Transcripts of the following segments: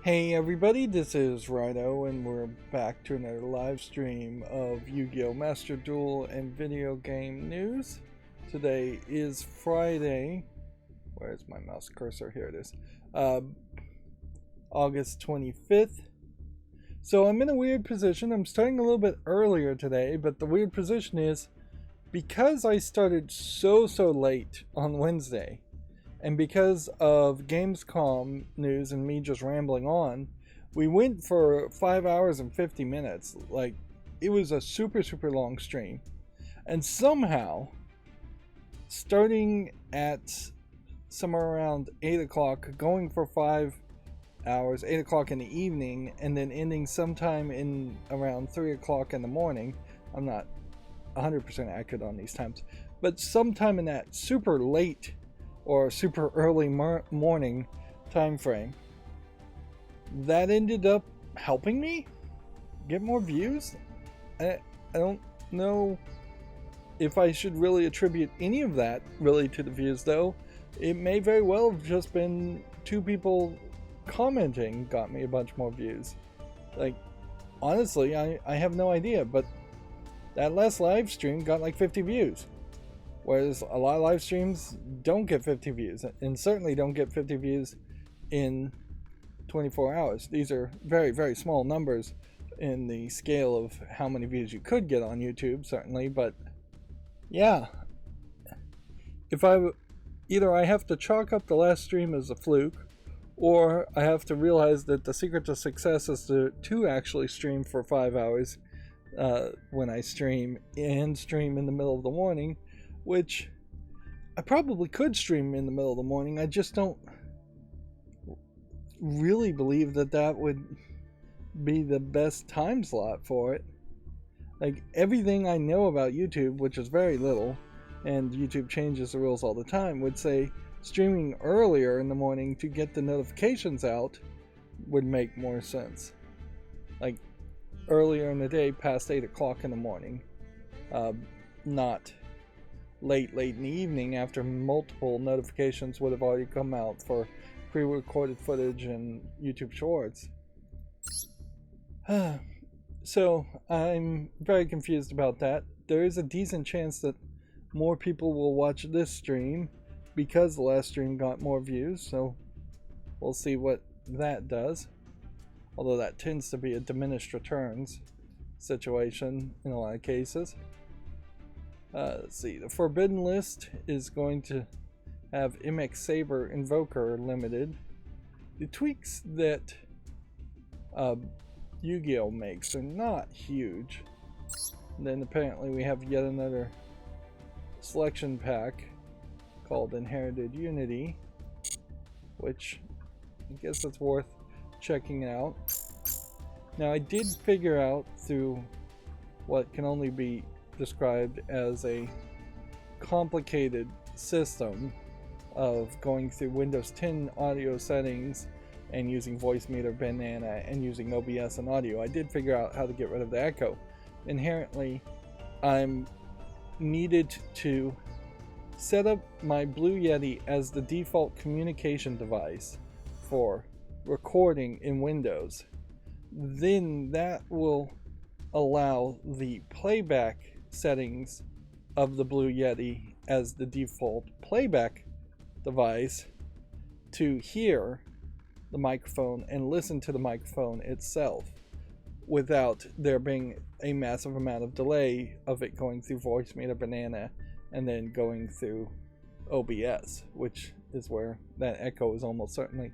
Hey everybody, this is Rydo, and we're back to another live stream of Yu-Gi-Oh! Master Duel and video game news. Today is Friday. Where's my mouse cursor? Here it is. August 25th. So I'm in a weird position. I'm starting a little bit earlier today, but the weird position is because I started so late on Wednesday, and because of Gamescom news and me just rambling on, we went for 5 hours and 50 minutes. Like, it was a super long stream. And somehow, starting at somewhere around 8 o'clock, going for 5 hours, 8 o'clock in the evening, and then ending sometime in around 3 o'clock in the morning. I'm not 100% accurate on these times, but sometime in that super late or super early morning time frame, that ended up helping me get more views. I don't know if I should really attribute any of that really to the views, though. It may very well have just been two people commenting got me a bunch more views. Like, honestly, I have no idea, but that last live stream got like 50 views. Whereas a lot of live streams don't get 50 views, and certainly don't get 50 views in 24 hours. These are very small numbers in the scale of how many views you could get on YouTube, certainly. But yeah, if either I have to chalk up the last stream as a fluke, or I have to realize that the secret to success is to actually stream for 5 hours when I stream, and stream in the middle of the morning, which I probably could stream in the middle of the morning. I just don't really believe that that would be the best time slot for it. Like, everything I know about YouTube, which is very little, and YouTube changes the rules all the time, would say streaming earlier in the morning to get the notifications out would make more sense. Like, earlier in the day, past 8 o'clock in the morning, not late in the evening after multiple notifications would have already come out for pre-recorded footage and YouTube Shorts. So I'm very confused about that. There is a decent chance that more people will watch this stream because the last stream got more views, so we'll see what that does. Although that tends to be a diminished returns situation in a lot of cases. Let's see, the Forbidden List is going to have MX Saber Invoker limited. The tweaks that Yu-Gi-Oh! Makes are not huge. And then apparently we have yet another selection pack called Inherited Unity, which I guess it's worth checking out. Now, I did figure out through what can only be described as a complicated system of going through Windows 10 audio settings and using Voicemeeter Banana and using OBS and audio. I did figure out how to get rid of the echo. Inherently, I'm needed to set up my Blue Yeti as the default communication device for recording in Windows. Then that will allow the playback settings of the Blue Yeti as the default playback device to hear the microphone and listen to the microphone itself without there being a massive amount of delay of it going through Voicemeeter Banana and then going through OBS, which is where that echo is almost certainly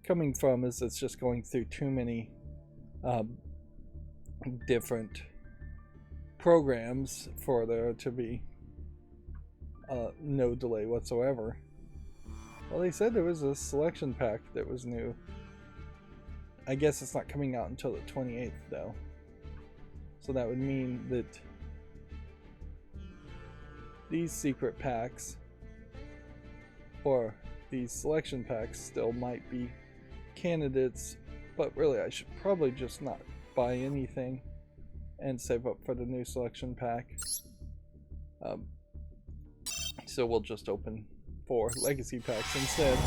coming from, is it's just going through too many different programs for there to be no delay whatsoever. Well, they said there was a selection pack that was new. I guess it's not coming out until the 28th though. So that would mean that these secret packs, or these selection packs, still might be candidates, but really I should probably just not buy anything and save up for the new selection pack. So we'll just open 4 legacy packs instead.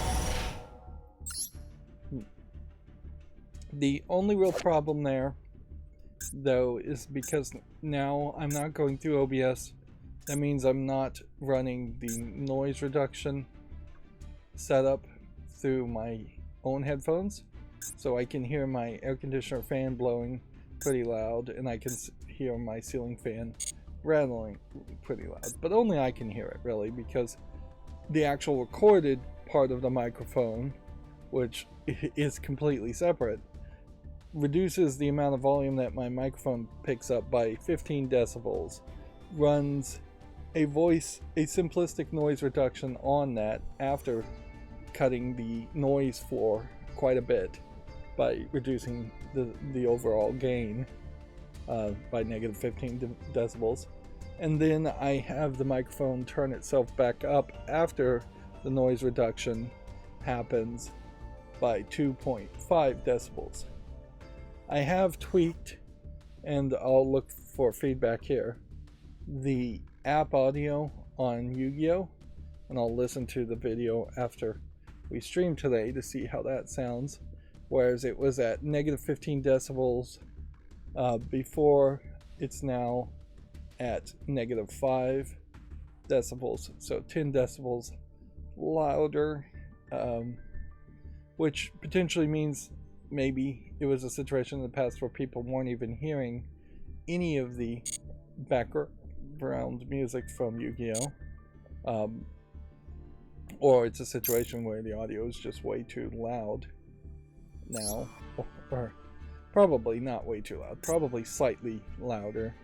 The only real problem there, though, is because now I'm not going through OBS. That means I'm not running the noise reduction setup through my own headphones, so I can hear my air conditioner fan blowing pretty loud, and I can hear my ceiling fan rattling pretty loud, but only I can hear it, really, because the actual recorded part of the microphone, which is completely separate, reduces the amount of volume that my microphone picks up by 15 decibels, runs a simplistic noise reduction on that after cutting the noise floor quite a bit by reducing the overall gain by negative 15 decibels. And then I have the microphone turn itself back up after the noise reduction happens by 2.5 decibels. I have tweaked, and I'll look for feedback here, the app audio on Yu-Gi-Oh! And I'll listen to the video after we stream today to see how that sounds. Whereas it was at negative 15 decibels before, it's now at negative 5 decibels, so 10 decibels louder, which potentially means maybe it was a situation in the past where people weren't even hearing any of the background music from Yu-Gi-Oh! Or it's a situation where the audio is just way too loud now, or probably not way too loud, probably slightly louder.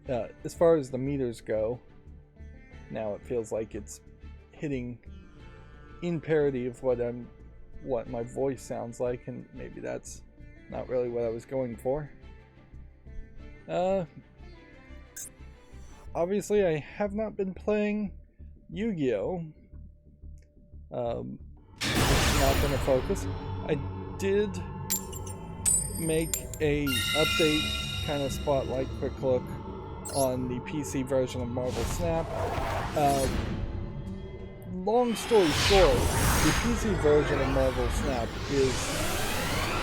As far as the meters go, now it feels like it's hitting in parity of what my voice sounds like, and maybe that's not really what I was going for. Obviously I have not been playing Yu-Gi-Oh! It's not been a focus. I did make a update kind of spotlight quick look on the PC version of Marvel Snap. Long story short, the PC version of Marvel Snap is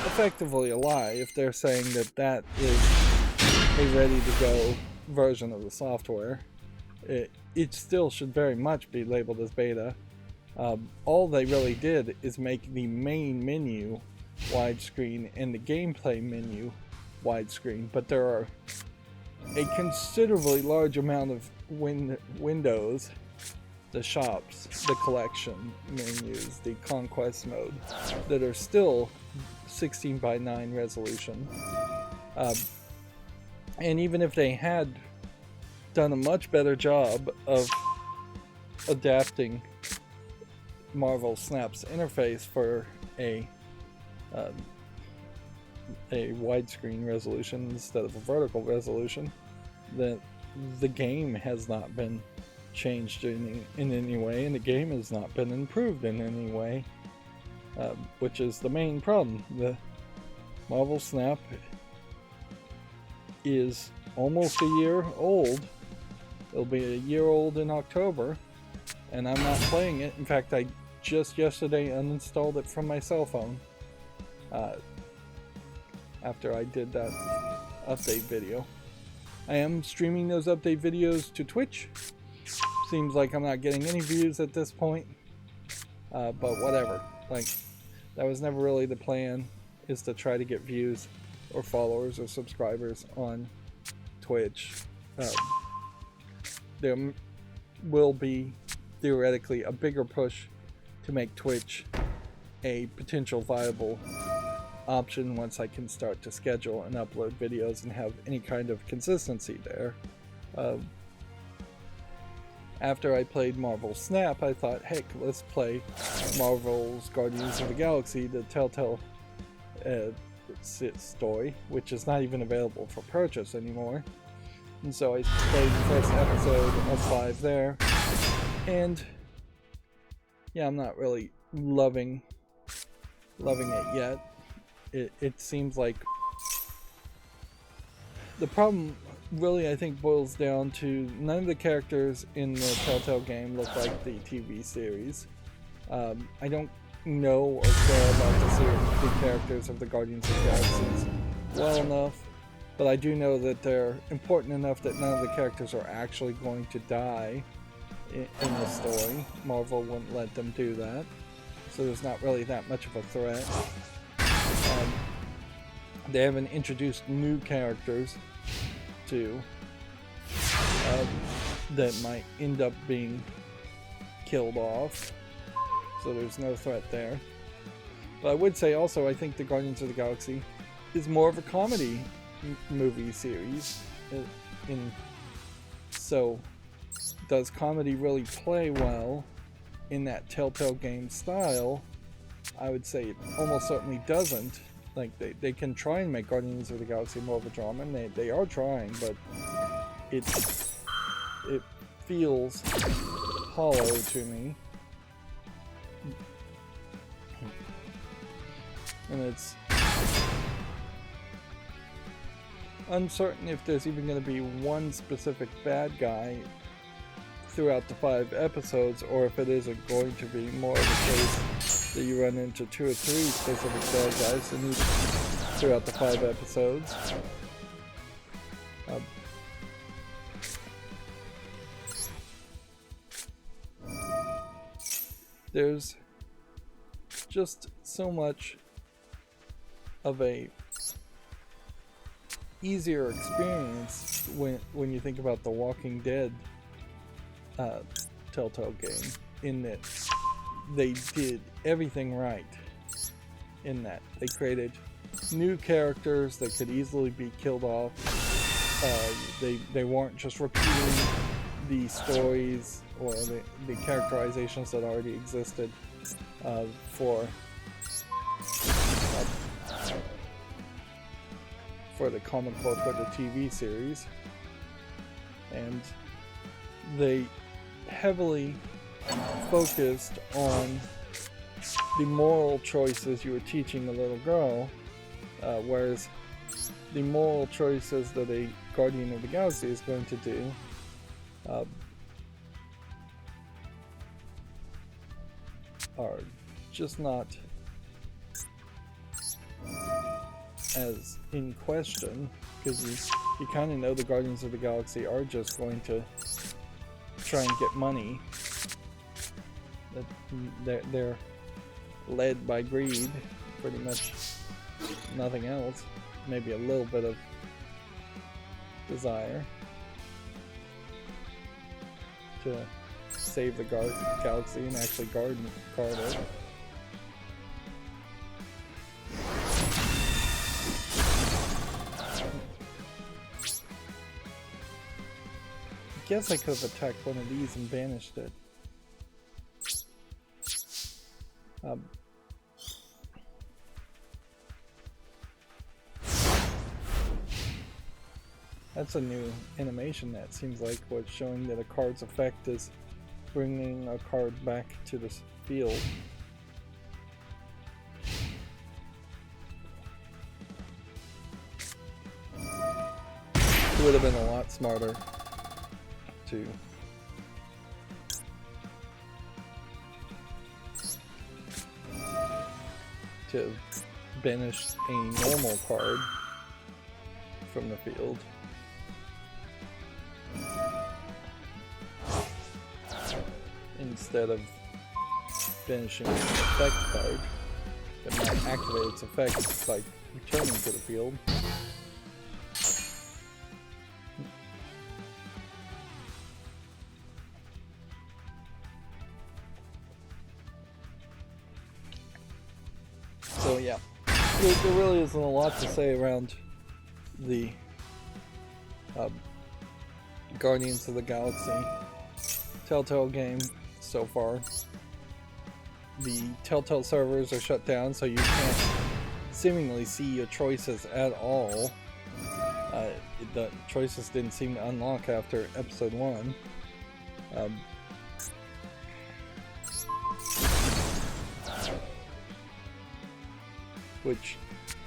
effectively a lie if they're saying that is a ready-to-go version of the software. It still should very much be labeled as beta. All they really did is make the main menu widescreen and the gameplay menu widescreen, but there are a considerably large amount of windows, the shops, the collection menus, the conquest mode, that are still 16:9 resolution. And even if they had done a much better job of adapting Marvel Snap's interface for a widescreen resolution instead of a vertical resolution, that the game has not been changed in any way, and the game has not been improved in any way, which is the main problem. The Marvel Snap is almost a year old. It'll be a year old in October, and I'm not playing it. In fact, I just yesterday uninstalled it from my cell phone after I did that update video. I am streaming those update videos to Twitch. Seems like I'm not getting any views at this point, but whatever. Like, that was never really the plan, is to try to get views or followers or subscribers on Twitch. There will be theoretically a bigger push to make Twitch a potential viable option once I can start to schedule and upload videos and have any kind of consistency there. After I played Marvel Snap, I thought, heck, let's play Marvel's Guardians of the Galaxy, the Telltale story, which is not even available for purchase anymore. And so I played the first episode of 5 there, and yeah, I'm not really loving it yet. It seems like the problem really, I think, boils down to none of the characters in the Telltale game look like the TV series. I don't know or care about the the characters of the Guardians of the Galaxies well enough, but I do know that they're important enough that none of the characters are actually going to die in the story. Marvel wouldn't let them do that, so there's not really that much of a threat. They haven't introduced new characters too that might end up being killed off, so there's no threat there. But I would say also, I think the Guardians of the Galaxy is more of a comedy movie series. So does comedy really play well in that Telltale game style? I would say it almost certainly doesn't. Like, they can try and make Guardians of the Galaxy more of a drama, and they are trying, but it feels hollow to me. And it's uncertain if there's even going to be one specific bad guy throughout the 5 episodes, or if it is going to be more of a case that you run into 2 or 3 specific bad guys throughout the 5 episodes. There's just so much of a easier experience when you think about the Walking Dead Telltale game, in that they did everything right. In that they created new characters that could easily be killed off. They weren't just repeating the stories or the characterizations that already existed for the comic book or the TV series, and they heavily focused on the moral choices you were teaching a little girl, whereas the moral choices that a Guardian of the Galaxy is going to do are just not as in question, because you kind of know the Guardians of the Galaxy are just going to try and get money. They're led by greed, pretty much, nothing else. Maybe a little bit of desire to save the galaxy and actually guard it. I guess I could have attacked one of these and banished it. That's a new animation that seems like what's showing that a card's effect is bringing a card back to this field. It would have been a lot smarter to banish a normal card from the field. Instead of banishing an effect card that might activate its effect by returning to the field. So yeah, there really isn't a lot to say around the Guardians of the Galaxy Telltale game so far. The Telltale servers are shut down, so you can't seemingly see your choices at all. The choices didn't seem to unlock after episode 1. Which,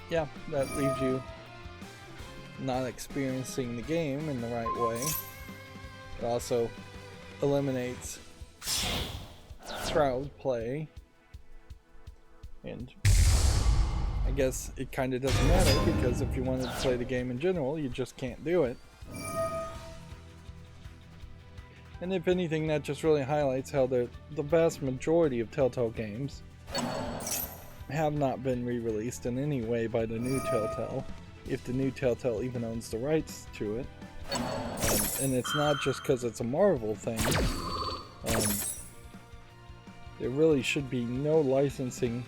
yeah, that leaves you not experiencing the game in the right way. It also eliminates crowd play and I guess it kind of doesn't matter, because if you wanted to play the game in general, you just can't do it. And if anything, that just really highlights how the vast majority of Telltale games have not been re-released in any way by the new Telltale, if the new Telltale even owns the rights to it. And it's not just because it's a Marvel thing. There really should be no licensing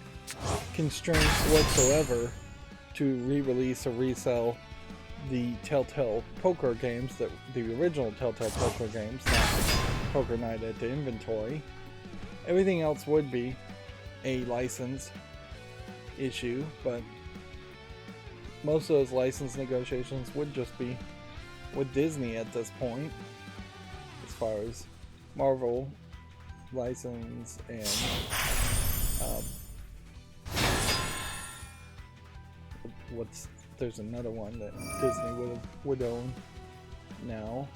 constraints whatsoever to re-release or resell the Telltale poker games, the original Telltale poker games, not Poker Night at the Inventory. Everything else would be a license issue, but most of those license negotiations would just be with Disney at this point, as far as Marvel license and there's another one that Disney would own now.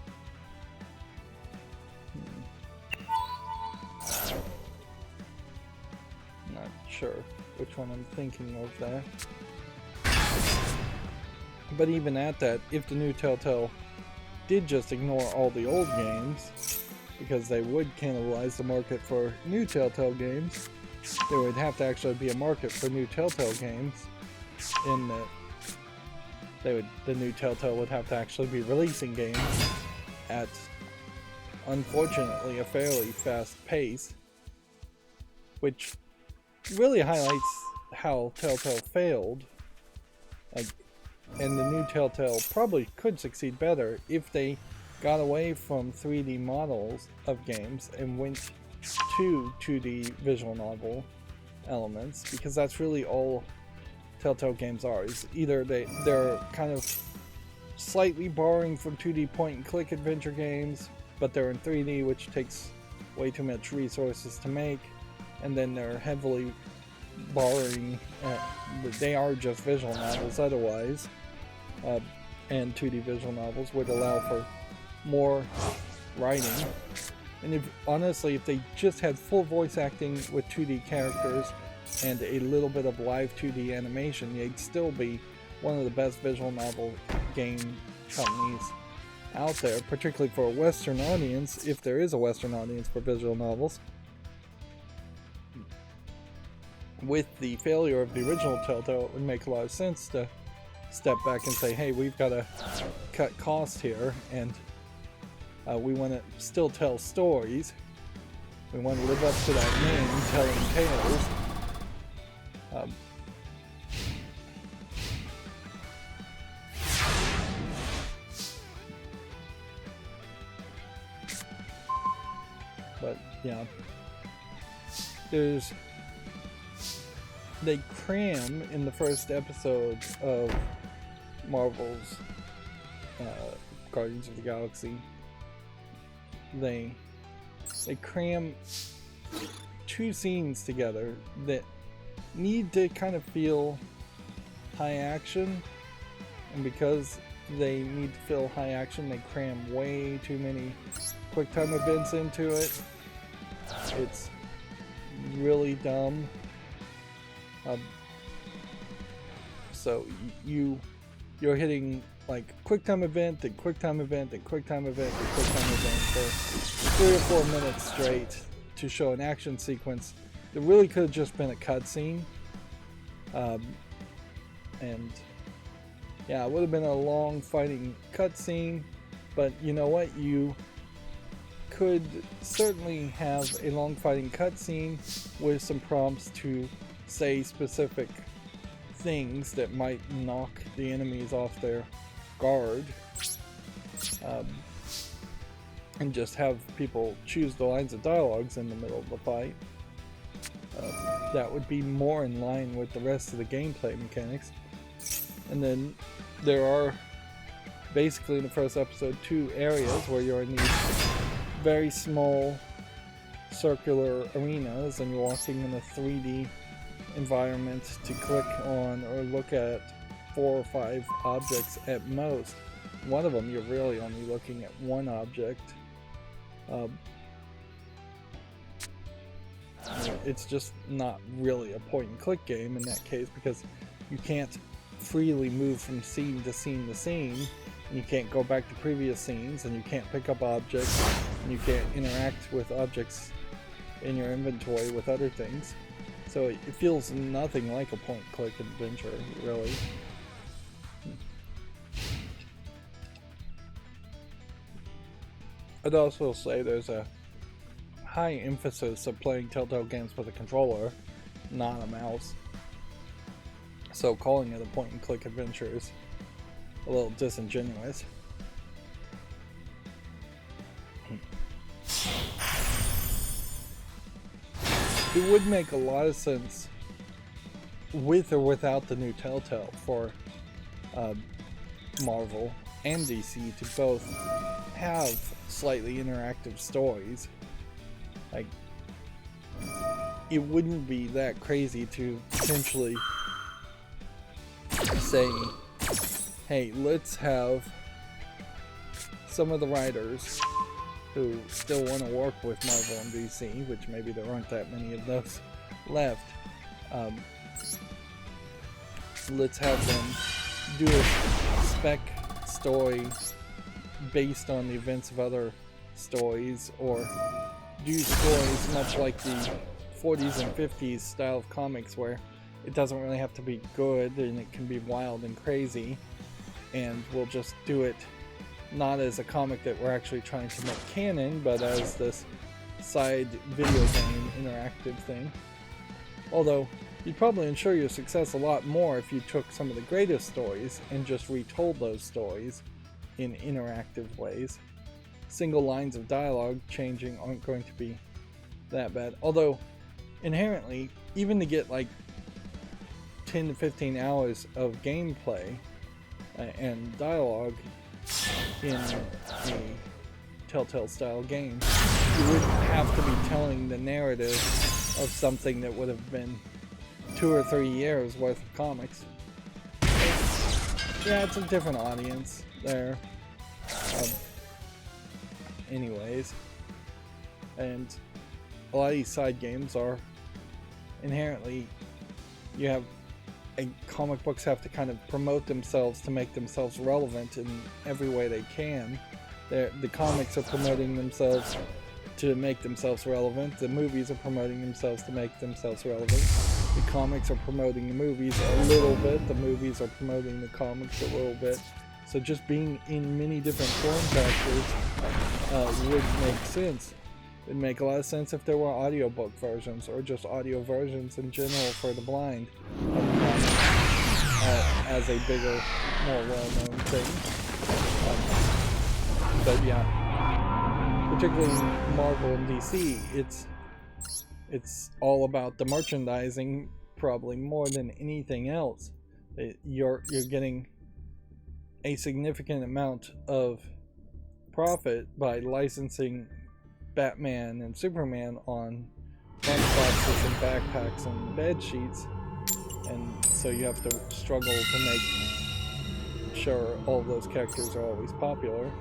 Not sure which one I'm thinking of there. But even at that, if the new Telltale did just ignore all the old games, because they would cannibalize the market for new Telltale games, there would have to actually be a market for new Telltale games, in that the new Telltale would have to actually be releasing games at, unfortunately, a fairly fast pace, which really highlights how Telltale failed. And the new Telltale probably could succeed better if they got away from 3D models of games and went to 2D visual novel elements, because that's really all Telltale games are. Is either they're kind of slightly borrowing from 2D point and click adventure games, but they're in 3D, which takes way too much resources to make, and then they're heavily borrowing, they are just visual novels otherwise, and 2D visual novels would allow for more writing. And honestly, if they just had full voice acting with 2D characters and a little bit of live 2D animation, they'd still be one of the best visual novel game companies out there, particularly for a Western audience, if there is a Western audience for visual novels. With the failure of the original Telltale, it would make a lot of sense to step back and say, hey, we've got to cut costs here, and we want to still tell stories. We want to live up to that name, telling tales. But yeah, they cram in the first episode of Marvel's Guardians of the Galaxy. They cram two scenes together that need to kind of feel high action, and because they need to feel high action, they cram way too many quick time events into it. It's really dumb. So you're hitting like quick time event, then quick time event, then quick time event, then quick time event for 3 or 4 minutes straight to show an action sequence that really could have just been a cutscene. And yeah, it would have been a long fighting cutscene, but you know what? You could certainly have a long fighting cutscene with some prompts to say specific things that might knock the enemies off their guard, and just have people choose the lines of dialogues in the middle of the fight. That would be more in line with the rest of the gameplay mechanics. And then there are basically in the first episode 2 areas where you're in these very small circular arenas and you're walking in a 3D environment to click on or look at 4 or 5 objects at most. One of them you're really only looking at one object. It's just not really a point and click game in that case, because you can't freely move from scene to scene to scene, and you can't go back to previous scenes, and you can't pick up objects, and you can't interact with objects in your inventory with other things. So it feels nothing like a point and click adventure, really. I'd also say there's a high emphasis of playing Telltale games with a controller, not a mouse. So calling it a point and click adventure is a little disingenuous. It would make a lot of sense with or without the new Telltale for Marvel and DC to both have slightly interactive stories. Like, it wouldn't be that crazy to potentially say, hey, let's have some of the writers who still want to work with Marvel and DC, which maybe there aren't that many of those left, let's have them do a spec story based on the events of other stories, or do stories much like the 40s and 50s style of comics, where it doesn't really have to be good and it can be wild and crazy, and we'll just do it not as a comic that we're actually trying to make canon, but as this side video game interactive thing. Although you'd probably ensure your success a lot more if you took some of the greatest stories and just retold those stories in interactive ways. Single lines of dialogue changing aren't going to be that bad. Although, inherently, even to get like 10 to 15 hours of gameplay and dialogue in a Telltale style game, you wouldn't have to be telling the narrative of something that would have been 2 or 3 years worth of comics. Yeah, it's a different audience there. Anyways, and a lot of these side games are inherently, comic books have to kind of promote themselves to make themselves relevant in every way they can. The comics are promoting themselves to make themselves relevant. The movies are promoting themselves to make themselves relevant. The comics are promoting the movies a little bit. The movies are promoting the comics a little bit. So just being in many different form factors would make sense. It would make a lot of sense if there were audiobook versions, or just audio versions in general for the blind of comics as a bigger, more well-known thing. But yeah, particularly in Marvel and DC, it's all about the merchandising, probably more than anything else. You're getting a significant amount of profit by licensing Batman and Superman on lunchboxes and backpacks and bed sheets, and so you have to struggle to make sure all of those characters are always popular.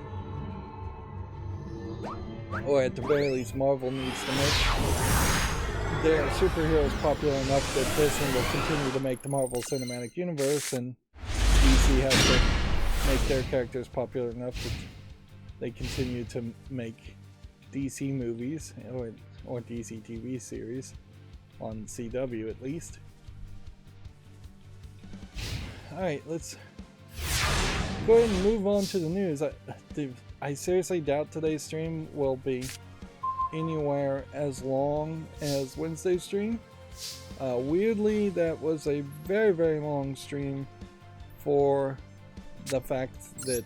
Or at the very least, Marvel needs to make their superheroes popular enough that Disney will continue to make the Marvel Cinematic Universe, and DC has to make their characters popular enough that they continue to make DC movies, or DC TV series on CW at least. Alright, let's go ahead and move on to the news. I seriously doubt today's stream will be anywhere as long as Wednesday's stream. Weirdly, that was a very, very long stream for the fact that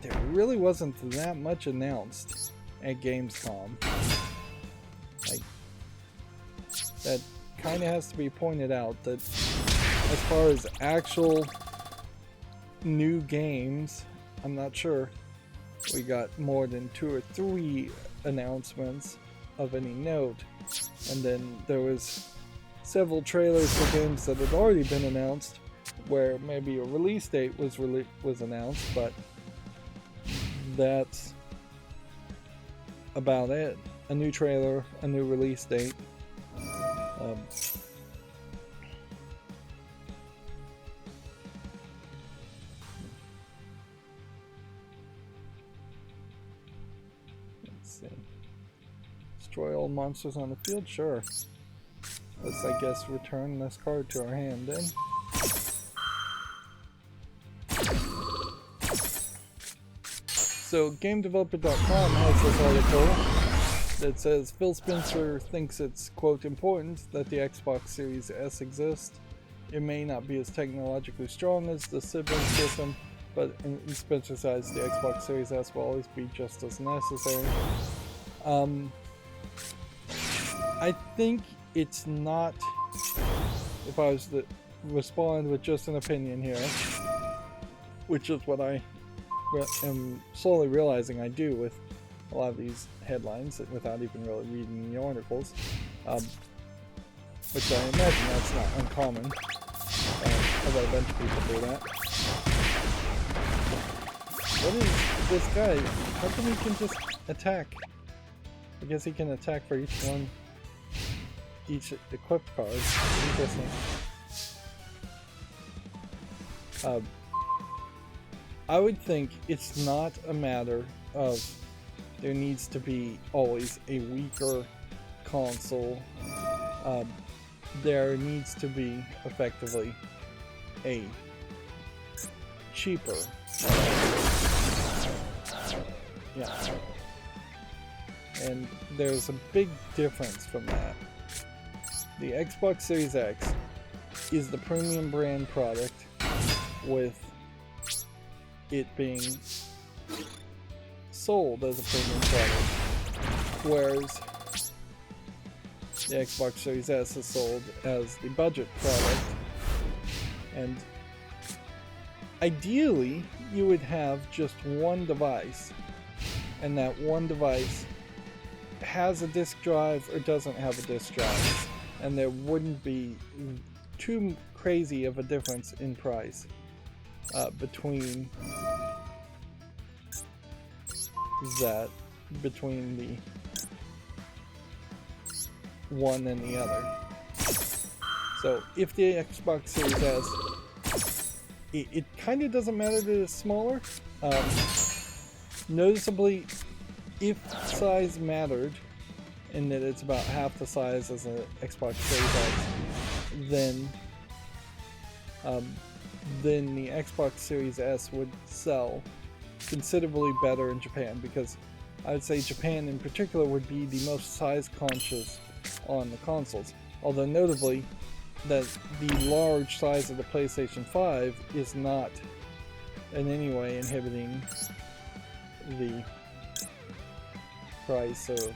there really wasn't that much announced at Gamescom. Like, that kind of has to be pointed out, that as far as actual new games, I'm not sure we got more than 2 or 3 announcements of any note, and then there was several trailers for games that had already been announced where maybe a release date was announced, but that's about it. a new trailer, a new release date. Let's see. Destroy all monsters on the field? Sure. Let's, I guess, return this card to our hand then. So, GameDeveloper.com has this article that says Phil Spencer thinks it's, quote, important that the Xbox Series S exists. It may not be as technologically strong as the sibling system, but in Spencer's eyes, the Xbox Series S will always be just as necessary. I think it's not, if I was to respond with just an opinion here, which is what I am slowly realizing I do with a lot of these headlines without even really reading the articles, which I imagine that's not uncommon, although a bunch of people do that. What is this guy? How come he can just attack? I guess he can attack for each equipped card. Interesting. I would think it's not a matter of there needs to be always a weaker console. There needs to be effectively a cheaper. Yeah. And there's a big difference from that. The Xbox Series X is the premium brand product, with it being sold as a premium product, whereas the Xbox Series S is sold as the budget product. And ideally, you would have just one device, and that one device has a disk drive or doesn't have a disk drive, and there wouldn't be too crazy of a difference in price between the one and the other. So if the Xbox Series S, it kind of doesn't matter that it's smaller. Noticeably, if size mattered, and that it's about half the size as an Xbox Series X, then the Xbox Series S would sell considerably better in Japan, because I would say Japan in particular would be the most size conscious on the consoles. Although notably, that the large size of the PlayStation 5 is not in any way inhibiting the price of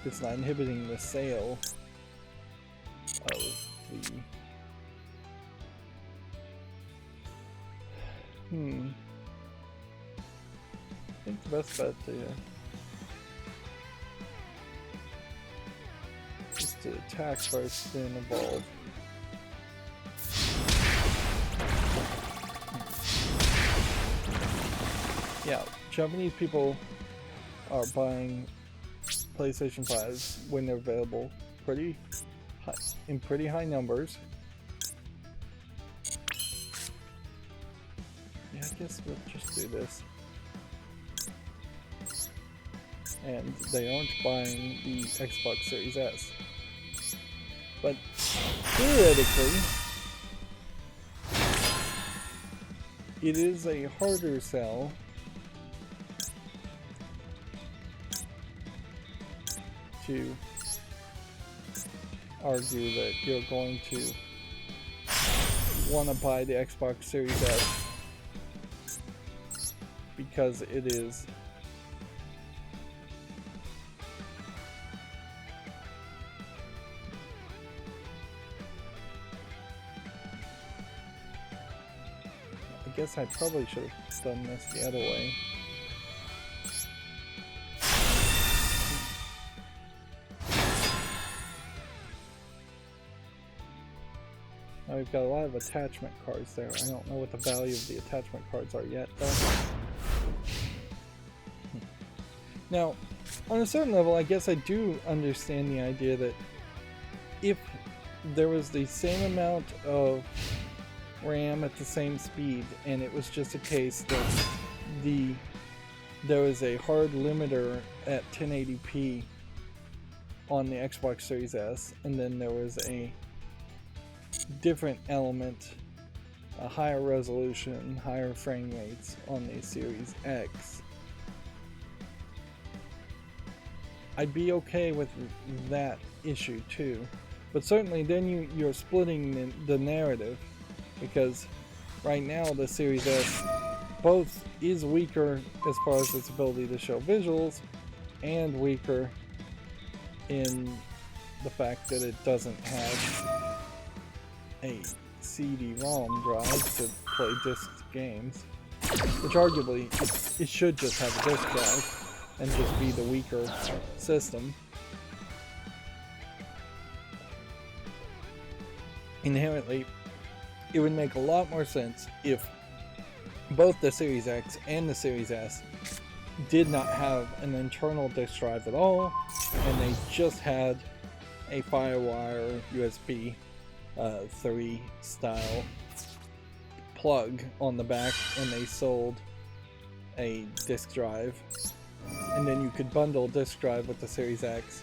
it's not inhibiting the sale of the I think the best bet is to attack first, then evolve. Yeah, Japanese people are buying PlayStation 5s when they're available in pretty high numbers. Yeah, I guess we'll just do this. And they aren't buying the Xbox Series S. But theoretically, it is a harder sell to argue that you're going to want to buy the Xbox Series S because it is I guess I probably should have done this the other way. We've got a lot of attachment cards there. I don't know what the value of the attachment cards are yet, though. Now, on a certain level, I guess I do understand the idea that if there was the same amount of RAM at the same speed, and it was just a case that there was a hard limiter at 1080p on the Xbox Series S, and then there was a different element, a higher resolution, higher frame rates on the Series X, I'd be okay with that issue too. But certainly then you're splitting the narrative, because right now the Series S both is weaker as far as its ability to show visuals, and weaker in the fact that it doesn't have a CD-ROM drive to play disc games, which arguably it should just have a disc drive and just be the weaker system. Inherently, it would make a lot more sense if both the Series X and the Series S did not have an internal disk drive at all, and they just had a FireWire USB 3 style plug on the back, and they sold a disk drive, and then you could bundle disk drive with the Series X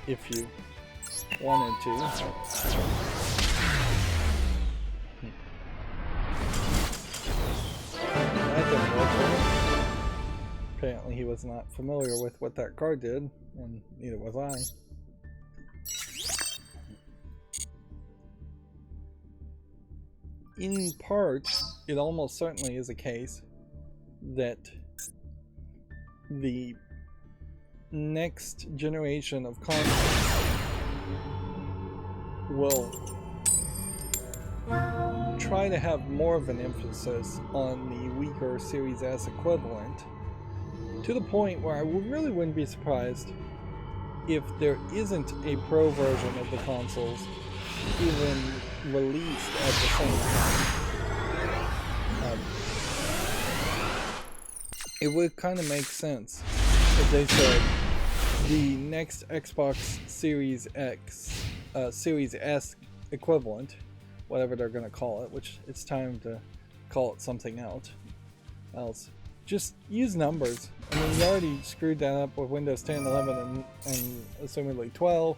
if you wanted to. That didn't work for him. Apparently he was not familiar with what that card did, and neither was I. In part, it almost certainly is a case that the next generation of consoles will try to have more of an emphasis on the weaker Series S equivalent, to the point where I really wouldn't be surprised if there isn't a pro version of the consoles even released at the same time. It would kind of make sense if they said the next Xbox Series X, Series S equivalent, whatever they're going to call it, which it's time to call it something else. Just use numbers. I mean, you already screwed that up with Windows 10, 11, and assumedly 12,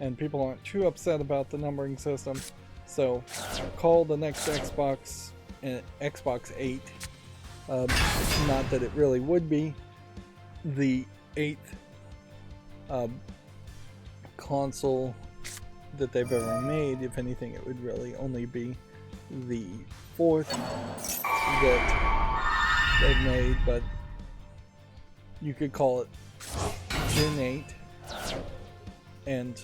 and people aren't too upset about the numbering system. So call the next Xbox Xbox 8. Not that it really would be the 8th console that they've ever made. If anything, it would really only be the 4th that they've made, but you could call it Gen 8 and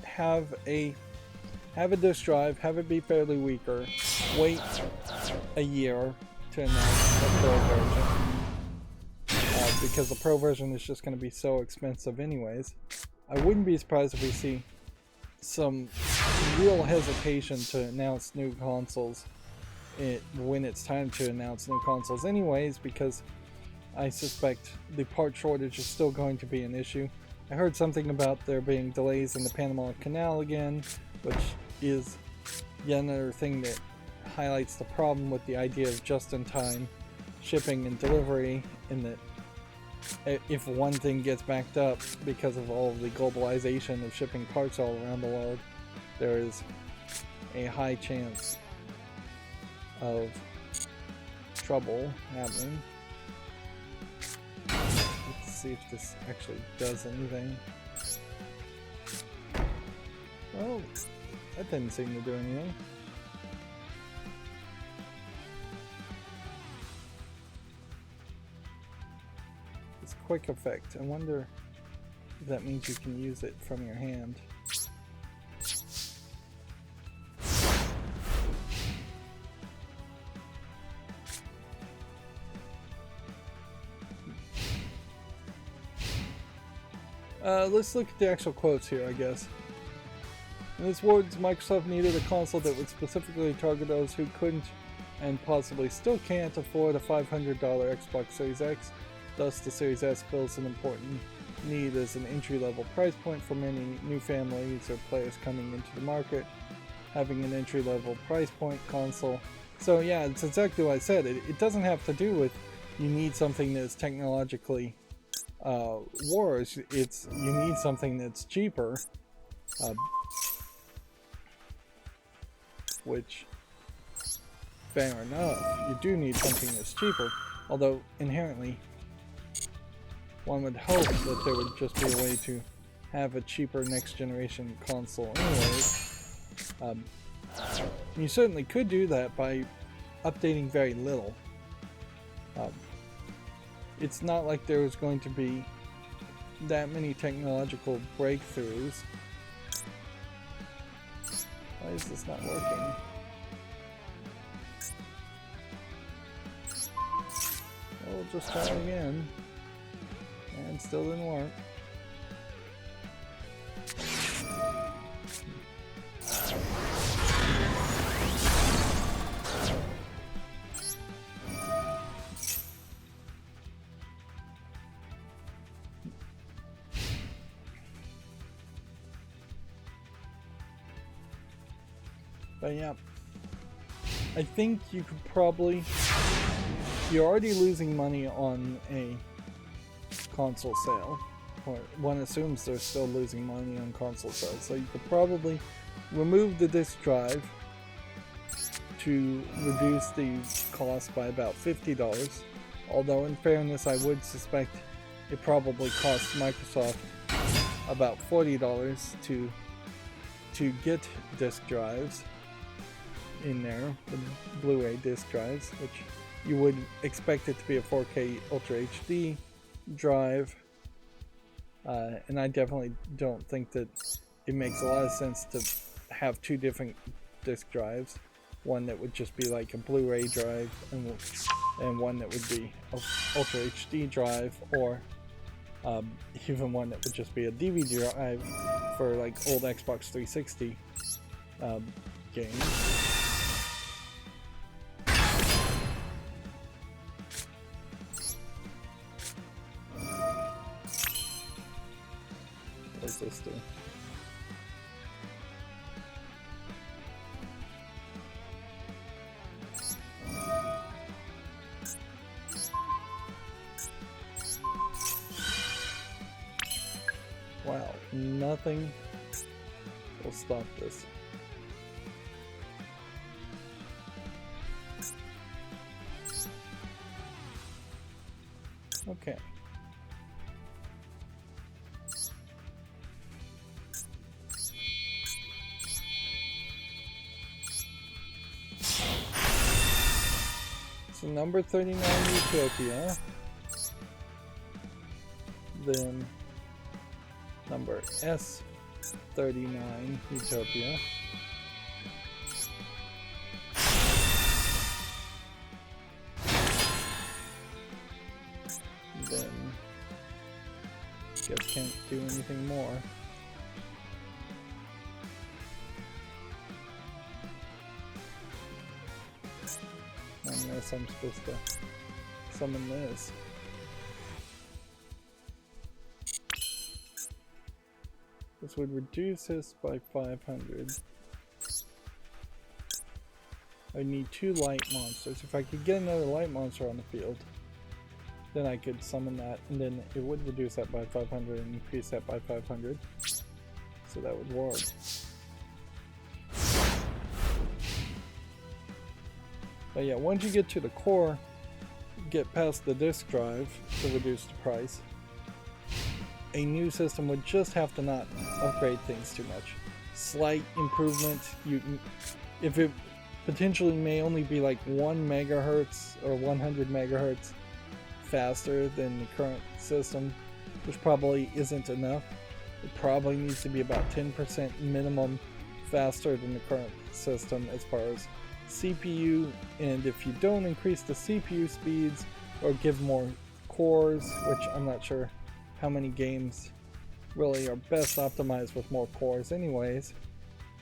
have a disk drive, have it be fairly weaker, wait a year to announce the Pro version, because the Pro version is just going to be so expensive anyways. I wouldn't be surprised if we see some real hesitation to announce new consoles when it's time to announce new consoles anyways, because I suspect the part shortage is still going to be an issue. I heard something about there being delays in the Panama Canal again, which is yet another thing that highlights the problem with the idea of just-in-time shipping and delivery, in that if one thing gets backed up because of all of the globalization of shipping parts all around the world, there is a high chance of trouble happening. Let's see if this actually does anything. Well, that didn't seem to do anything. This quick effect, I wonder if that means you can use it from your hand. Let's look at the actual quotes here, I guess. In his words, Microsoft needed a console that would specifically target those who couldn't and possibly still can't afford a $500 Xbox Series X. Thus, the Series S fills an important need as an entry-level price point for many new families or players coming into the market. Having an entry-level price point console. So yeah, it's exactly what I said. It doesn't have to do with you need something that's technologically worse. It's you need something that's cheaper, which, fair enough, you do need something that's cheaper. Although inherently, one would hope that there would just be a way to have a cheaper next generation console anyways. You certainly could do that by updating very little. It's not like there was going to be that many technological breakthroughs. Why is this not working? We'll just try again. And still didn't work. But yeah, I think you could probably, you're already losing money on a console sale, or one assumes they're still losing money on console sales, so you could probably remove the disk drive to reduce the cost by about $50, although in fairness I would suspect it probably costs Microsoft about $40 to get disk drives in there, the Blu-ray disc drives, which you would expect it to be a 4K Ultra HD drive, and I definitely don't think that it makes a lot of sense to have two different disk drives, one that would just be like a Blu-ray drive and one that would be an Ultra HD drive, or even one that would just be a DVD drive for like old Xbox 360 games. What does this do? Wow, nothing will stop this. Okay. So number 39 Utopia, then number S39 Utopia, then guess can't do anything more. Unless I'm supposed to summon this. This would reduce this by 500. I need 2 light monsters. If I could get another light monster on the field, then I could summon that, and then it would reduce that by 500 and increase that by 500. So that would work. But yeah, once you get to the core, get past the disk drive to reduce the price, a new system would just have to not upgrade things too much. Slight improvement, if it potentially may only be like 1 megahertz or 100 megahertz faster than the current system, which probably isn't enough. It probably needs to be about 10% minimum faster than the current system as far as CPU, and if you don't increase the CPU speeds or give more cores, which I'm not sure how many games really are best optimized with more cores anyways,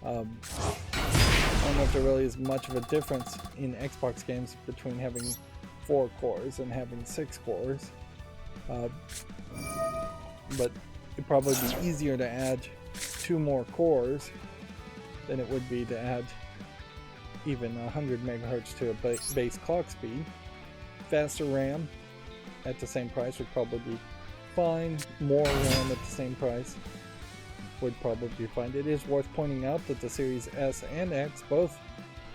I don't know if there really is much of a difference in Xbox games between having 4 cores and having 6 cores. But it'd probably be easier to add 2 more cores than it would be to add even 100 megahertz to a base clock speed. Faster RAM at the same price would probably be fine. More RAM at the same price would probably be fine. It is worth pointing out that the Series S and X both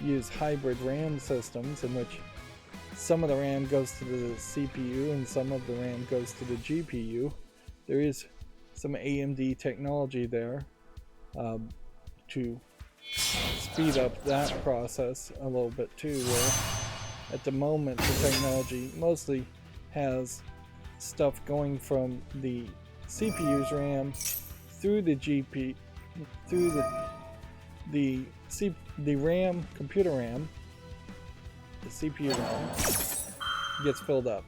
use hybrid RAM systems in which some of the RAM goes to the CPU and some of the RAM goes to the GPU. There is some AMD technology there to speed up that process a little bit too, where at the moment the technology mostly has stuff going from the CPU's RAM through the GPU, through the RAM, computer RAM, the CPU RAM gets filled up.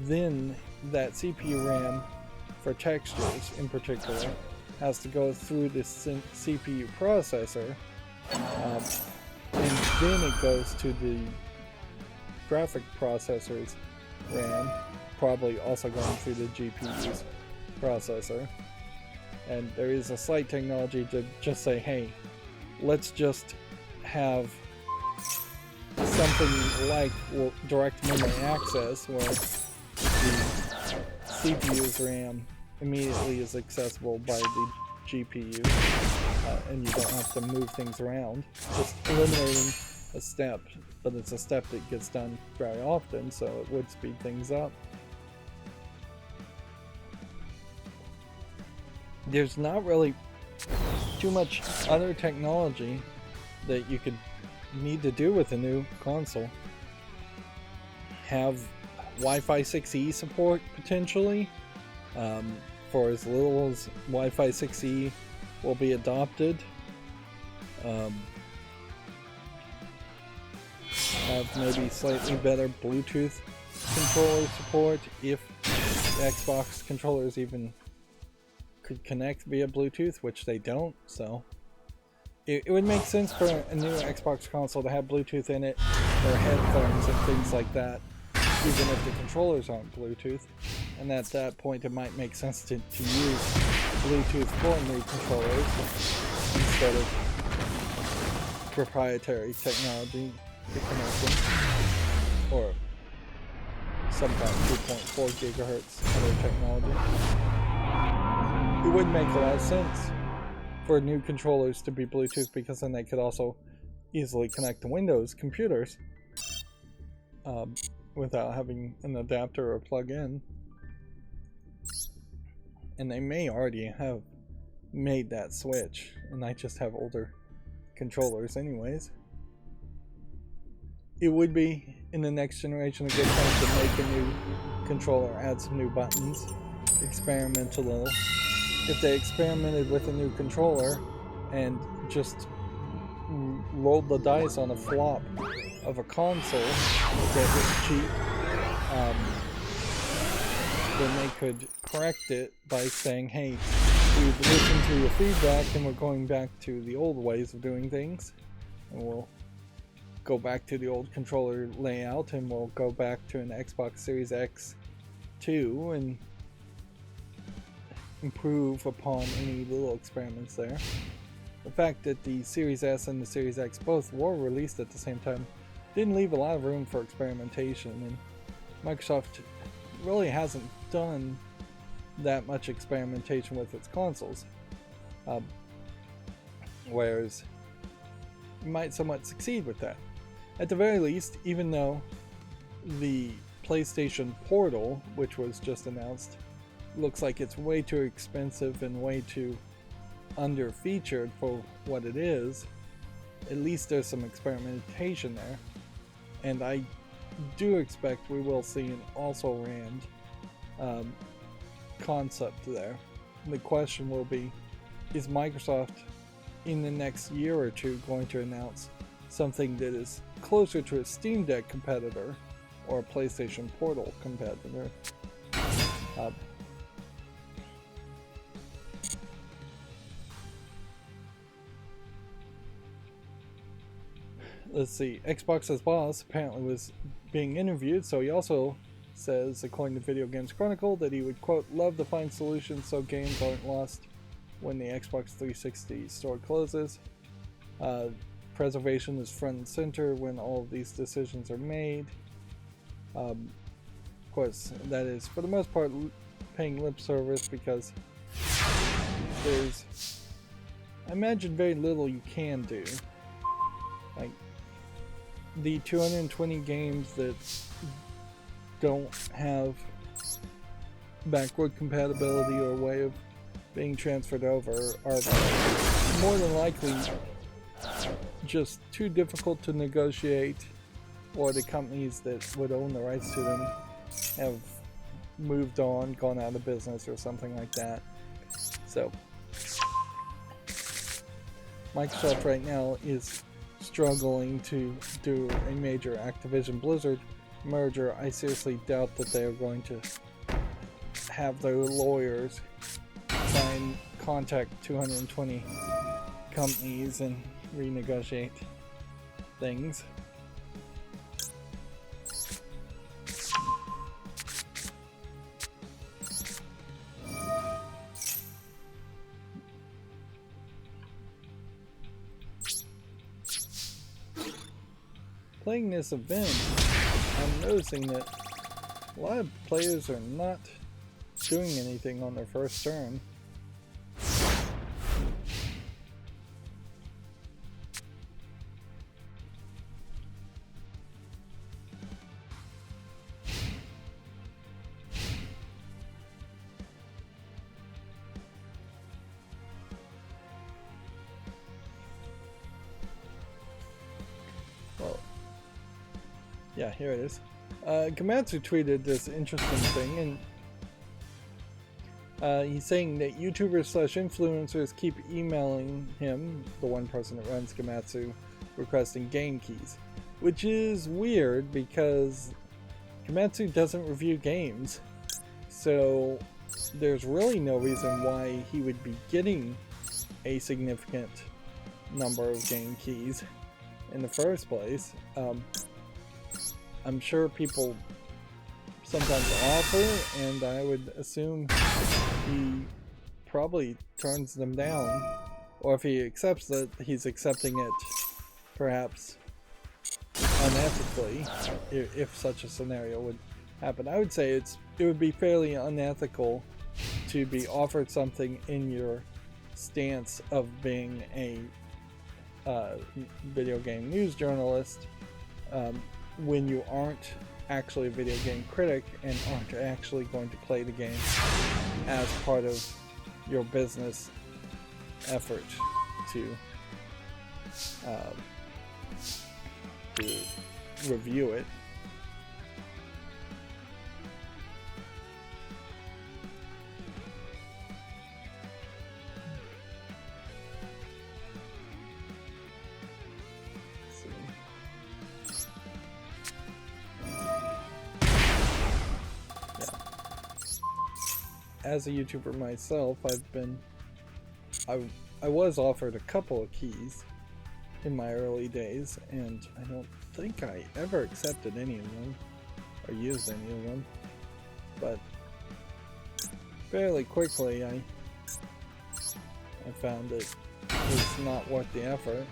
Then that CPU RAM, for textures in particular, has to go through the CPU processor, and then it goes to the graphic processor's RAM, probably also going through the GPU's processor. And there is a slight technology to just say, hey, let's just have something like direct memory access where the CPU's RAM immediately is accessible by the GPU, and you don't have to move things around, just eliminating a step. But it's a step that gets done very often, so it would speed things up. There's not really too much other technology that you could need to do with a new console. Have Wi-Fi 6E support potentially, for as little as Wi-Fi 6E will be adopted. Have maybe slightly better Bluetooth controller support if the Xbox controllers even could connect via Bluetooth, which they don't, so it would make sense for a new Xbox console to have Bluetooth in it, or headphones and things like that, even if the controllers aren't Bluetooth. And at that point it might make sense to use Bluetooth for new controllers instead of proprietary technology to connect them, or sometimes 2.4 gigahertz other technology. It would make a lot of sense for new controllers to be Bluetooth, because then they could also easily connect to Windows computers without having an adapter or plug-in. And they may already have made that switch, and I just have older controllers anyways. It would be, in the next generation, a good time to make a new controller, add some new buttons, experiment a little. If they experimented with a new controller and just rolled the dice on a flop of a console that was cheap, then they could correct it by saying, hey, we've listened to your feedback and we're going back to the old ways of doing things, and we'll go back to the old controller layout, and we'll go back to an Xbox Series X2 and improve upon any little experiments there. The fact that the Series S and the Series X both were released at the same time didn't leave a lot of room for experimentation, and Microsoft really hasn't done that much experimentation with its consoles, whereas it might somewhat succeed with that. At the very least, even though the PlayStation Portal, which was just announced, looks like it's way too expensive and way too under-featured for what it is, at least there's some experimentation there. And I do expect we will see an also-ran concept there. The question will be, is Microsoft in the next year or two going to announce something that is closer to a Steam Deck competitor or a PlayStation Portal competitor? let's see, Xbox's boss apparently was being interviewed, so he also says, according to Video Games Chronicle, that he would, quote, love to find solutions so games aren't lost when the Xbox 360 store closes. Preservation is front and center when all of these decisions are made. Of course, that is, for the most part, paying lip service, because there's, I imagine, very little you can do. Like, the 220 games that don't have backward compatibility or a way of being transferred over are more than likely just too difficult to negotiate, or the companies that would own the rights to them have moved on, gone out of business, or something like that. So Microsoft right now is struggling to do a major Activision Blizzard merger. I seriously doubt that they are going to have their lawyers try and contact 220 companies and renegotiate things. Playing this event, I'm noticing that a lot of players are not doing anything on their first turn. Yeah, here it is. Gamatsu tweeted this interesting thing, and he's saying that YouTubers / influencers keep emailing him, the one person that runs Gamatsu, requesting game keys. Which is weird because Gamatsu doesn't review games. So there's really no reason why he would be getting a significant number of game keys in the first place. I'm sure people sometimes offer, and I would assume he probably turns them down, or if he accepts it, he's accepting it perhaps unethically, if such a scenario would happen. I would say it would be fairly unethical to be offered something in your stance of being a video game news journalist, when you aren't actually a video game critic and aren't actually going to play the game as part of your business effort to review it. As a YouTuber myself, I was offered a couple of keys in my early days, and I don't think I ever accepted any of them or used any of them, but fairly quickly I found it was not worth the effort.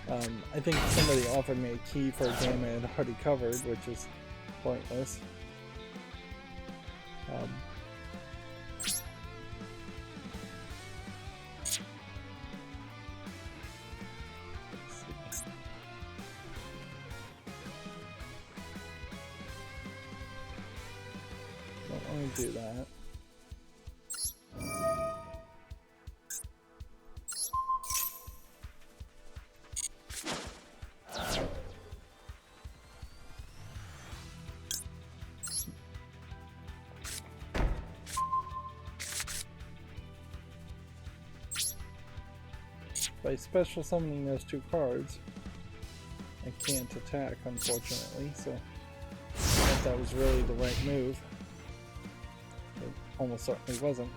I think somebody offered me a key for a game I had already covered, which is pointless. Don't want to do that. By special summoning those two cards, I can't attack, unfortunately, so I thought that was really the right move. It almost certainly wasn't.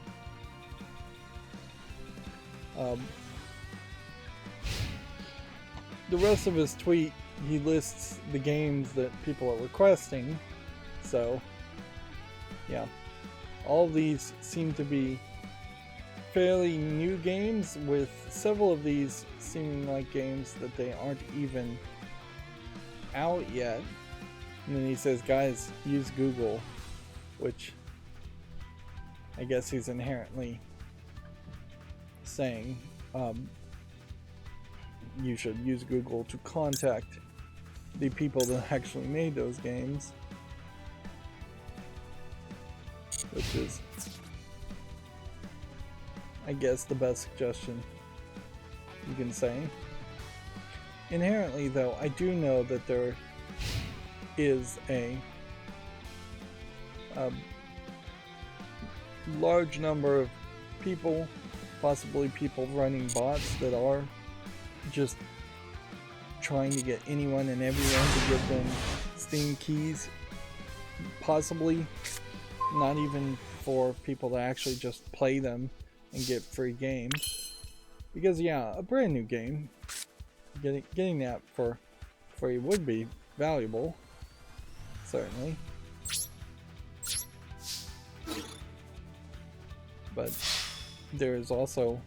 the rest of his tweet, he lists the games that people are requesting. So, yeah. All of these seem to be fairly new games, with several of these seeming like games that they aren't even out yet. And then he says, guys, use Google, which I guess he's inherently saying you should use Google to contact the people that actually made those games, which is, I guess, the best suggestion you can say. Inherently, though, I do know that there is a large number of people, possibly people running bots, that are just trying to get anyone and everyone to give them Steam keys, possibly not even for people to actually just play them and get free games. Because yeah, a brand new game, getting that for free would be valuable, certainly. But there is also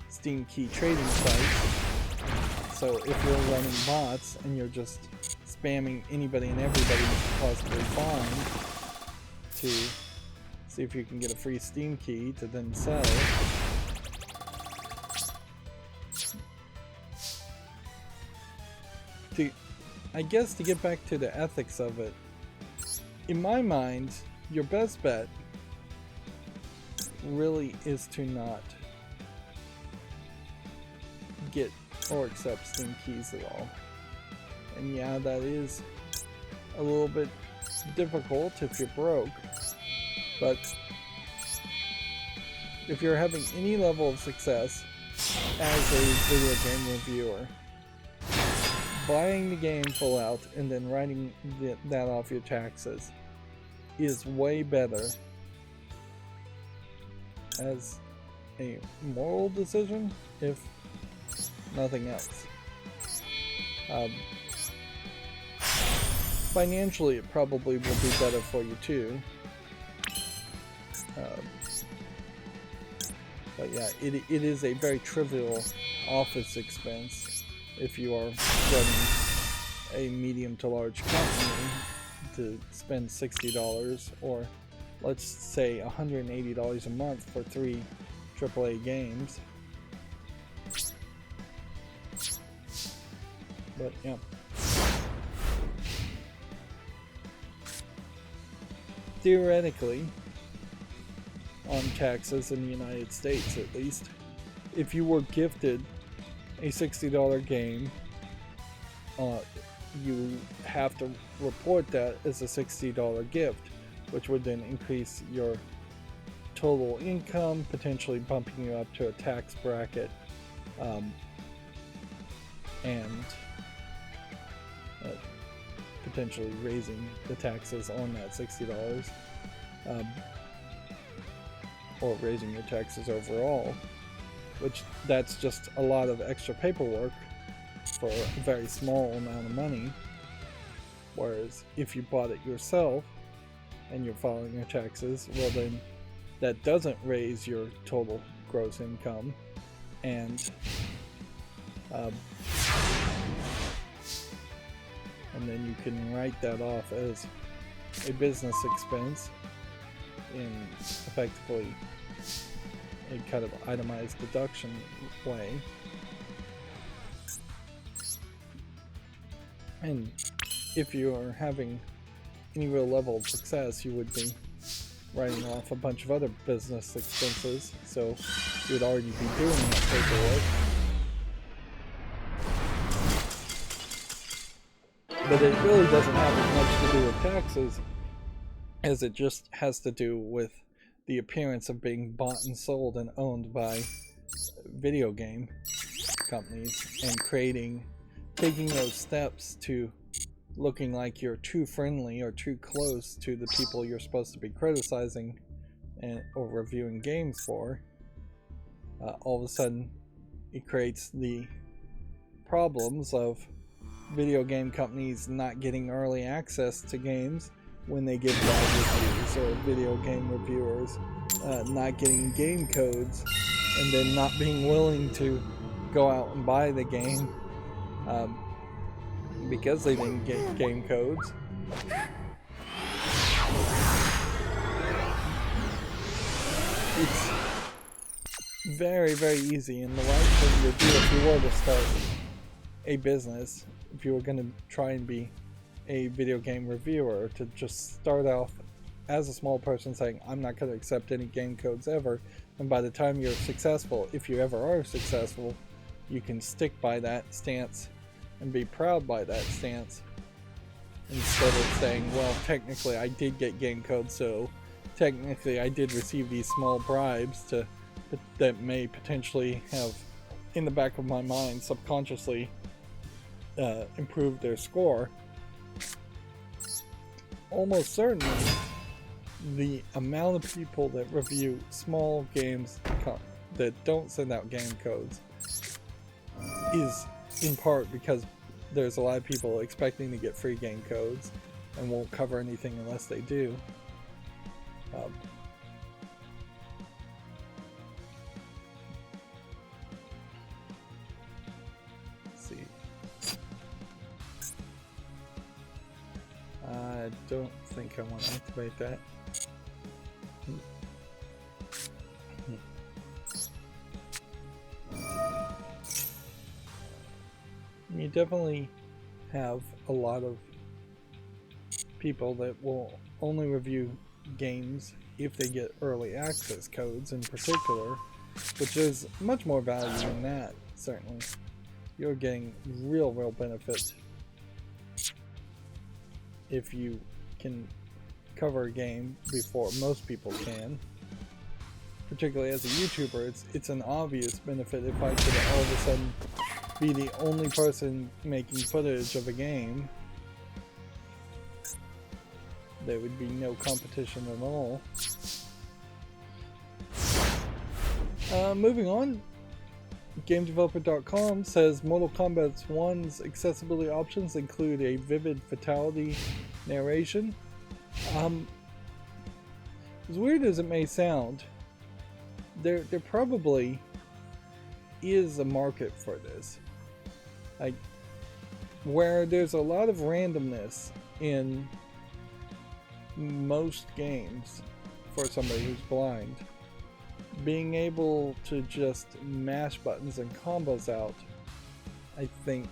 Steam key trading sites. So if you're running bots and you're just spamming anybody and everybody you can possibly find to see if you can get a free Steam key to then sell, I guess to get back to the ethics of it, in my mind, your best bet really is to not get or accept Steam keys at all. And yeah, that is a little bit difficult if you're broke, but if you're having any level of success as a video game reviewer, buying the game full out and then writing that off your taxes is way better as a moral decision, if nothing else. Financially, it probably will be better for you too. But yeah, it is a very trivial office expense if you are running a medium to large company to spend $60 or let's say $180 a month for 3 AAA games. But yeah. Theoretically, on taxes in the United States at least, if you were gifted a $60 game, you have to report that as a $60 gift, which would then increase your total income, potentially bumping you up to a tax bracket, and potentially raising the taxes on that $60, or raising your taxes overall, which that's just a lot of extra paperwork for a very small amount of money. Whereas if you bought it yourself and you're filing your taxes, well then that doesn't raise your total gross income, and then you can write that off as a business expense in effectively a kind of itemized deduction way. And if you are having any real level of success, you would be writing off a bunch of other business expenses, so you would already be doing that paperwork. But it really doesn't have as much to do with taxes as it just has to do with the appearance of being bought and sold and owned by video game companies, and taking those steps to looking like you're too friendly or too close to the people you're supposed to be criticizing or reviewing games for. All of a sudden it creates the problems of video game companies not getting early access to games when they give bad reviews, or video game reviewers not getting game codes and then not being willing to go out and buy the game because they didn't get game codes. It's very, very easy, and the right thing to do if you were to start a business, if you were going to try and be a video game reviewer, to just start off as a small person saying, I'm not going to accept any game codes ever, and by the time you're successful, if you ever are successful, you can stick by that stance and be proud by that stance, instead of saying, well, technically I did get game codes, so technically I did receive these small bribes that may potentially have, in the back of my mind, subconsciously improved their score. Almost certainly the amount of people that review small games that don't send out game codes is in part because there's a lot of people expecting to get free game codes and won't cover anything unless they do. Let's see. I don't think I want to activate that. You definitely have a lot of people that will only review games if they get early access codes in particular, which is much more value than that, certainly. You're getting real benefit if you can cover a game before most people can. Particularly as a YouTuber, it's an obvious benefit if I could all of a sudden be the only person making footage of a game. There would be no competition at all. Moving on, GameDeveloper.com says Mortal Kombat 1's accessibility options include a vivid fatality narration. As weird as it may sound, there probably is a market for this. Like, where there's a lot of randomness in most games for somebody who's blind, being able to just mash buttons and combos out, I think,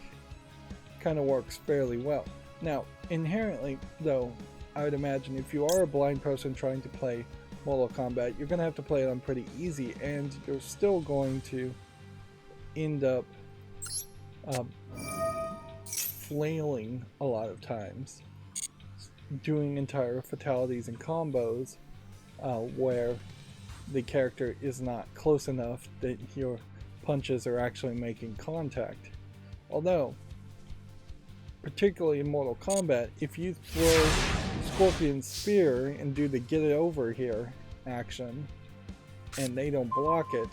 kind of works fairly well. Now, inherently, though, I would imagine if you are a blind person trying to play Mortal Kombat, you're going to have to play it on pretty easy, and you're still going to end up flailing a lot of times, doing entire fatalities and combos where the character is not close enough that your punches are actually making contact. Although, particularly in Mortal Kombat, if you throw Scorpion's Spear and do the get it over here action and they don't block it,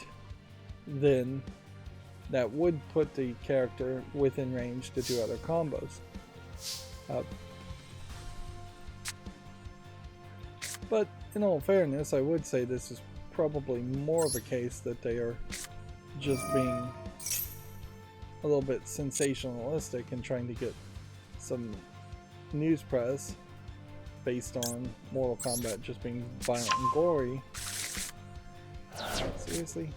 then that would put the character within range to do other combos. But in all fairness, I would say this is probably more of a case that they are just being a little bit sensationalistic and trying to get some news press based on Mortal Kombat just being violent and gory. Seriously?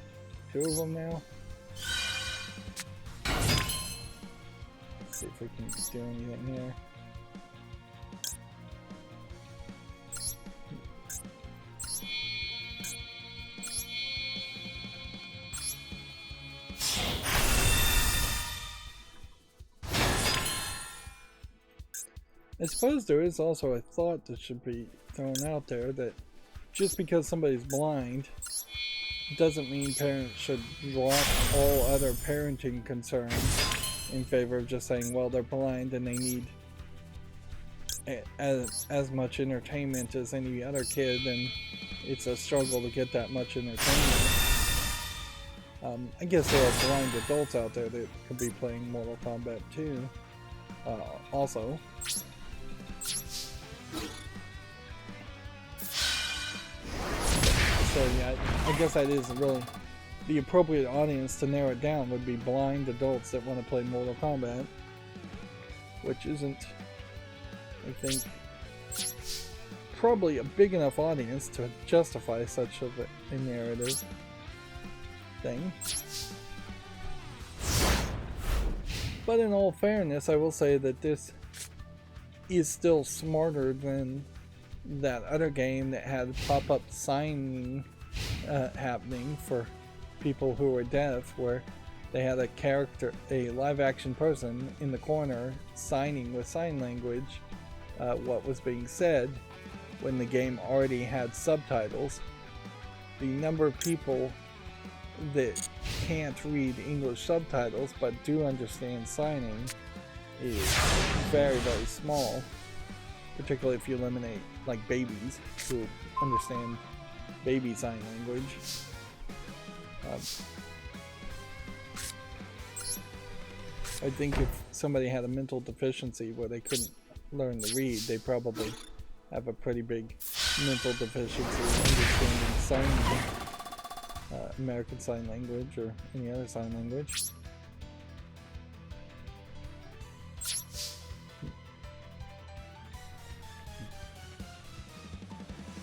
2 of them now? Let's see if we can do anything here. I suppose there is also a thought that should be thrown out there that just because somebody's blind doesn't mean parents should drop all other parenting concerns in favor of just saying, well, they're blind and they need as much entertainment as any other kid, and it's a struggle to get that much entertainment. I guess there are blind adults out there that could be playing Mortal Kombat 2 also. So yeah, I guess that is really the appropriate audience to narrow it down would be blind adults that want to play Mortal Kombat, which isn't, I think, probably a big enough audience to justify such a narrative thing. But in all fairness, I will say that this is still smarter than that other game that had pop-up signing happening for people who were deaf, where they had a character, a live-action person in the corner signing with sign language what was being said when the game already had subtitles. The number of people that can't read English subtitles but do understand signing is very, very small, particularly if you eliminate like babies who understand baby sign language. I think if somebody had a mental deficiency where they couldn't learn to read, they probably have a pretty big mental deficiency understanding sign, American Sign Language or any other sign language.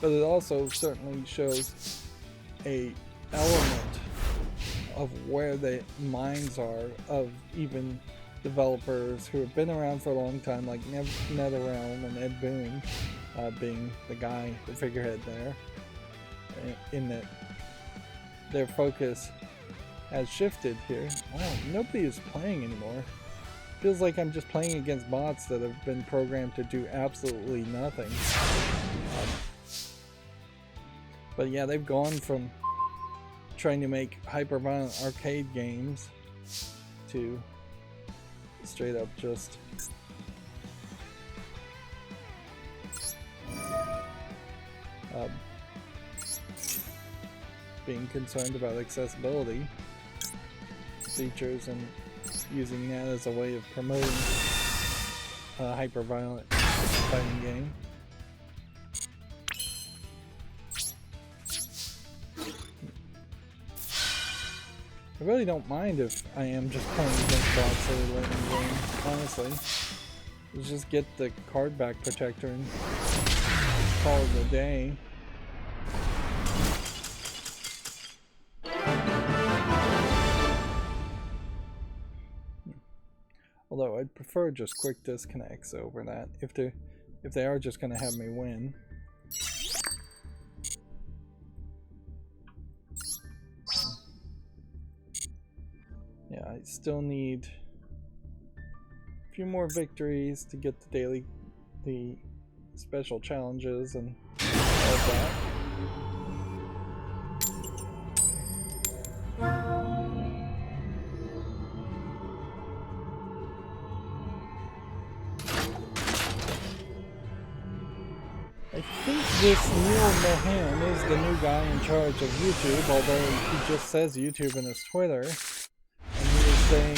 But it also certainly shows a element of where the minds are of even developers who have been around for a long time, like NetherRealm and Ed Boon, being the guy, the figurehead there, in that their focus has shifted here. Wow, nobody is playing anymore. Feels like I'm just playing against bots that have been programmed to do absolutely nothing. But yeah, they've gone from trying to make hyper-violent arcade games to straight up just being concerned about accessibility features and using that as a way of promoting a hyper-violent fighting game. I really don't mind if I am just playing against bots that are late in the game, honestly. Let's just get the card back protector and call it a day. Although I'd prefer just quick disconnects over that if they are just going to have me win. Yeah, I still need a few more victories to get the special challenges and all that. I think this Neil Mohan is the new guy in charge of YouTube, although he just says YouTube in his Twitter. And he is saying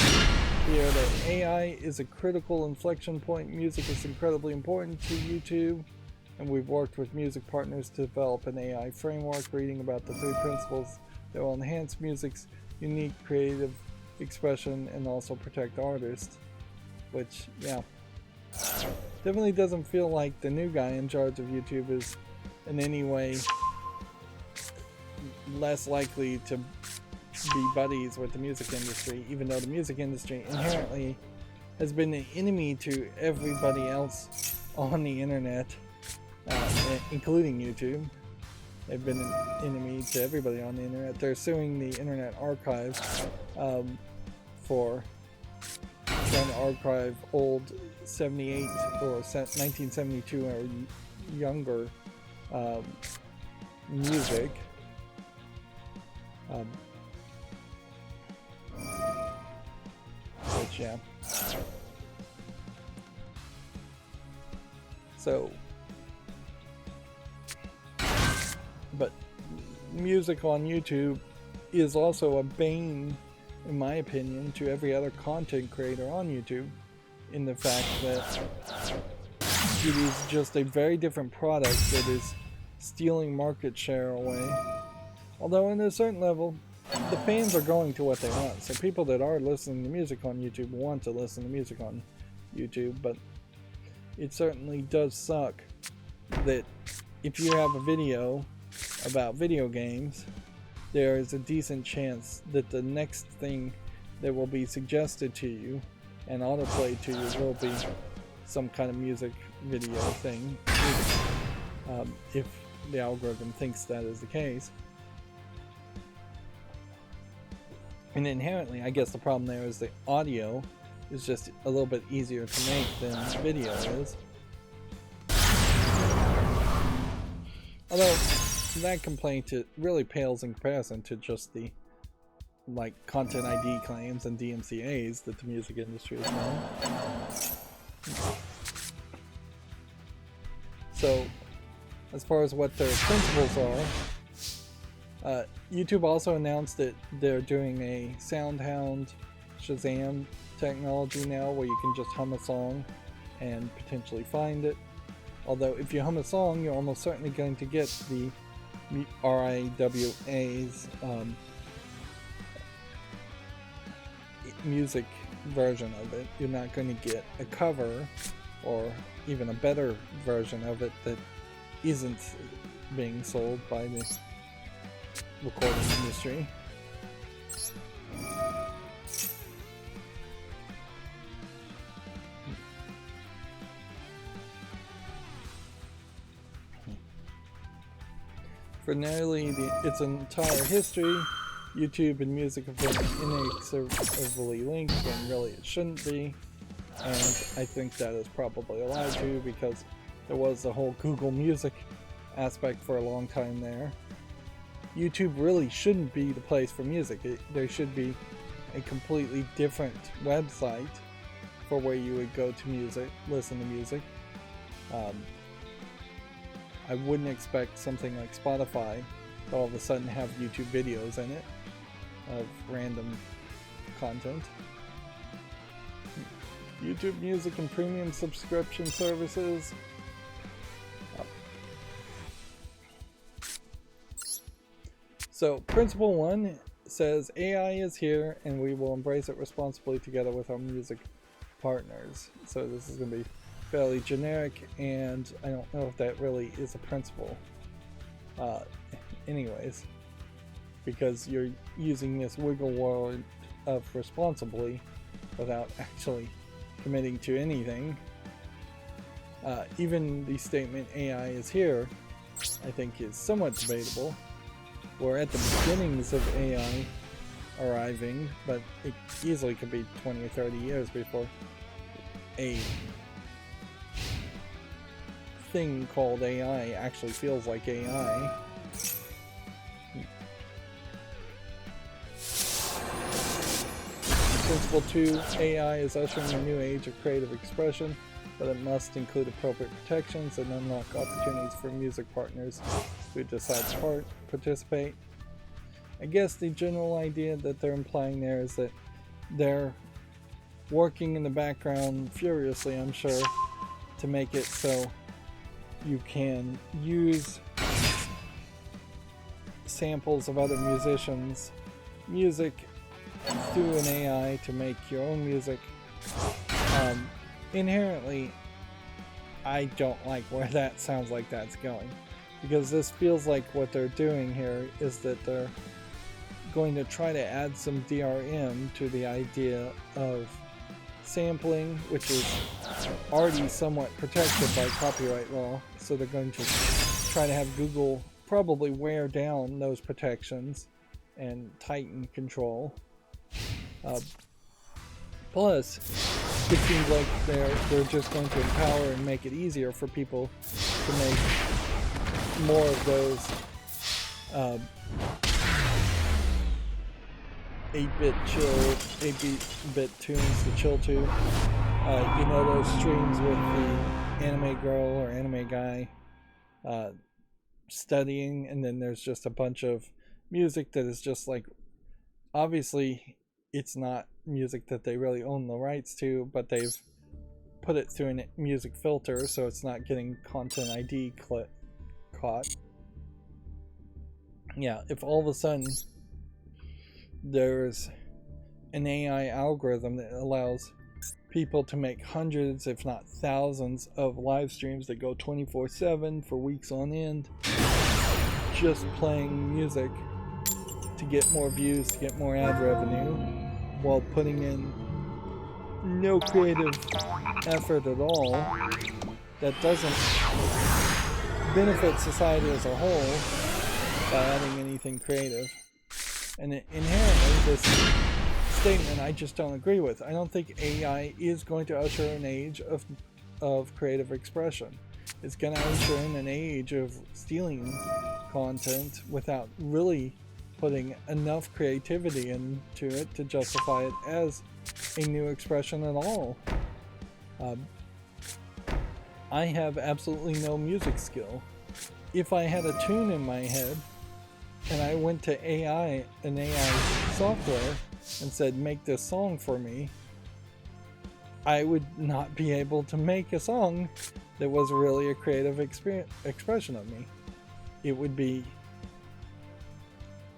here that AI is a critical inflection point. Music is incredibly important to YouTube, and we've worked with music partners to develop an AI framework, reading about the 3 principles that will enhance music's unique creative expression and also protect artists. Which, yeah, definitely doesn't feel like the new guy in charge of YouTube is in any way less likely to be buddies with the music industry, even though the music industry inherently has been an enemy to everybody else on the internet, including YouTube. They've been an enemy to everybody on the internet. They're suing the Internet Archive for trying to archive old 78 or 1972 or younger music. Which, yeah. So, but music on YouTube is also a bane, in my opinion, to every other content creator on YouTube, in the fact that it is just a very different product that is stealing market share away. Although in a certain level, the fans are going to what they want. So people that are listening to music on YouTube want to listen to music on YouTube, but it certainly does suck that if you have a video about video games, there is a decent chance that the next thing that will be suggested to you and autoplayed to you will be some kind of music video thing, if the algorithm thinks that is the case. And inherently, I guess the problem there is the audio is just a little bit easier to make than video is. Although that complaint, it really pales in comparison to just the content ID claims and DMCA's that the music industry has done. So, as far as what their principles are, YouTube also announced that they're doing a SoundHound Shazam technology now, where you can just hum a song and potentially find it. Although if you hum a song, you're almost certainly going to get the RIWA's music version of it. You're not going to get a cover or even a better version of it that isn't being sold by the recording industry. For nearly its entire history, YouTube and music have been inexorably linked when really it shouldn't be, and I think that is probably allowed to because there was the whole Google Music aspect for a long time there. YouTube really shouldn't be the place for music. There should be a completely different website for where you would go to music, listen to music. I wouldn't expect something like Spotify to all of a sudden have YouTube videos in it of random content. YouTube Music and premium subscription services. So, Principle 1 says AI is here and we will embrace it responsibly together with our music partners. So this is going to be fairly generic, and I don't know if that really is a principle. Anyways, because you're using this wiggle word of responsibly without actually committing to anything. Even the statement AI is here, I think, is somewhat debatable. We're at the beginnings of AI arriving, but it easily could be 20 or 30 years before a thing called AI actually feels like AI. Principle 2, AI is ushering a new age of creative expression, but it must include appropriate protections and unlock opportunities for music partners who decide to participate. I guess the general idea that they're implying there is that they're working in the background furiously, I'm sure, to make it so you can use samples of other musicians' music through an AI to make your own music. Inherently, I don't like where that sounds like that's going, because this feels like what they're doing here is that they're going to try to add some DRM to the idea of sampling, which is already somewhat protected by copyright law. So they're going to try to have Google probably wear down those protections and tighten control. Plus, it seems like they're just going to empower and make it easier for people to make more of those 8-bit tunes to chill to. You know, those streams with the anime girl or anime guy studying, and then there's just a bunch of music that is just like obviously it's not music that they really own the rights to, but they've put it through a music filter so it's not getting content ID caught. Yeah, if all of a sudden there's an AI algorithm that allows people to make hundreds, if not thousands, of live streams that go 24/7 for weeks on end, just playing music to get more views, to get more ad revenue, while putting in no creative effort at all, that doesn't benefit society as a whole by adding anything creative. And inherently, this statement I just don't agree with. I don't think AI is going to usher in an age of creative expression. It's going to usher in an age of stealing content without really putting enough creativity into it to justify it as a new expression at all. I have absolutely no music skill. If I had a tune in my head and I went to an AI software and said, make this song for me, I would not be able to make a song that was really a creative expression of me. It would be,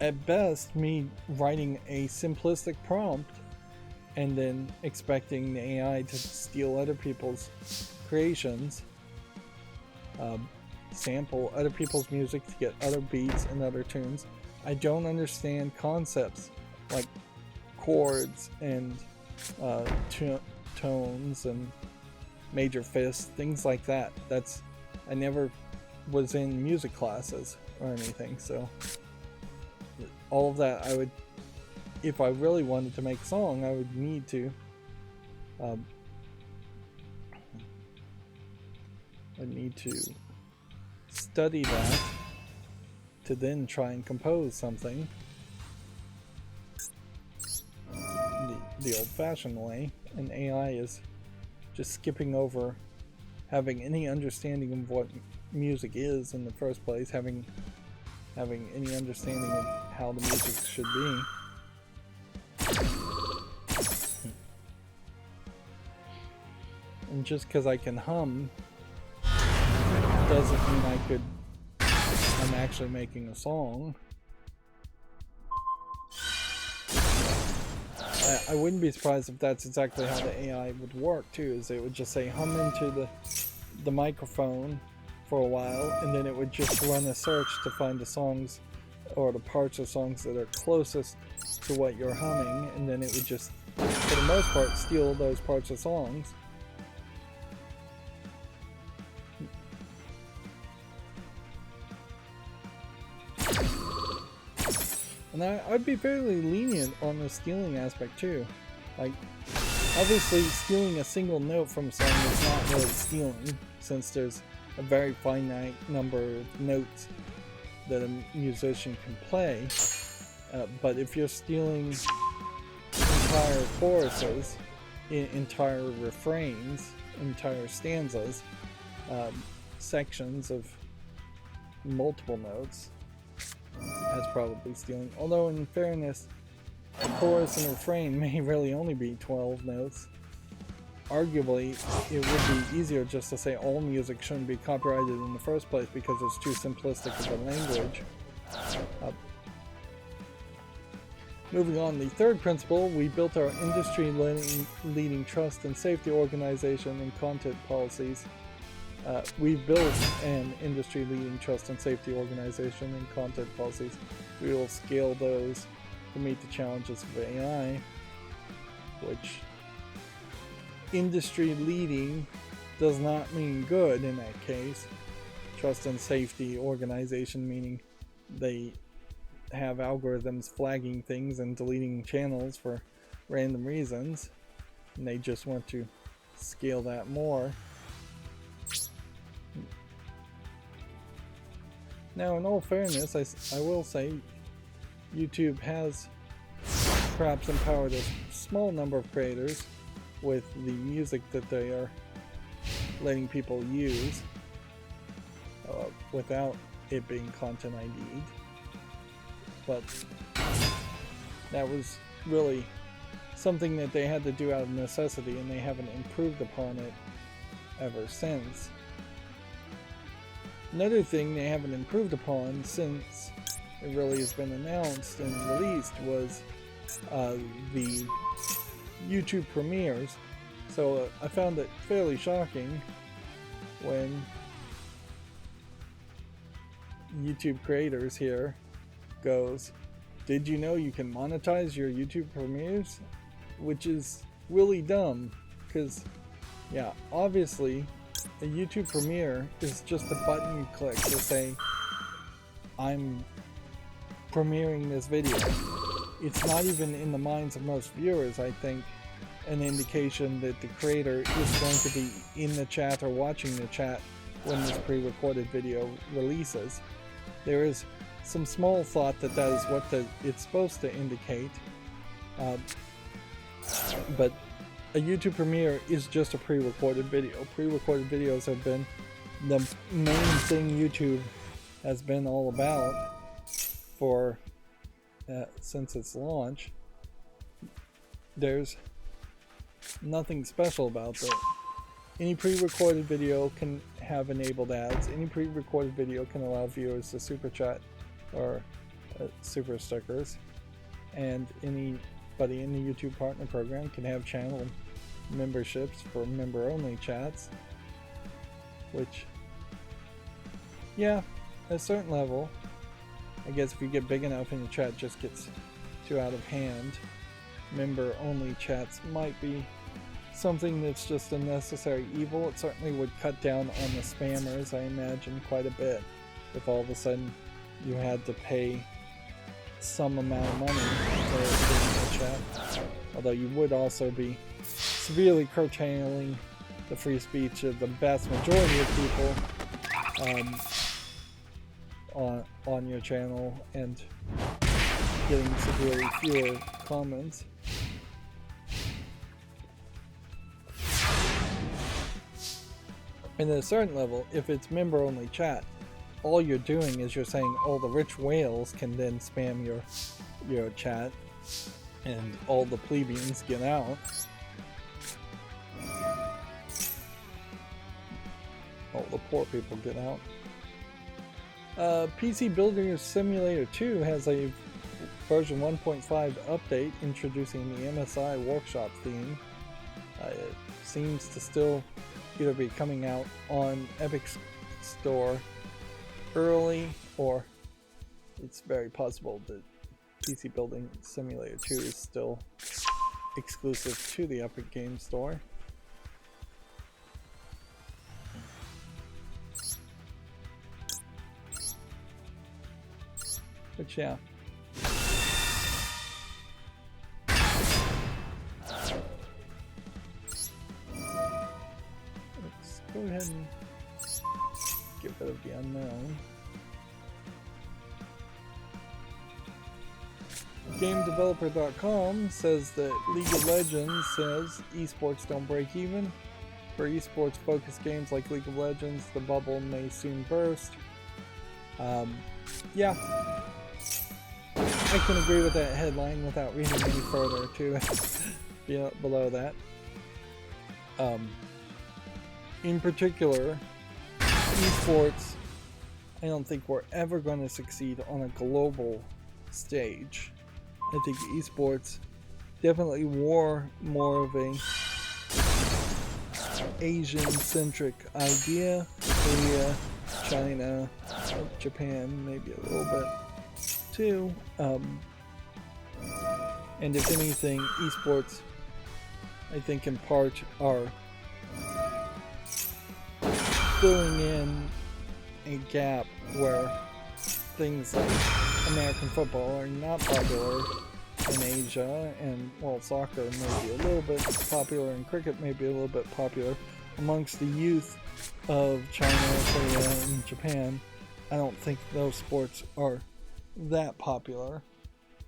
at best, me writing a simplistic prompt and then expecting the AI to steal other people's creations, sample other people's music to get other beats and other tunes. I don't understand concepts like chords and tones and major fifths, things like that. I never was in music classes or anything, so all of that I would, if I really wanted to make a song, I would need to study that to then try and compose something the old-fashioned way. And AI is just skipping over having any understanding of what music is in the first place, having any understanding of how the music should be. And just because I can hum doesn't mean I'm actually making a song. I wouldn't be surprised if that's exactly how the AI would work too, is it would just say hum into the microphone for a while, and then it would just run a search to find the songs or the parts of songs that are closest to what you're humming, and then it would just, for the most part, steal those parts of songs. And I'd be fairly lenient on the stealing aspect too. Like, obviously stealing a single note from a song is not really stealing, since there's a very finite number of notes that a musician can play. But if you're stealing entire choruses, entire refrains, entire stanzas, sections of multiple notes, that's probably stealing. Although in fairness, a chorus and refrain may really only be 12 notes. Arguably, it would be easier just to say all music shouldn't be copyrighted in the first place because it's too simplistic of a language. Moving on, the third principle, we built our industry-leading trust and safety organization and content policies. We built an industry-leading trust and safety organization and content policies. We will scale those to meet the challenges of AI, which industry-leading does not mean good in that case. Trust and safety organization meaning they have algorithms flagging things and deleting channels for random reasons, and they just want to scale that more. Now, in all fairness, I will say YouTube has perhaps empowered a small number of creators with the music that they are letting people use without it being content ID'd. But That was really something that they had to do out of necessity, and they haven't improved upon it ever since. Another thing they haven't improved upon since it really has been announced and released was the YouTube premieres. So I found it fairly shocking when YouTube creators here goes, "Did you know you can monetize your YouTube premieres?" Which is really dumb, because yeah, obviously a YouTube premiere is just a button you click to say, "I'm premiering this video." It's not even in the minds of most viewers, I think, an indication that the creator is going to be in the chat or watching the chat when this pre-recorded video releases. There is some small thought that that is what it's supposed to indicate, but a YouTube premiere is just a pre-recorded video. Pre-recorded videos have been the main thing YouTube has been all about for since its launch. There's nothing special about that. Any pre-recorded video can have enabled ads. Any pre-recorded video can allow viewers to super chat or super stickers, and anybody in the YouTube partner program can have channel memberships for member-only chats, which, yeah, at a certain level, I guess if you get big enough and your chat just gets too out of hand, member-only chats might be something that's just a necessary evil. It certainly would cut down on the spammers, I imagine, quite a bit, if all of a sudden you had to pay some amount of money for the chat. Although you would also be severely curtailing the free speech of the vast majority of people on your channel, and getting severely fewer comments. And at a certain level, if it's member-only chat, all you're doing is you're saying all the rich whales can then spam your chat, and all the plebeians get out. All the poor people get out. PC Builder Simulator 2 has a version 1.5 update introducing the MSI Workshop theme. It seems to still either be coming out on Epic Store early, or it's very possible that PC Building Simulator 2 is still exclusive to the Epic Game Store. But yeah. Let's go ahead and get rid of the unknown. GameDeveloper.com says that League of Legends says esports don't break even. For esports focused games like League of Legends, the bubble may soon burst. Yeah, I can agree with that headline without reading any further to below that. In particular, esports, I don't think we're ever going to succeed on a global stage. I think esports definitely were more of a Asian-centric idea. Korea, China, Japan, maybe a little bit too. And if anything, esports, I think in part, are filling in a gap where things like American football are not popular in Asia, and while soccer may be a little bit popular and cricket may be a little bit popular amongst the youth of China, Korea, and Japan, I don't think those sports are that popular.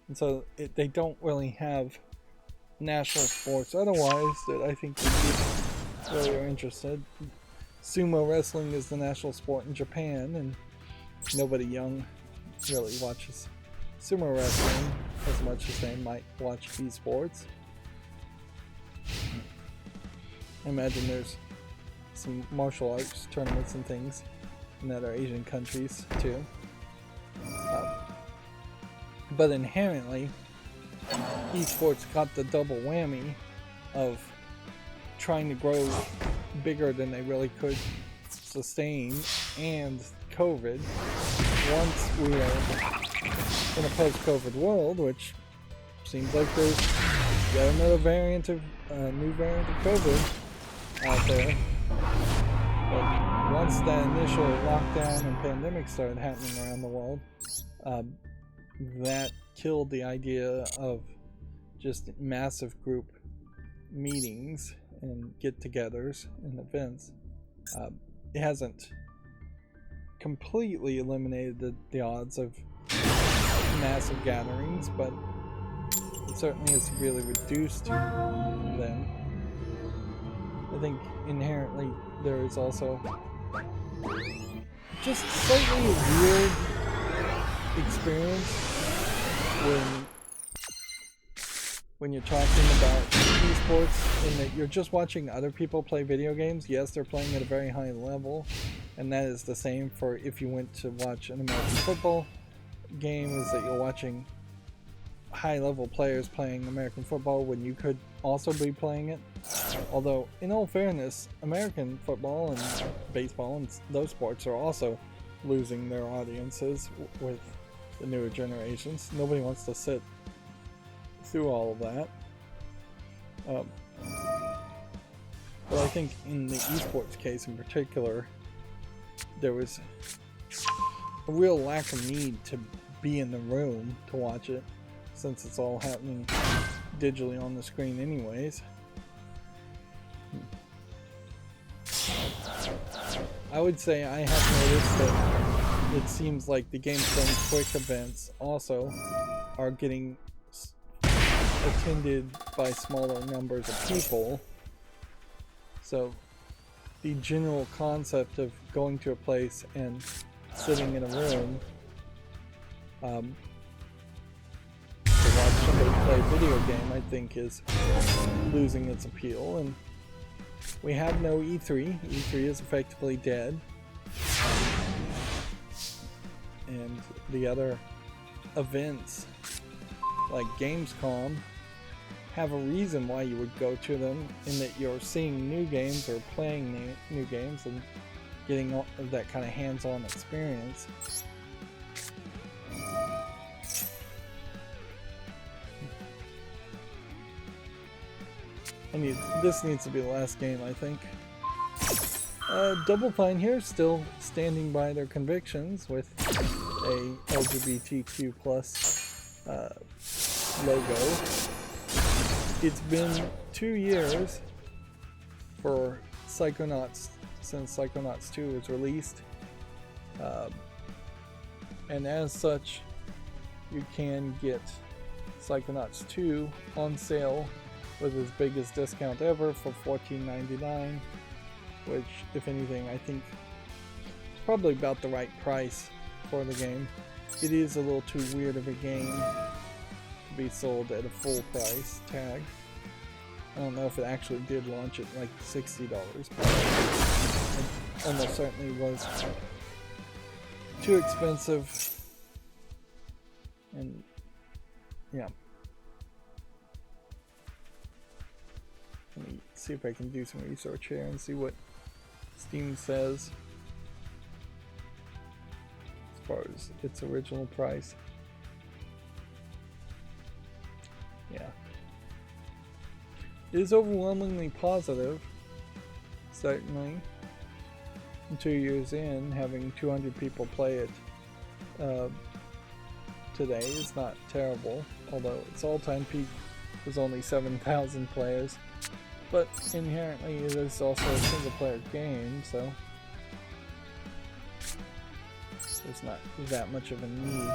And so they don't really have national sports otherwise that I think the youth really are interested. Sumo wrestling is the national sport in Japan, and nobody young really watches sumo wrestling as much as they might watch esports. I imagine there's some martial arts tournaments and things in other Asian countries too. But inherently, esports got the double whammy of trying to grow bigger than they really could sustain, and COVID. Once we are in a post-COVID world, which seems like there's yet another variant of new variant of COVID out there. But once that initial lockdown and pandemic started happening around the world, that killed the idea of just massive group meetings and get-togethers and events. It hasn't completely eliminated the odds of massive gatherings, but it certainly has severely reduced them. I think inherently there is also just slightly weird experience when you're talking about esports, in that you're just watching other people play video games. Yes, they're playing at a very high level, and that is the same for if you went to watch an American football game, is that you're watching high level players playing American football when you could also be playing it. Although, in all fairness, American football and baseball and those sports are also losing their audiences with the newer generations. Nobody wants to sit through all of that. But I think in the esports case in particular, there was a real lack of need to be in the room to watch it, since it's all happening digitally on the screen anyways. I would say I have noticed that it seems like the Games Done Quick events also are getting attended by smaller numbers of people. So the general concept of going to a place and sitting in a room to watch somebody play a video game, I think, is losing its appeal. And we have no E3. E3 is effectively dead. And the other events like Gamescom have a reason why you would go to them, in that you're seeing new games or playing new games and getting that kind of hands-on experience. This needs to be the last game, I think. Double Fine here, still standing by their convictions with a LGBTQ plus logo. It's been 2 years for Psychonauts since Psychonauts 2 was released, and as such, you can get Psychonauts 2 on sale with its biggest discount ever for $14.99, which, if anything, I think is probably about the right price for the game. It is a little too weird of a game to be sold at a full price tag. I don't know if it actually did launch at like $60, but it almost certainly was too expensive. And yeah. Let me see if I can do some research here and see what Steam says as far as its original price. Yeah. It is overwhelmingly positive, certainly. 2 years in, having 200 people play it today is not terrible, although its all-time peak was only 7,000 players. But inherently it is also a single-player game, so there's not that much of a need.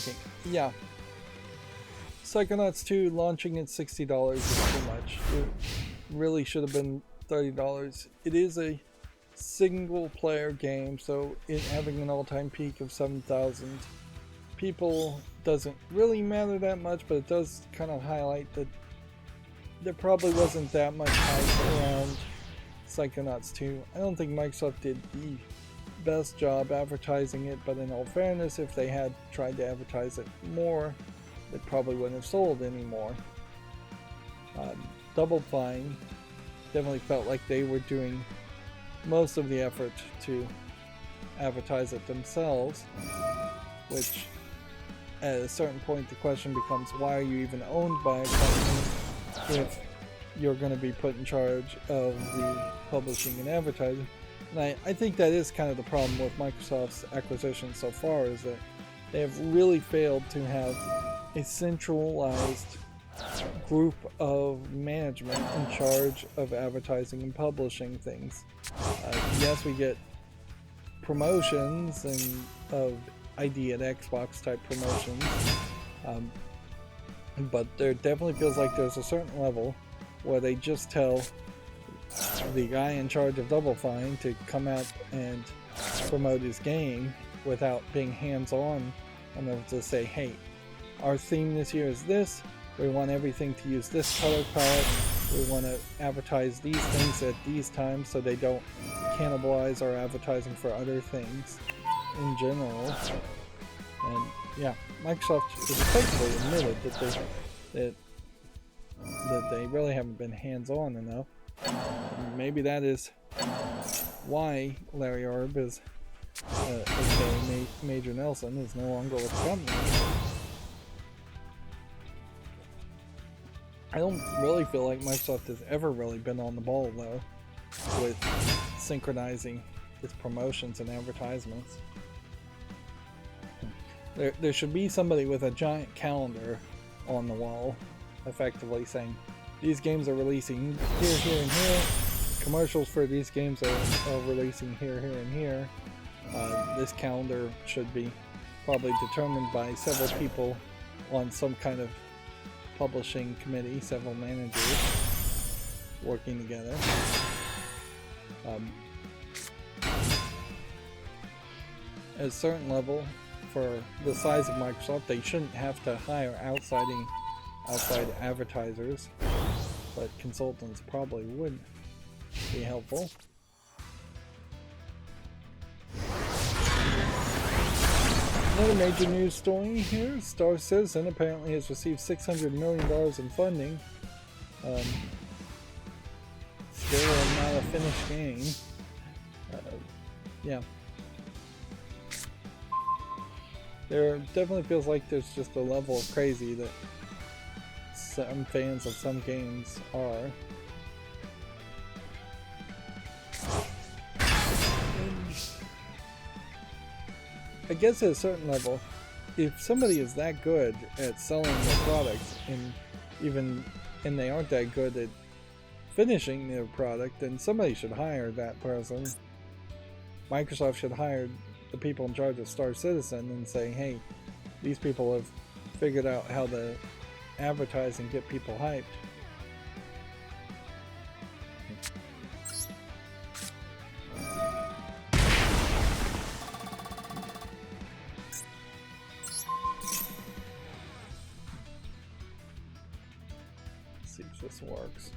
Okay, yeah. Psychonauts 2 launching at $60 is too much. It really should have been $30. It is a single player game, so it having an all-time peak of 7,000 people doesn't really matter that much, but it does kind of highlight that there probably wasn't that much hype around Psychonauts 2. I don't think Microsoft did the best job advertising it, but in all fairness, if they had tried to advertise it more, it probably wouldn't have sold anymore. Double Fine definitely felt like they were doing most of the effort to advertise it themselves, which at a certain point the question becomes, why are you even owned by a company if you're going to be put in charge of the publishing and advertising? And I think that is kind of the problem with Microsoft's acquisition so far, is that they have really failed to have a centralized group of management in charge of advertising and publishing things. Yes, we get promotions and of ID at Xbox type promotions, but there definitely feels like there's a certain level where they just tell the guy in charge of Double Fine to come out and promote his game without being hands-on enough to say, hey, our theme this year is this, we want everything to use this color palette, we want to advertise these things at these times so they don't cannibalize our advertising for other things in general. And yeah, Microsoft has effectively admitted that they really haven't been hands-on enough. Maybe that is why Larry Orb is aka Major Nelson is no longer with the company. I don't really feel like Microsoft has ever really been on the ball though with synchronizing its promotions and advertisements. There should be somebody with a giant calendar on the wall effectively saying, these games are releasing here, here, and here. Commercials for these games are releasing here, here, and here. This calendar should be probably determined by several people on some kind of publishing committee, several managers working together. At a certain level, for the size of Microsoft, they shouldn't have to hire outside advertisers, but consultants probably would be helpful. Another major news story here, Star Citizen apparently has received $600 million in funding. Still not a finished game. Yeah. There definitely feels like there's just a level of crazy that some fans of some games are. I guess at a certain level, if somebody is that good at selling their product and they aren't that good at finishing their product, then somebody should hire that person. Microsoft should hire the people in charge of Star Citizen and say, hey, these people have figured out how to advertise and get people hyped. Let's see if this works.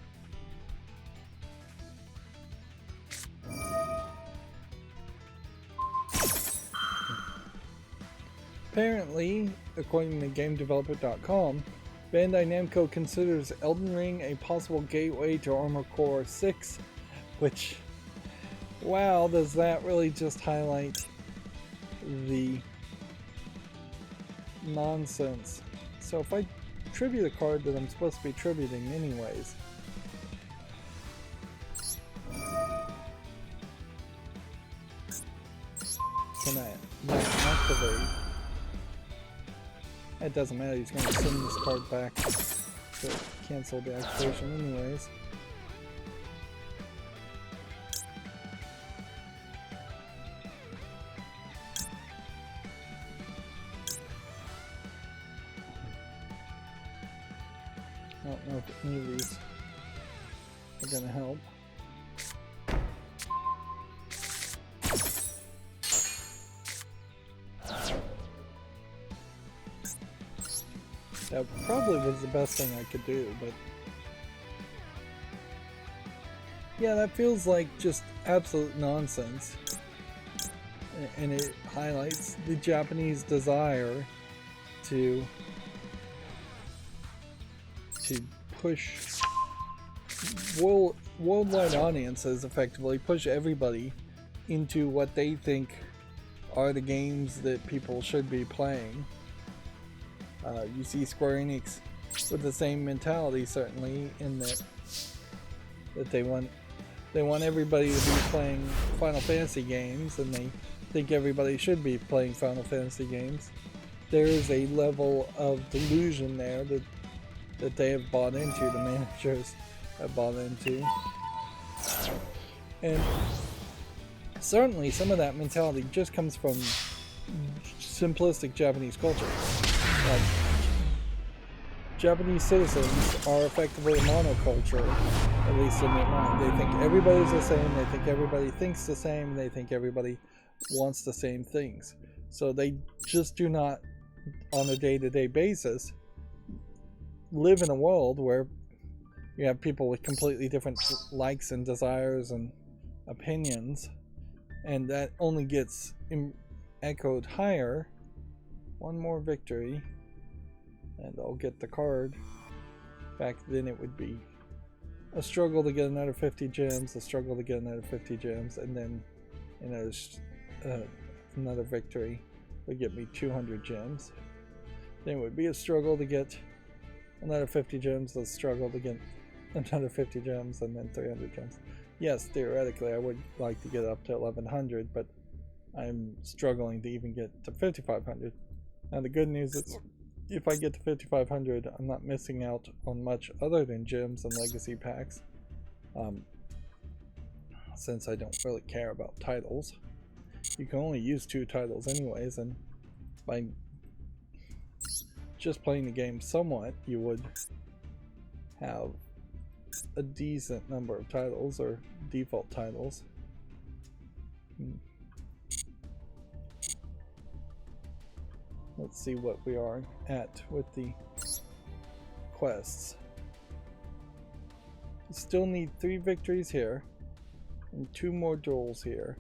Apparently, according to GameDeveloper.com, Bandai Namco considers Elden Ring a possible gateway to Armored Core 6, which, wow, does that really just highlight the nonsense. So if I tribute a card that I'm supposed to be tributing anyways, can I not activate? It doesn't matter, he's going to send this card back to cancel the activation anyways. I don't know if any of these are gonna help. That probably was the best thing I could do, but yeah, that feels like just absolute nonsense. And it highlights the Japanese desire to push worldwide audiences, effectively push everybody into what they think are the games that people should be playing. You see Square Enix with the same mentality, certainly, in that they want everybody to be playing Final Fantasy games, and they think everybody should be playing Final Fantasy games. There is a level of delusion there that they have bought into, the managers have bought into. And certainly some of that mentality just comes from simplistic Japanese culture. Like, Japanese citizens are effectively a monoculture, at least in their mind. They think everybody's the same, they think everybody thinks the same, they think everybody wants the same things. So they just do not, on a day-to-day basis, live in a world where you have people with completely different likes and desires and opinions, and that only gets echoed higher. One more victory and I'll get the card. Back then it would be a struggle to get another 50 gems, a struggle to get another 50 gems, and then another victory would get me 200 gems. Then it would be a struggle to get another 50 gems, a struggle to get another 50 gems, and then 300 gems. Yes, theoretically I would like to get up to 1100, but I'm struggling to even get to 5500. Now the good news is, if I get to 5500, I'm not missing out on much other than gems and legacy packs, since I don't really care about titles. You can only use 2 titles anyways, and by just playing the game somewhat, you would have a decent number of titles, or default titles. Let's see what we are at with the quests. We still need 3 victories here and 2 more duels here,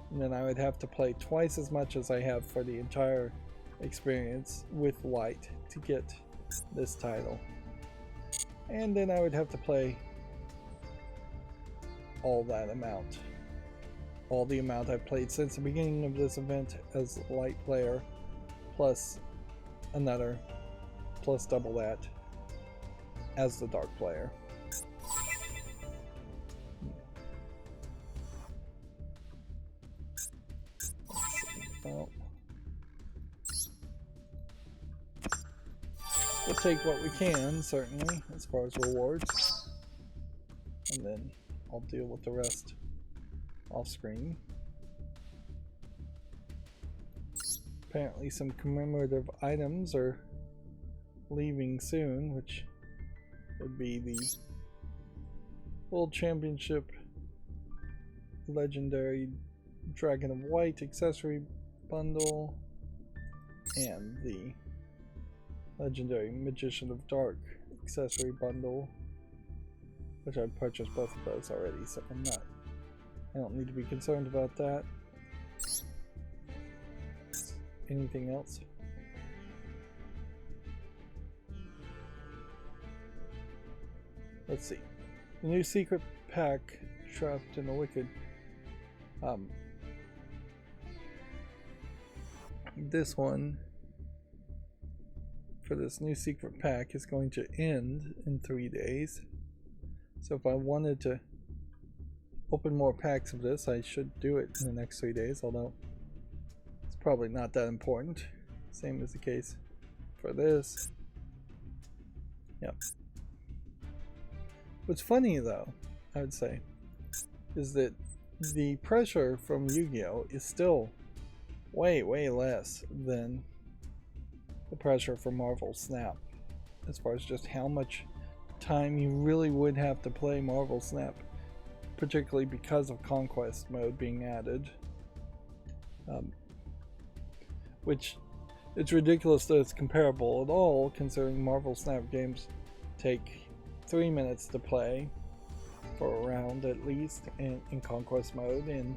and then I would have to play twice as much as I have for the entire experience with Light to get this title, and then I would have to play all that amount, all the amount I've played since the beginning of this event as a Light player, plus another, plus double that as the Dark player. Well, we'll take what we can, certainly, as far as rewards, and then I'll deal with the rest off screen. Apparently some commemorative items are leaving soon, which would be the World Championship Legendary Dragon of White accessory bundle and the Legendary Magician of Dark accessory bundle, which I've purchased both of those already, so I don't need to be concerned about that. Anything else? Let's see. The new secret pack, Trapped in the Wicked. This one, for this new secret pack, is going to end in 3 days. So if I wanted to open more packs of this, I should do it in the next 3 days, although it's probably not that important. Same as the case for this. Yep. What's funny though, I would say, is that the pressure from Yu-Gi-Oh! Is still way less than the pressure from Marvel Snap, as far as just how much time you really would have to play Marvel Snap, particularly because of Conquest mode being added. Which it's ridiculous that it's comparable at all, considering Marvel Snap games take 3 minutes to play for a round at least in Conquest mode, and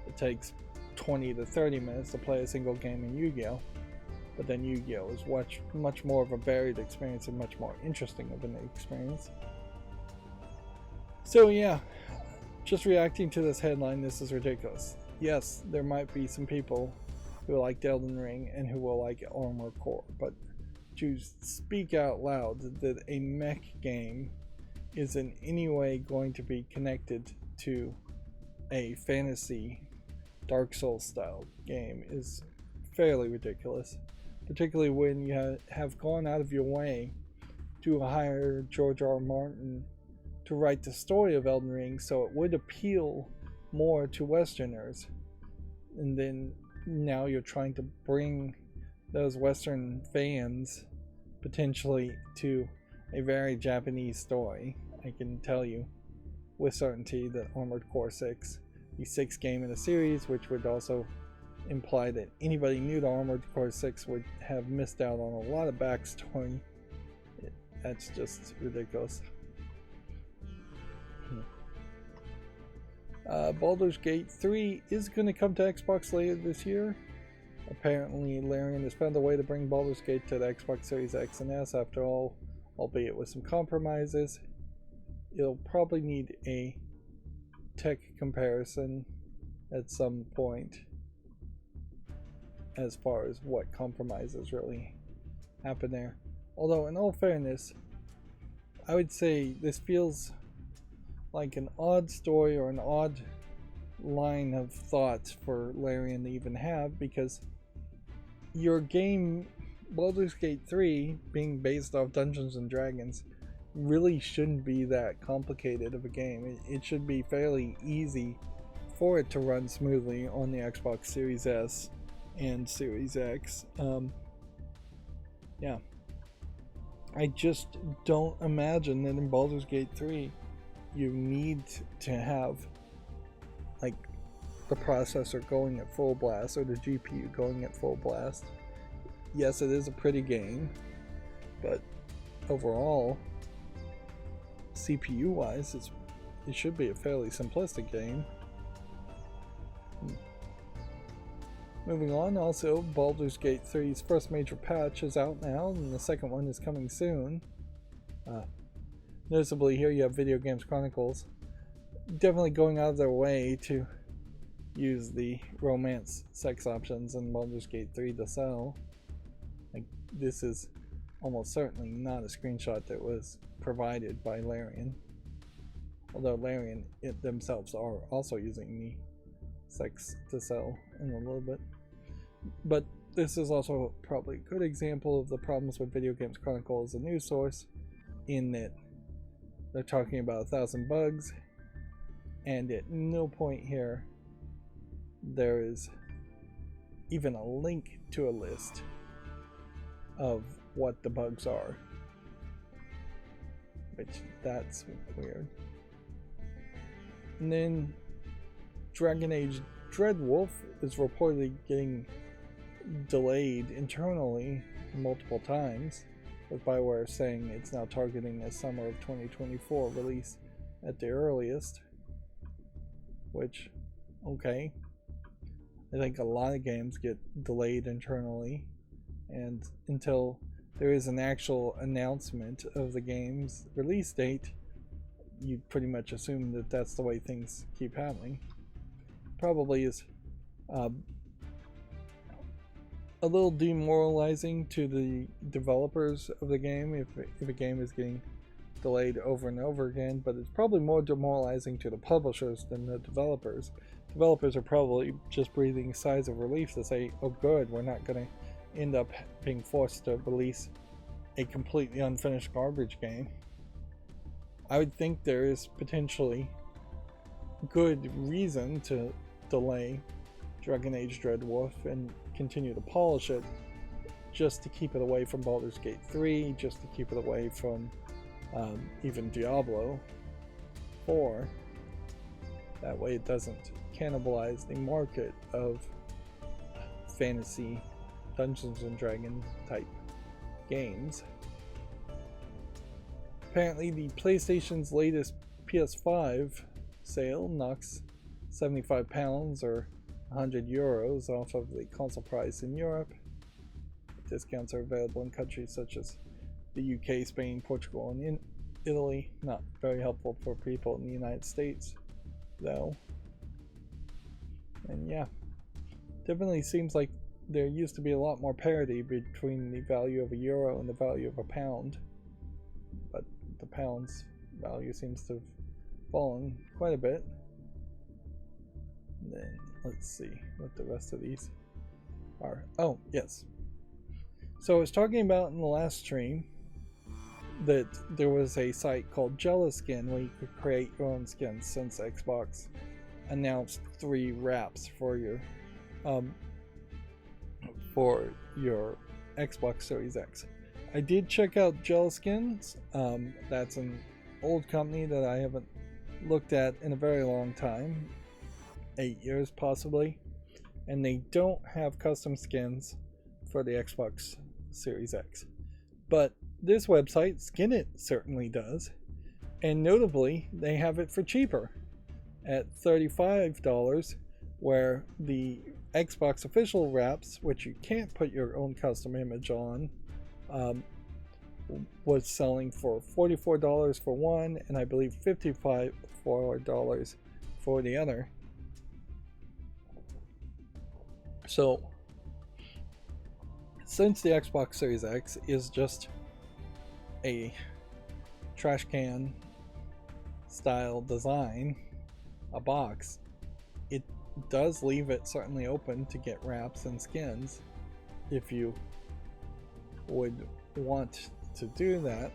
it takes 20 to 30 minutes to play a single game in Yu-Gi-Oh! But then Yu-Gi-Oh! Is much more of a varied experience and much more interesting of an experience. So yeah, just reacting to this headline, this is ridiculous. Yes, there might be some people who like Elden Ring and who will like Armored Core, but to speak out loud that a mech game is in any way going to be connected to a fantasy Dark Souls style game is fairly ridiculous, particularly when you have gone out of your way to hire George R. R. Martin to write the story of Elden Ring so it would appeal more to Westerners, and then now you're trying to bring those Western fans potentially to a very Japanese story. I can tell you with certainty that Armored Core 6, the 6th game in the series, which would also imply that anybody new to Armored Core 6 would have missed out on a lot of backstory. That's just ridiculous. Baldur's Gate 3 is going to come to Xbox later this year. Apparently, Larian has found a way to bring Baldur's Gate to the Xbox Series X and S after all, albeit with some compromises. It'll probably need a tech comparison at some point as far as what compromises really happen there. Although, in all fairness, I would say this feels like an odd story or an odd line of thoughts for Larian to even have, because your game Baldur's Gate 3 being based off Dungeons and Dragons really shouldn't be that complicated of a game. It should be fairly easy for it to run smoothly on the Xbox Series S and Series X. Yeah, I just don't imagine that in Baldur's Gate 3 you need to have like the processor going at full blast or the GPU going at full blast. Yes, it is a pretty game, but overall, CPU wise, it should be a fairly simplistic game. Moving on, also, Baldur's Gate 3's first major patch is out now, and the second one is coming soon. Noticeably here you have Video Games Chronicles definitely going out of their way to use the romance sex options in Baldur's Gate 3 to sell. Like, this is almost certainly not a screenshot that was provided by Larian, although Larian themselves are also using the sex to sell in a little bit. But this is also probably a good example of the problems with Video Games Chronicle as a news source, in that they're talking about 1,000 bugs, and at no point here there is even a link to a list of what the bugs are, which that's weird. And then Dragon Age Dreadwolf is reportedly getting delayed internally multiple times, with BioWare saying it's now targeting a summer of 2024 release at the earliest, which, okay, I think a lot of games get delayed internally, and until there is an actual announcement of the game's release date, you pretty much assume that that's the way things keep happening. Probably is a little demoralizing to the developers of the game if a game is getting delayed over and over again, but it's probably more demoralizing to the publishers than the developers. Developers are probably just breathing sighs of relief to say, oh good, we're not going to end up being forced to release a completely unfinished garbage game. I would think there is potentially good reason to delay Dragon Age Dreadwolf and continue to polish it, just to keep it away from Baldur's Gate 3, just to keep it away from even Diablo 4. That way it doesn't cannibalize the market of fantasy Dungeons and Dragons type games. Apparently the PlayStation's latest PS5 sale knocks £75 or €100 off of the console price in Europe. Discounts are available in countries such as the UK, Spain, Portugal, and Italy. Not very helpful for people in the United States, though. And yeah, definitely seems like there used to be a lot more parity between the value of a euro and the value of a pound, but the pound's value seems to have fallen quite a bit. And then let's see what the rest of these are. Oh, yes. So I was talking about in the last stream that there was a site called Jealous-Skin where you could create your own skins, since Xbox announced 3 wraps for your Xbox Series X. I did check out Jealous-Skins. That's an old company that I haven't looked at in a very long time, 8 years possibly, and they don't have custom skins for the Xbox Series X. But this website, Skin It, certainly does, and notably they have it for cheaper at $35, where the Xbox official wraps, which you can't put your own custom image on, was selling for $44 for one, and I believe $55 for the other. So since the Xbox Series X is just a trash can style design, a box, it does leave it certainly open to get wraps and skins if you would want to do that.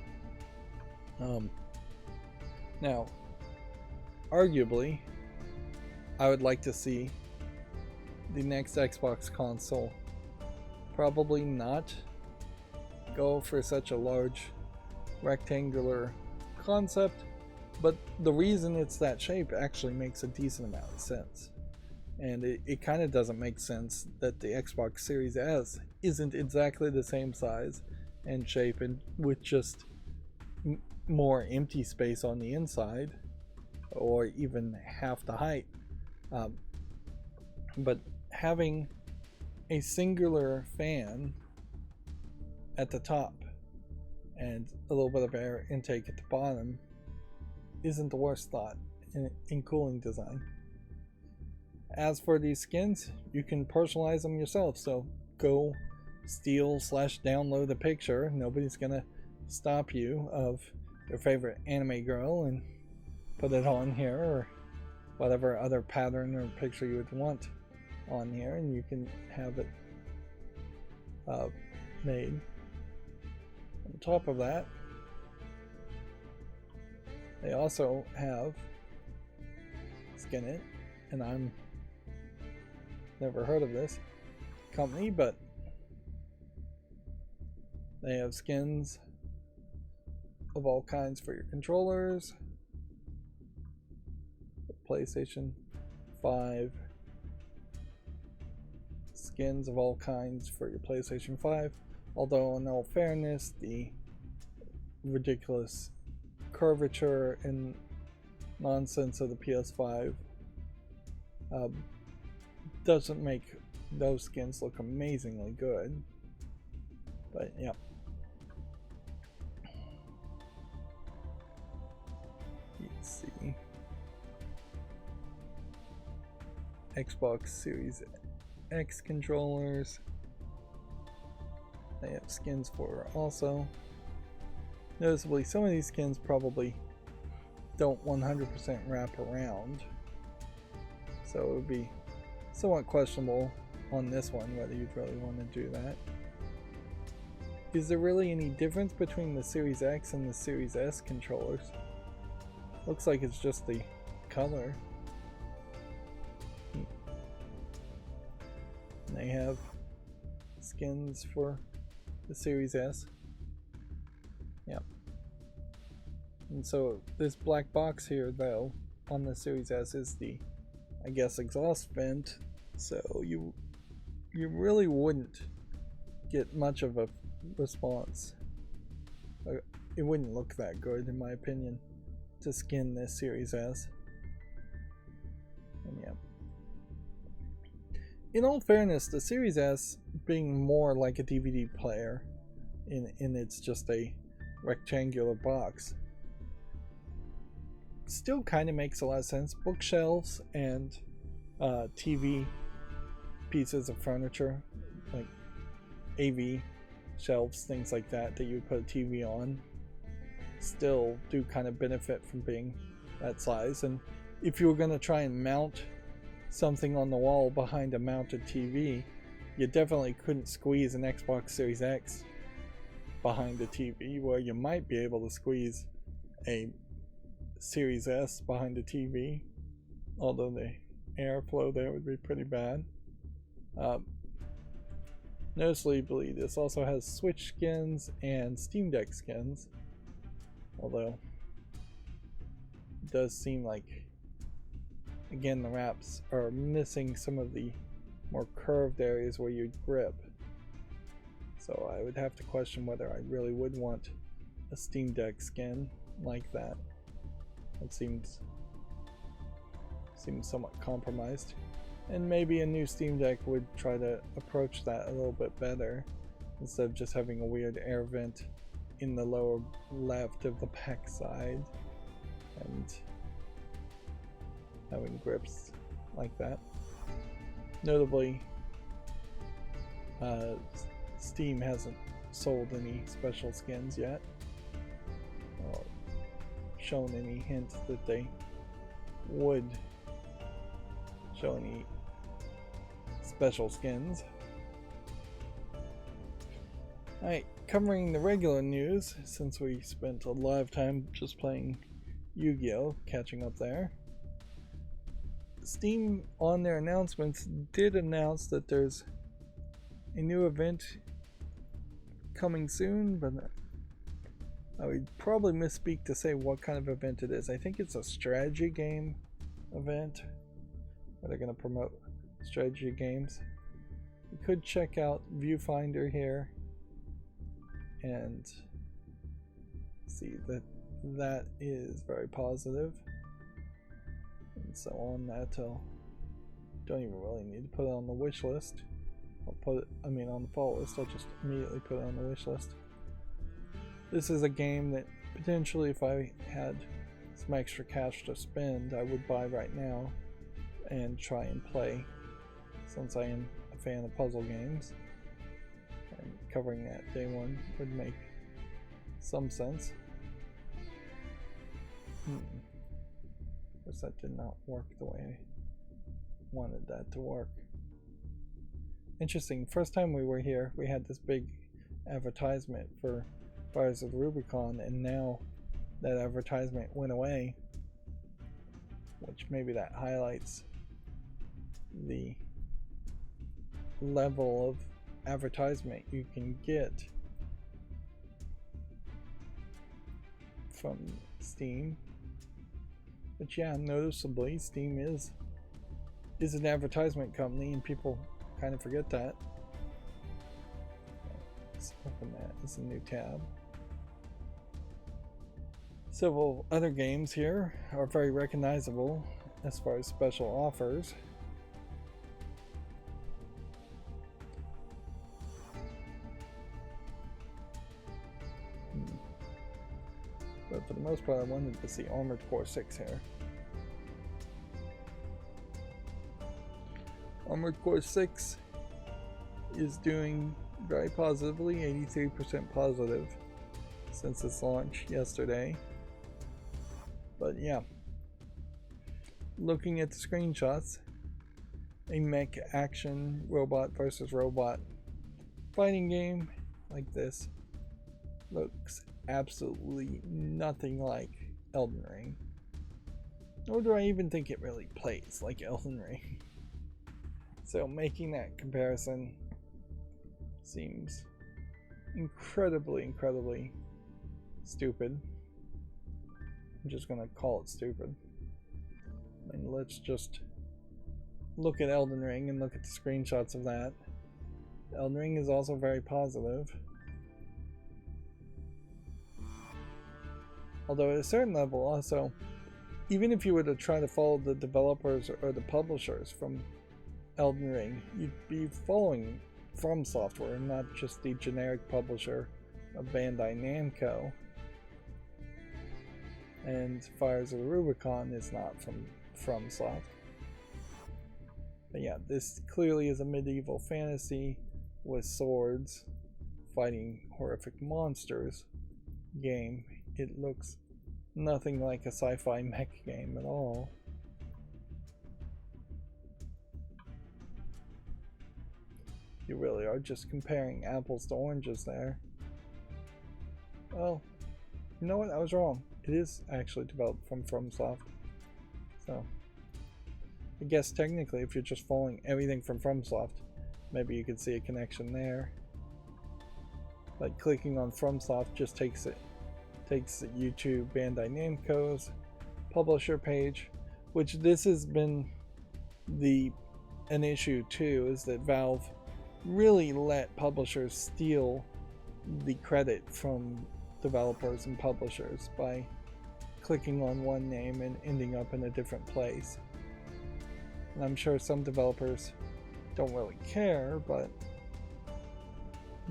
Now, arguably, I would like to see the next Xbox console probably not go for such a large rectangular concept, but the reason it's that shape actually makes a decent amount of sense. And it kind of doesn't make sense that the Xbox Series S isn't exactly the same size and shape, and with just more empty space on the inside, or even half the height. But having a singular fan at the top and a little bit of air intake at the bottom isn't the worst thought in cooling design. As for these skins, you can personalize them yourself, so go steal/download a picture. Nobody's gonna stop you of your favorite anime girl and put it on here, or whatever other pattern or picture you would want on here, and you can have it made. On top of that, they also have Skin It, and I'm never heard of this company, but they have skins of all kinds for your controllers, PlayStation 5, skins of all kinds for your PlayStation 5, although in all fairness, the ridiculous curvature and nonsense of the PS5 doesn't make those skins look amazingly good. But yeah. Let's see. Xbox Series X controllers. They have skins for also. Noticeably, some of these skins probably don't 100% wrap around, so it would be somewhat questionable on this one whether you'd really want to do that. Is there really any difference between the Series X and the Series S controllers? Looks like it's just the color. They have skins for the Series S. Yep. And so this black box here, though, on the Series S is the, I guess, exhaust vent. So you really wouldn't get much of a response. It wouldn't look that good, in my opinion, to skin this Series S. And yeah. In all fairness, the Series S being more like a DVD player in it's just a rectangular box still kind of makes a lot of sense. Bookshelves and TV pieces of furniture, like AV shelves, things like that you would put a TV on, still do kind of benefit from being that size. And if you were going to try and mount something on the wall behind a mounted TV, you definitely couldn't squeeze an Xbox Series X behind the TV, where you might be able to squeeze a Series S behind the TV, although the airflow there would be pretty bad. Noticeably, this also has Switch skins and Steam Deck skins, although it does seem like, again, the wraps are missing some of the more curved areas where you'd grip. So I would have to question whether I really would want a Steam Deck skin like that. It seems somewhat compromised. And maybe a new Steam Deck would try to approach that a little bit better, instead of just having a weird air vent in the lower left of the back side and having grips like that. Notably, Steam hasn't sold any special skins yet, or shown any hint that they would show any special skins. Alright, covering the regular news, since we spent a lot of time just playing Yu-Gi-Oh! Catching up there. Steam, on their announcements, did announce that there's a new event coming soon, but I would probably misspeak to say what kind of event it is. I think it's a strategy game event where they're going to promote strategy games. You could check out Viewfinder here and see that that is very positive. And so on that, don't even really need to put it on the wish list. I'll put it, on the fall list. I'll just immediately put it on the wish list. This is a game that potentially, if I had some extra cash to spend, I would buy right now and try and play, since I am a fan of puzzle games, and covering that day one would make some sense. Of course, that did not work the way I wanted that to work. Interesting, first time we were here, we had this big advertisement for Fires of the Rubicon, and now that advertisement went away, which maybe that highlights the level of advertisement you can get from Steam. But yeah, noticeably Steam is an advertisement company, and people kind of forget that. Let's open that as a new tab. Several other games here are very recognizable as far as special offers. But for the most part, I wanted to see Armored Core 6 here. Armored Core 6 is doing very positively, 83% positive since its launch yesterday. But yeah, looking at the screenshots, a mech action robot versus robot fighting game like this looks absolutely nothing like Elden Ring. Nor do I even think it really plays like Elden Ring. So making that comparison seems incredibly stupid. I'm just gonna call it stupid. And let's just look at Elden Ring and look at the screenshots of that. Elden Ring is also very positive. Although at a certain level also, even if you were to try to follow the developers or the publishers from Elden Ring, you'd be following From Software, not just the generic publisher of Bandai Namco. And Fires of the Rubicon is not from FromSoft. But yeah, this clearly is a medieval fantasy with swords fighting horrific monsters game. It looks nothing like a sci-fi mech game at all. You really are just comparing apples to oranges there. Well, you know what? I was wrong. It is actually developed from FromSoft. So, I guess technically if you're just following everything from FromSoft, maybe you could see a connection there. Like clicking on FromSoft just takes you to Bandai Namco's publisher page, which this has been an issue too, is that Valve really let publishers steal the credit from developers and publishers by clicking on one name and ending up in a different place. And I'm sure some developers don't really care, but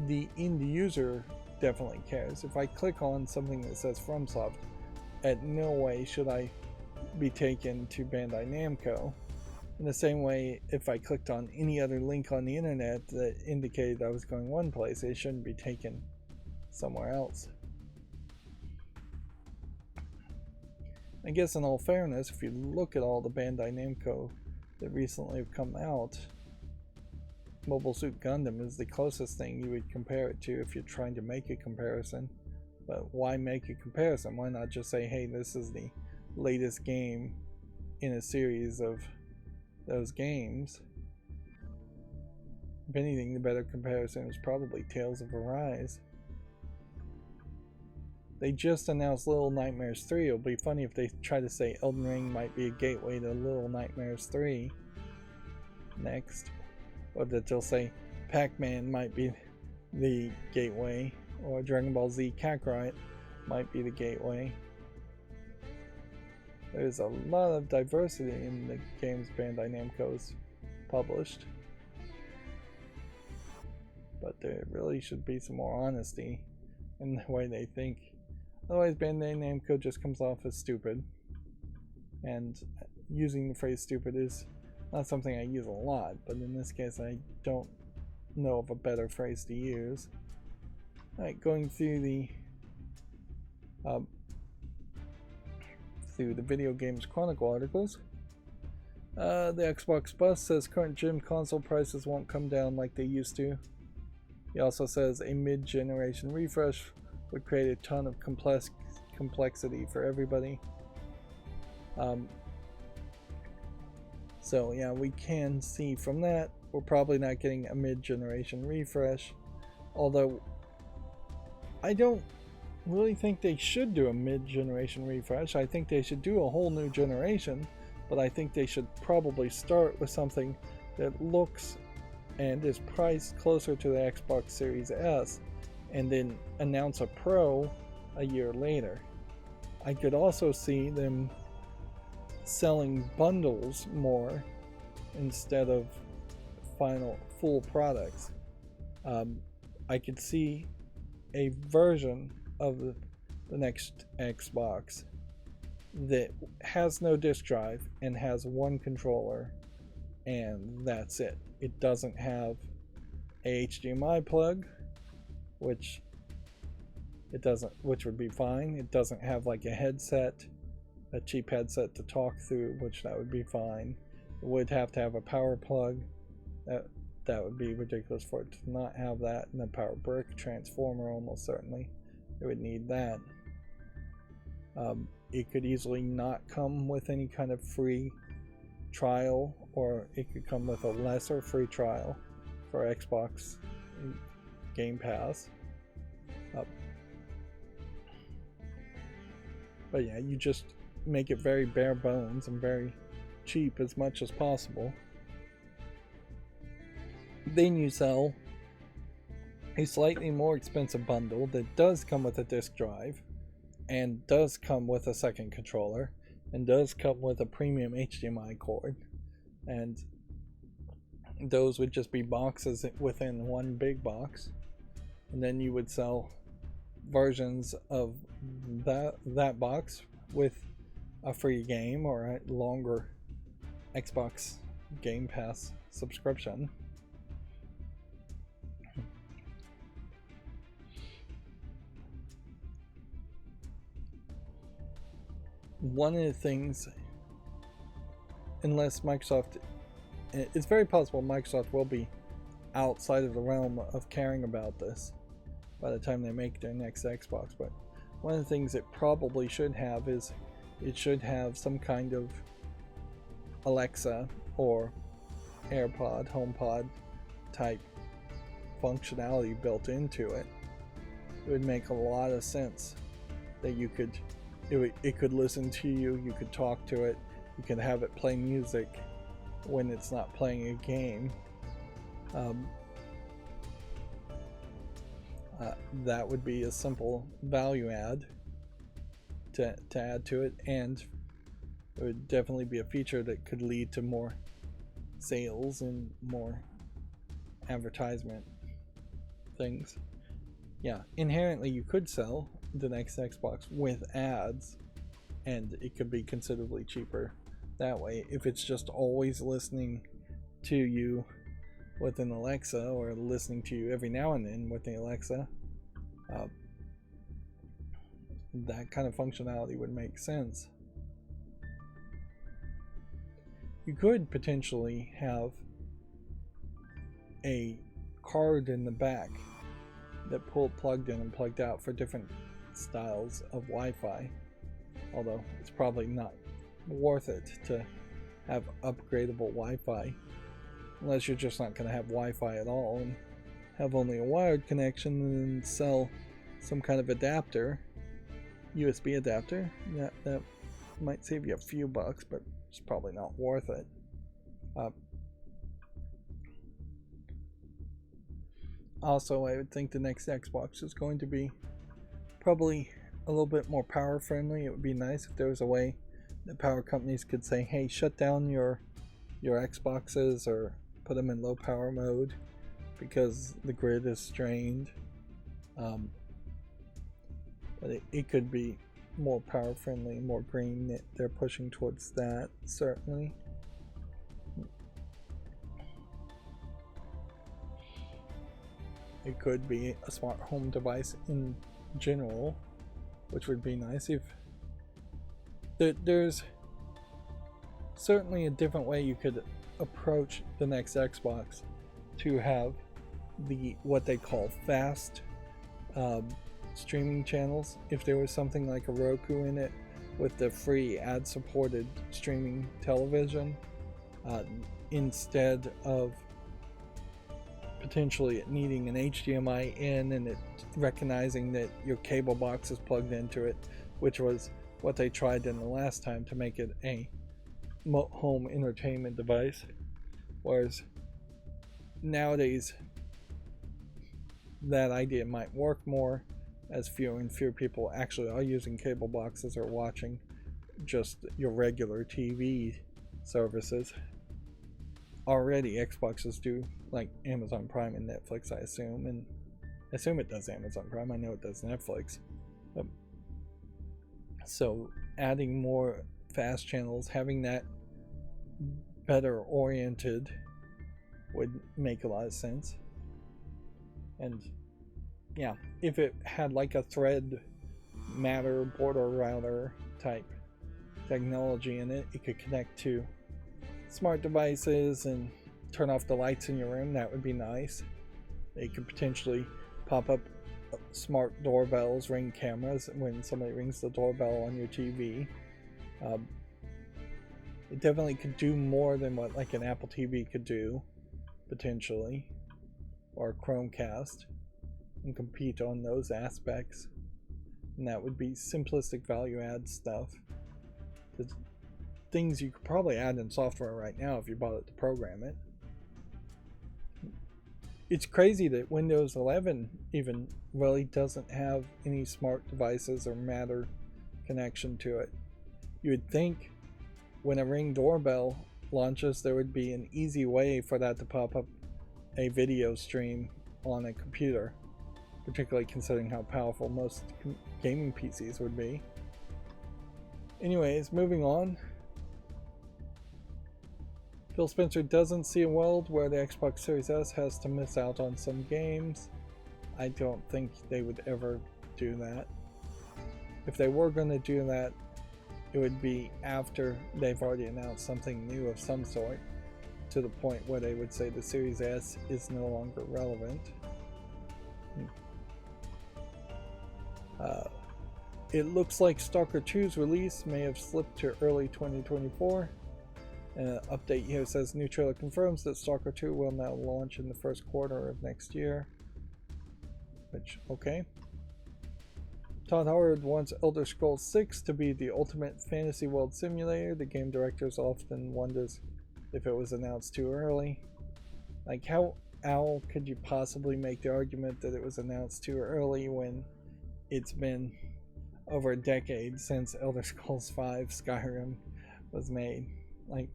the end user definitely cares. If I click on something that says FromSoft, at no way should I be taken to Bandai Namco. In the same way, if I clicked on any other link on the internet that indicated I was going one place, it shouldn't be taken somewhere else. I guess in all fairness, if you look at all the Bandai Namco that recently have come out, Mobile Suit Gundam is the closest thing you would compare it to if you're trying to make a comparison. But why make a comparison? Why not just say, hey, this is the latest game in a series of those games? If anything, the better comparison is probably Tales of Arise. They just announced Little Nightmares 3. It'll be funny if they try to say Elden Ring might be a gateway to Little Nightmares 3 next. Or that they'll say Pac-Man might be the gateway, or Dragon Ball Z Kakarot might be the gateway. There's a lot of diversity in the games Bandai Namco's published. But there really should be some more honesty in the way they think. Otherwise, Bandai Namco just comes off as stupid. And using the phrase stupid is not something I use a lot, but in this case I don't know of a better phrase to use. Alright, going through the Video Games Chronicle articles. The Xbox Bus says current gen console prices won't come down like they used to. He also says a mid-generation refresh would create a ton of complexity for everybody. So yeah, we can see from that we're probably not getting a mid-generation refresh, although I don't really think they should do a mid-generation refresh. I think they should do a whole new generation, but I think they should probably start with something that looks and is priced closer to the Xbox Series S, and then announce a Pro a year later. I could also see them selling bundles more instead of full products. I could see a version of the next Xbox that has no disk drive and has one controller, and that's it. It doesn't have a HDMI plug, which would be fine. It doesn't have like a cheap headset to talk through, which that would be fine. It would have to have a power plug. That would be ridiculous for it to not have that, and a power brick transformer almost certainly. It would need that. It could easily not come with any kind of free trial, or it could come with a lesser free trial for Xbox Game Pass. But yeah, you just make it very bare bones and very cheap as much as possible. Then you sell a slightly more expensive bundle that does come with a disk drive and does come with a second controller and does come with a premium HDMI cord, and those would just be boxes within one big box. And then you would sell versions of that box with a free game or a longer Xbox Game Pass subscription. One of the things, unless Microsoft, it's very possible Microsoft will be outside of the realm of caring about this by the time they make their next Xbox, but one of the things it probably should have is it should have some kind of Alexa or AirPod, HomePod type functionality built into it. It would make a lot of sense that you could, it could listen to you, you could talk to it, you could have it play music when it's not playing a game. That would be a simple value add to add to it, and it would definitely be a feature that could lead to more sales and more advertisement things. Yeah, inherently you could sell the next Xbox with ads, and it could be considerably cheaper that way if it's just always listening to you with an Alexa, or listening to you every now and then with the Alexa. That kind of functionality would make sense. You could potentially have a card in the back that plugged in and plugged out for different styles of Wi-Fi, although it's probably not worth it to have upgradable Wi-Fi unless you're just not going to have Wi-Fi at all and have only a wired connection, and sell some kind of adapter, USB adapter. That might save you a few bucks, but it's probably not worth it. Also, I would think the next Xbox is going to be probably a little bit more power friendly. It would be nice if there was a way that power companies could say, hey, shut down your Xboxes or put them in low power mode because the grid is strained. But it could be more power friendly, more green. They're pushing towards that, certainly. It could be a smart home device in general, which would be nice. If there's certainly a different way you could approach the next Xbox to have what they call fast streaming channels. If there was something like a Roku in it with the free ad-supported streaming television, instead of potentially it needing an HDMI in and it recognizing that your cable box is plugged into it, which was what they tried in the last time to make it a home entertainment device. Whereas nowadays that idea might work more, as fewer and fewer people actually are using cable boxes or watching just your regular TV services. Already Xboxes do, like Amazon Prime and Netflix, I assume, and I assume it does Amazon Prime. I know it does Netflix. So adding more fast channels, having that better oriented, would make a lot of sense. And yeah, if it had like a thread matter border router type technology in it, it could connect to smart devices and turn off the lights in your room. That would be nice. They could potentially pop up smart doorbells, ring cameras when somebody rings the doorbell on your TV. It definitely could do more than what like an Apple TV could do, potentially, or a Chromecast, and compete on those aspects. and that would be simplistic value add stuff. The things you could probably add in software right now if you bought it to program it. It's crazy that Windows 11 even really doesn't have any smart devices or Matter connection to it. You would think when a Ring doorbell launches, there would be an easy way for that to pop up a video stream on a computer, particularly considering how powerful most gaming PCs would be. Anyways, moving on. Phil Spencer doesn't see a world where the Xbox Series S has to miss out on some games. I don't think they would ever do that. If they were going to do that, it would be after they've already announced something new of some sort, to the point where they would say the Series S is no longer relevant. It looks like Stalker 2's release may have slipped to early 2024. An update here says new trailer confirms that Stalker 2 will now launch in the first quarter of next year. Which, okay. Todd Howard wants Elder Scrolls 6 to be the ultimate fantasy world simulator. The game directors often wonders if it was announced too early. Like, how could you possibly make the argument that it was announced too early when it's been over a decade since Elder Scrolls 5 Skyrim was made? Like,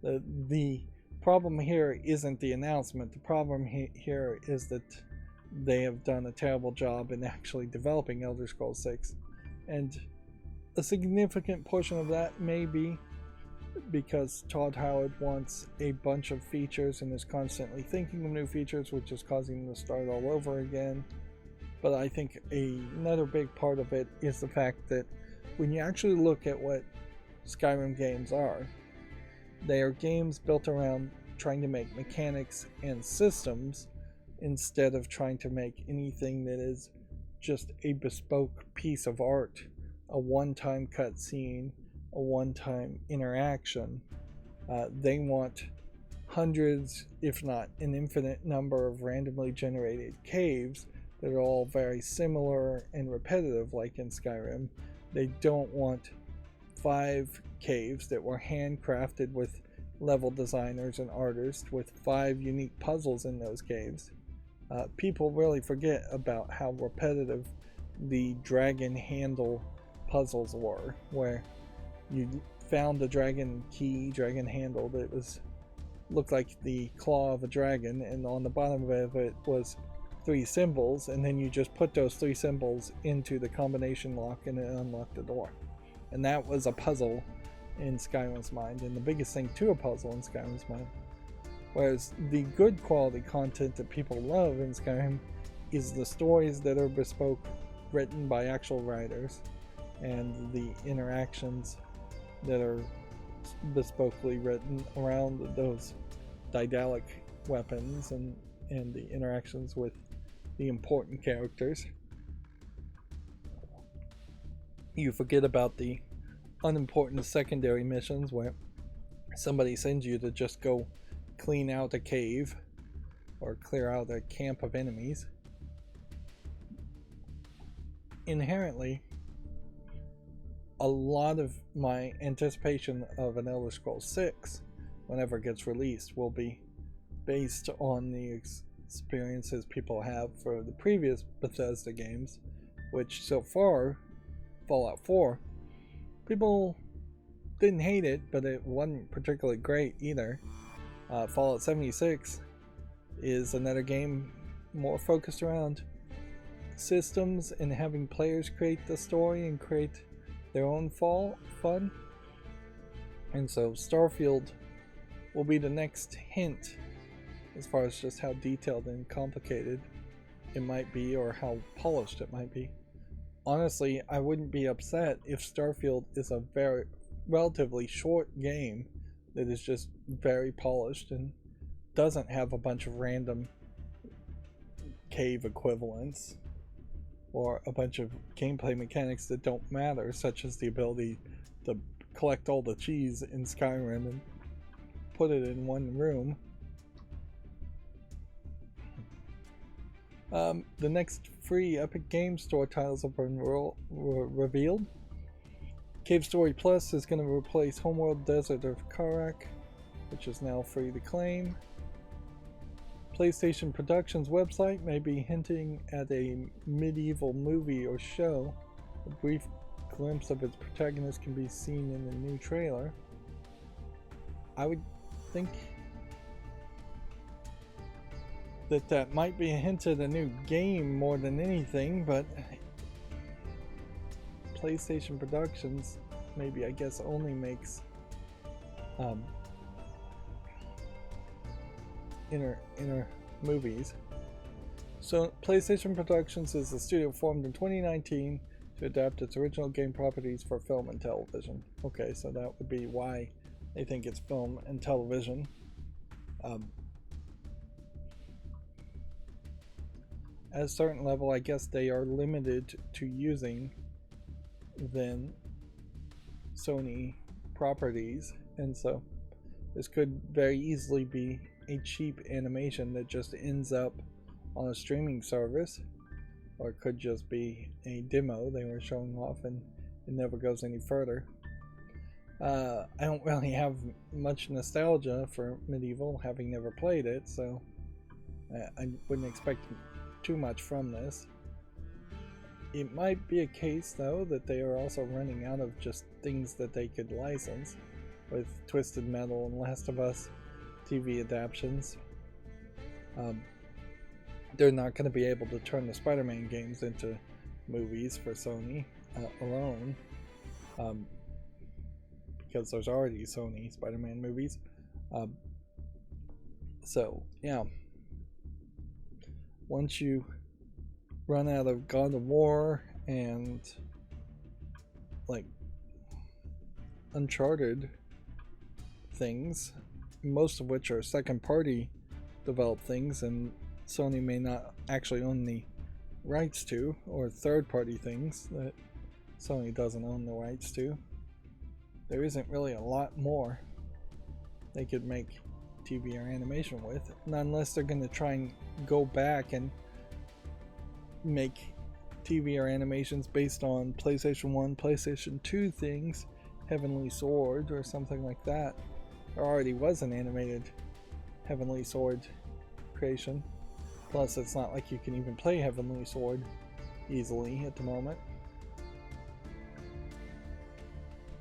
the problem here isn't the announcement. The problem here is that they have done a terrible job in actually developing Elder Scrolls 6, and a significant portion of that may be because Todd Howard wants a bunch of features and is constantly thinking of new features, which is causing them to start all over again. But I think another big part of it is the fact that when you actually look at what Skyrim games are, they are games built around trying to make mechanics and systems instead of trying to make anything that is just a bespoke piece of art, a one-time cutscene, a one-time interaction. They want hundreds, if not an infinite number of randomly generated caves that are all very similar and repetitive like in Skyrim. They don't want 5 caves that were handcrafted with level designers and artists with 5 unique puzzles in those caves. People really forget about how repetitive the dragon handle puzzles were, where you found the dragon key, dragon handle that looked like the claw of a dragon, and on the bottom of it was 3 symbols, and then you just put those 3 symbols into the combination lock and it unlocked the door. And that was a puzzle in Skyrim's mind, and the biggest thing to a puzzle in Skyrim's mind. Whereas the good quality content that people love in Skyrim is the stories that are bespoke, written by actual writers, and the interactions that are bespokely written around those Daedalic weapons and the interactions with the important characters. You forget about the unimportant secondary missions where somebody sends you to just go clean out a cave or clear out a camp of enemies. Inherently, a lot of my anticipation of an Elder Scrolls 6 whenever it gets released will be based on the experiences people have for the previous Bethesda games, which so far, Fallout 4, people didn't hate it, but it wasn't particularly great either. Fallout 76 is another game more focused around systems and having players create the story and create their own fun. And so Starfield will be the next hint as far as just how detailed and complicated it might be, or how polished it might be. Honestly, I wouldn't be upset if Starfield is a very relatively short game that is just very polished and doesn't have a bunch of random cave equivalents or a bunch of gameplay mechanics that don't matter, such as the ability to collect all the cheese in Skyrim and put it in one room. The next free Epic Games Store titles have been revealed. Cave Story Plus is going to replace Homeworld Desert of Karak, which is now free to claim. PlayStation Productions website may be hinting at a medieval movie or show. A brief glimpse of its protagonist can be seen in the new trailer. I would think that might be a hint at a new game more than anything, but PlayStation Productions maybe, I guess, only makes inner movies. So PlayStation Productions is a studio formed in 2019 to adapt its original game properties for film and television. Okay, so that would be why they think it's film and television. At a certain level, I guess they are limited to using then Sony properties, and so this could very easily be a cheap animation that just ends up on a streaming service, or it could just be a demo they were showing off and it never goes any further. I don't really have much nostalgia for Medieval, having never played it, so I wouldn't expect too much from this. It might be a case, though, that they are also running out of just things that they could license, with Twisted Metal and Last of Us TV adaptations. They're not going to be able to turn the Spider-Man games into movies for Sony alone, because there's already Sony Spider-Man movies. So, yeah. Once you run out of God of War and like Uncharted things, most of which are second party developed things and Sony may not actually own the rights to, or third party things that Sony doesn't own the rights to, there isn't really a lot more they could make TV or animation with, not unless they're going to try and go back and make TV or animations based on PlayStation 1, PlayStation 2 things, Heavenly Sword or something like that. There already was an animated Heavenly Sword creation. Plus, it's not like you can even play Heavenly Sword easily at the moment.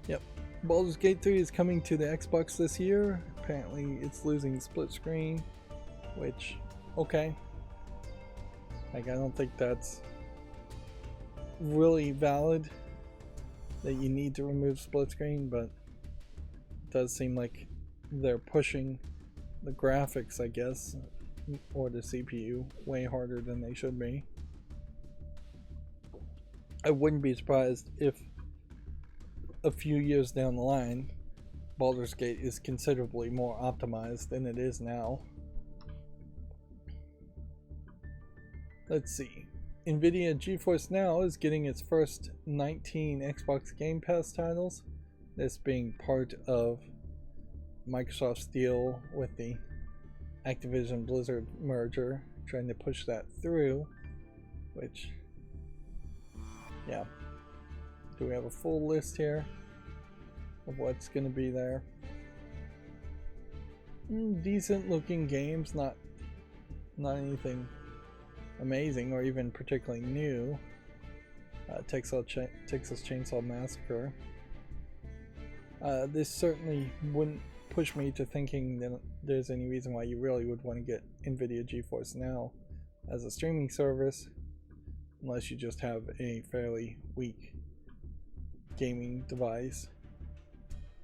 Yep. Baldur's Gate 3 is coming to the Xbox this year. Apparently, it's losing split screen, which, okay. Like, I don't think that's really valid that you need to remove split screen, but it does seem like they're pushing the graphics, I guess, or the CPU way harder than they should be. I wouldn't be surprised if a few years down the line Baldur's Gate is considerably more optimized than it is now. Let's see. Nvidia GeForce Now is getting its first 19 Xbox Game Pass titles, this being part of Microsoft's deal with the Activision Blizzard merger, trying to push that through, which, yeah. Do we have a full list here of what's going to be there? Decent looking games, not anything amazing or even particularly new. Texas Chainsaw Massacre. This certainly wouldn't push me to thinking that there's any reason why you really would want to get Nvidia GeForce Now as a streaming service, unless you just have a fairly weak gaming device.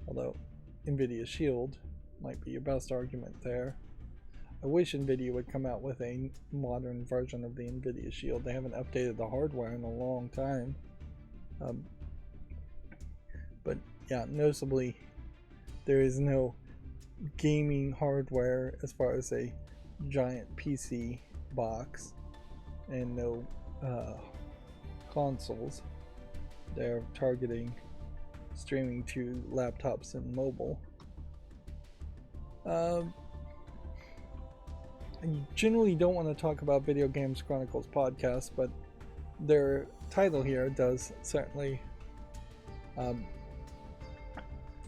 Although Nvidia Shield might be your best argument there. I wish Nvidia would come out with a modern version of the Nvidia Shield. They haven't updated the hardware in a long time. But yeah, noticeably there is no gaming hardware as far as a giant PC box, and no consoles. They're targeting streaming to laptops and mobile. generally don't want to talk about Video Games Chronicles podcast, but their title here does certainly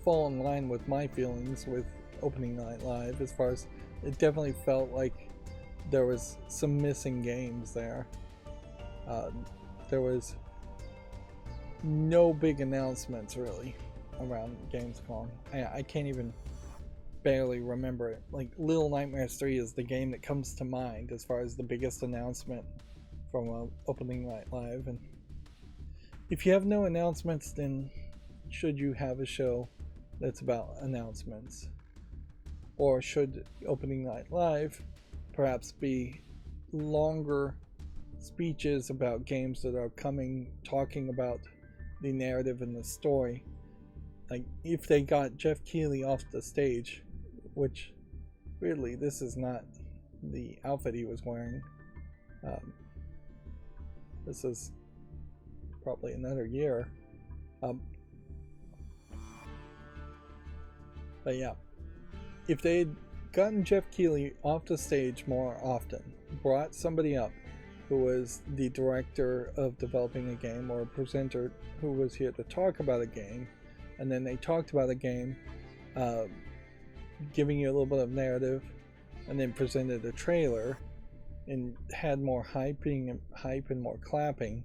fall in line with my feelings with opening night live, as far as it definitely felt like there was some missing games there. There was no big announcements really around Gamescom. I can't even barely remember it. Like Little Nightmares 3 is the game that comes to mind as far as the biggest announcement from opening night live. And if you have no announcements, then should you have a show that's about announcements? Or should opening night live perhaps be longer speeches about games that are coming, talking about the narrative and the story? Like if they got Jeff Keighley off the stage, which weirdly this is not the outfit he was wearing. This is probably another year. But yeah, if they had gotten Jeff Keighley off the stage more often, brought somebody up who was the director of developing a game or a presenter who was here to talk about a game, and then they talked about a game, giving you a little bit of narrative, and then presented a trailer and had more hype and more clapping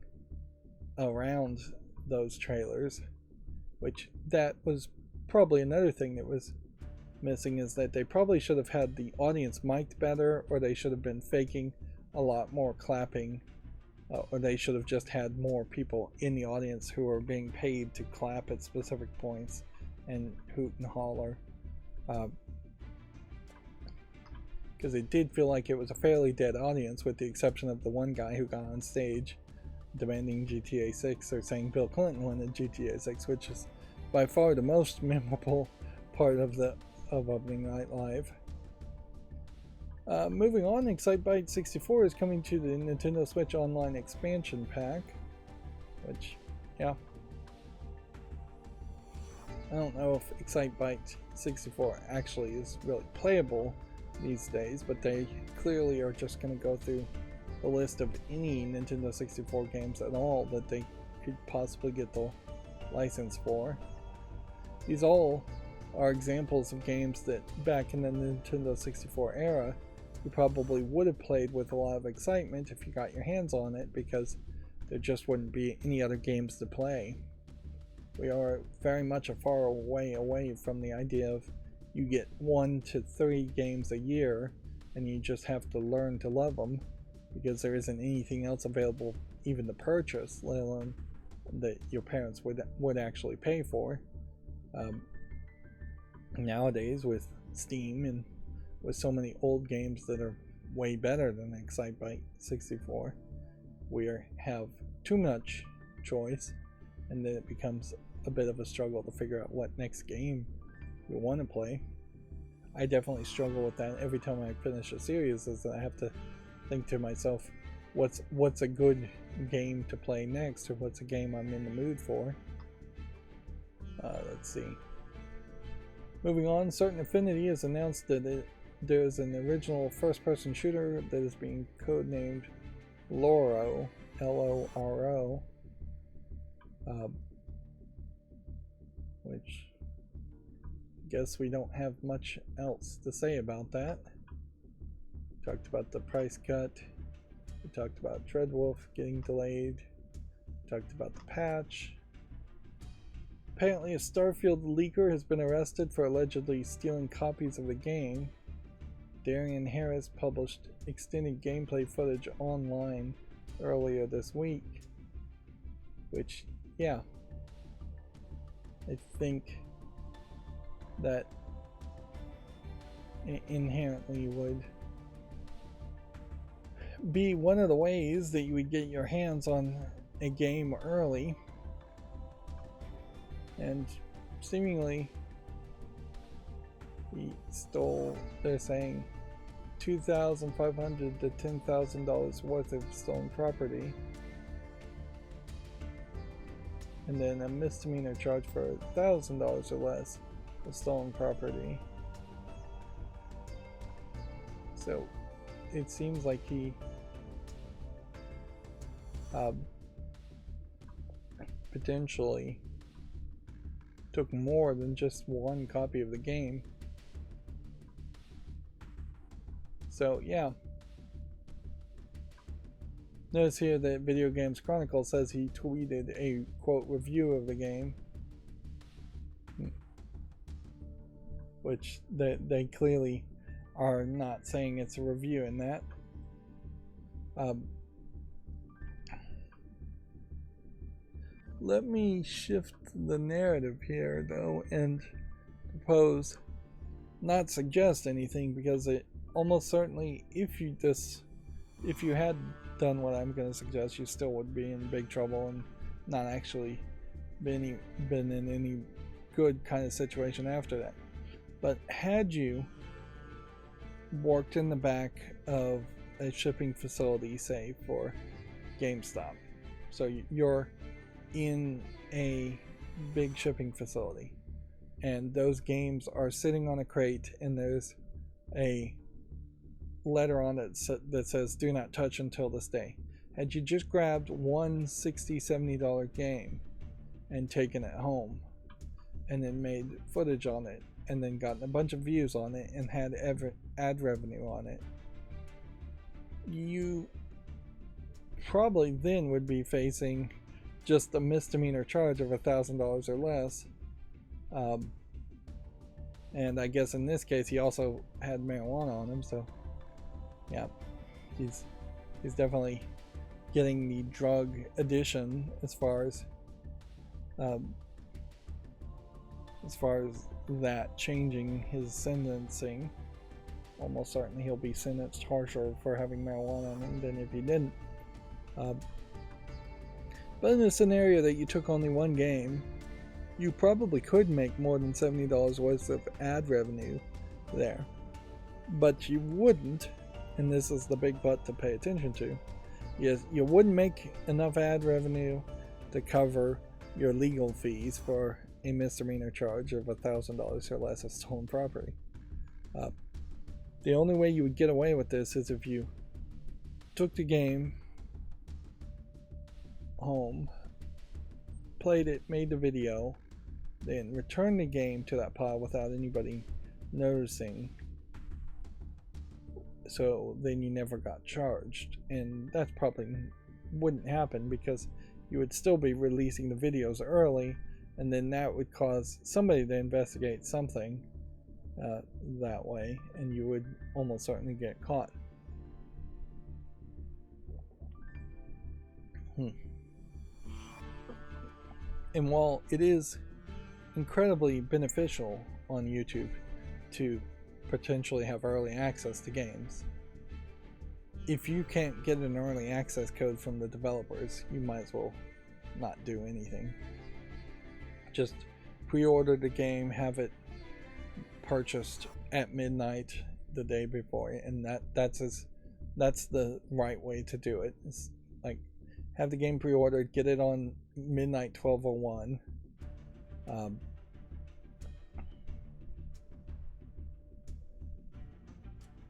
around those trailers, which that was probably another thing that was missing, is that they probably should have had the audience mic'd better, or they should have been faking a lot more clapping, or they should have just had more people in the audience who are being paid to clap at specific points and hoot and holler, because it did feel like it was a fairly dead audience, with the exception of the one guy who got on stage demanding GTA 6 or saying Bill Clinton wanted GTA 6, which is by far the most memorable part of opening night live. Moving on, Excitebike 64 is coming to the Nintendo Switch Online expansion pack, which, yeah, I don't know if Excitebike 64 actually is really playable these days, but they clearly are just going to go through the list of any Nintendo 64 games at all that they could possibly get the license for. These all are examples of games that back in the Nintendo 64 era you probably would have played with a lot of excitement if you got your hands on it, because there just wouldn't be any other games to play. We are very much a far way away from the idea of you get 1 to 3 games a year and you just have to learn to love them, because there isn't anything else available even to purchase, let alone that your parents would actually pay for. Nowadays with Steam and with so many old games that are way better than Excitebike 64, we have too much choice, and then it becomes a bit of a struggle to figure out what next game we want to play. I definitely struggle with that every time I finish a series, is that I have to think to myself, what's a good game to play next, or what's a game I'm in the mood for. Let's see. Moving on, Certain Affinity has announced that there's an original first-person shooter that is being codenamed Loro, L-O-R-O, which I guess we don't have much else to say about that. We talked about the price cut, we talked about Dreadwolf getting delayed, we talked about the patch. Apparently a Starfield leaker has been arrested for allegedly stealing copies of the game. Darian Harris published extended gameplay footage online earlier this week, which, yeah, I think that inherently would be one of the ways that you would get your hands on a game early. And seemingly he stole, they're saying, $2,500 to $10,000 worth of stolen property, and then a misdemeanor charge for $1,000 or less of stolen property. So it seems like he potentially took more than just one copy of the game. So yeah. Notice here that Video Games Chronicle says he tweeted a quote review of the game, which they clearly are not saying it's a review in that. Let me shift the narrative here though and propose, not suggest anything, because it almost certainly, if you had done what I'm going to suggest, you still would be in big trouble and not actually been in any good kind of situation after that. But had you worked in the back of a shipping facility, say for GameStop, so you're in a big shipping facility and those games are sitting on a crate and there's a letter on it that says do not touch until this day. Had you just grabbed one $60-$70 game and taken it home and then made footage on it and then gotten a bunch of views on it and had ad revenue on it, you probably then would be facing just a misdemeanor charge of $1,000 or less. And I guess in this case he also had marijuana on him, so yeah, he's definitely getting the drug addition as far as that changing his sentencing. Almost certainly he'll be sentenced harsher for having marijuana on him than if he didn't. But in the scenario that you took only one game, you probably could make more than $70 worth of ad revenue there. But you wouldn't, and this is the big but to pay attention to, is you wouldn't make enough ad revenue to cover your legal fees for a misdemeanor charge of $1,000 or less of stolen property. The only way you would get away with this is if you took the game home, played it, made the video, then returned the game to that pile without anybody noticing, so then you never got charged. And that probably wouldn't happen because you would still be releasing the videos early, and then that would cause somebody to investigate something that way, and you would almost certainly get caught. And while it is incredibly beneficial on YouTube to potentially have early access to games, if you can't get an early access code from the developers, you might as well not do anything. Just pre-order the game, have it purchased at midnight the day before, and that's the right way to do it. It's like, have the game pre-ordered, get it on midnight 12:01.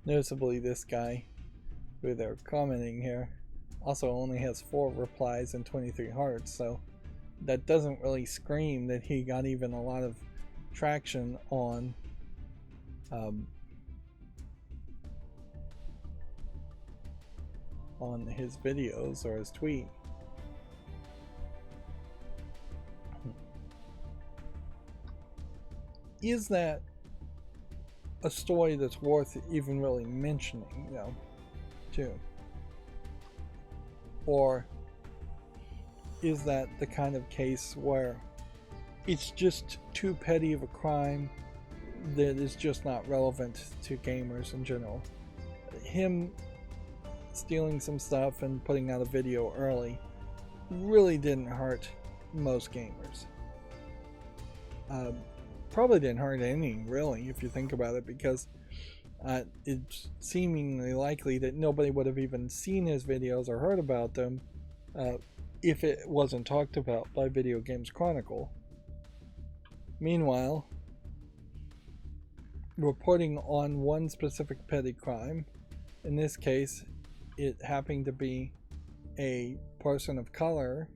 Noticeably, this guy who they're commenting here also only has 4 replies and 23 hearts, so that doesn't really scream that he got even a lot of traction on his videos or his tweet. Is that a story that's worth even really mentioning, too? Or is that the kind of case where it's just too petty of a crime that is just not relevant to gamers in general? Him stealing some stuff and putting out a video early really didn't hurt most gamers. Probably didn't hurt any, really, if you think about it, because it's seemingly likely that nobody would have even seen his videos or heard about them if it wasn't talked about by Video Games Chronicle. Meanwhile, reporting on one specific petty crime in this case, it happening to be a person of color,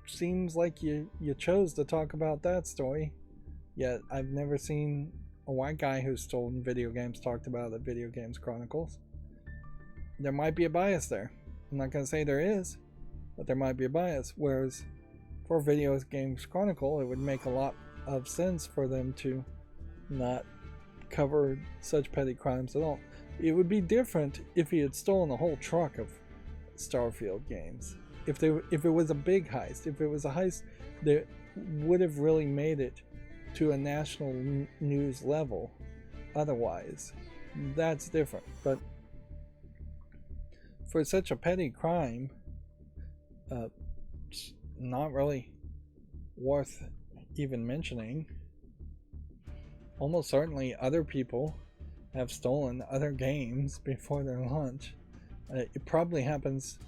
seems like you chose to talk about that story. Yet I've never seen a white guy who's stolen video games talked about at Video Games Chronicles. There might be a bias there. I'm not going to say there is, but there might be a bias. Whereas for Video Games Chronicle, it would make a lot of sense for them to not cover such petty crimes at all. It would be different if he had stolen a whole truck of Starfield games. If it was a big heist, if it was a heist that would have really made it to a national news level. Otherwise, that's different. But for such a petty crime, not really worth even mentioning. Almost certainly other people have stolen other games before their launch. It probably happens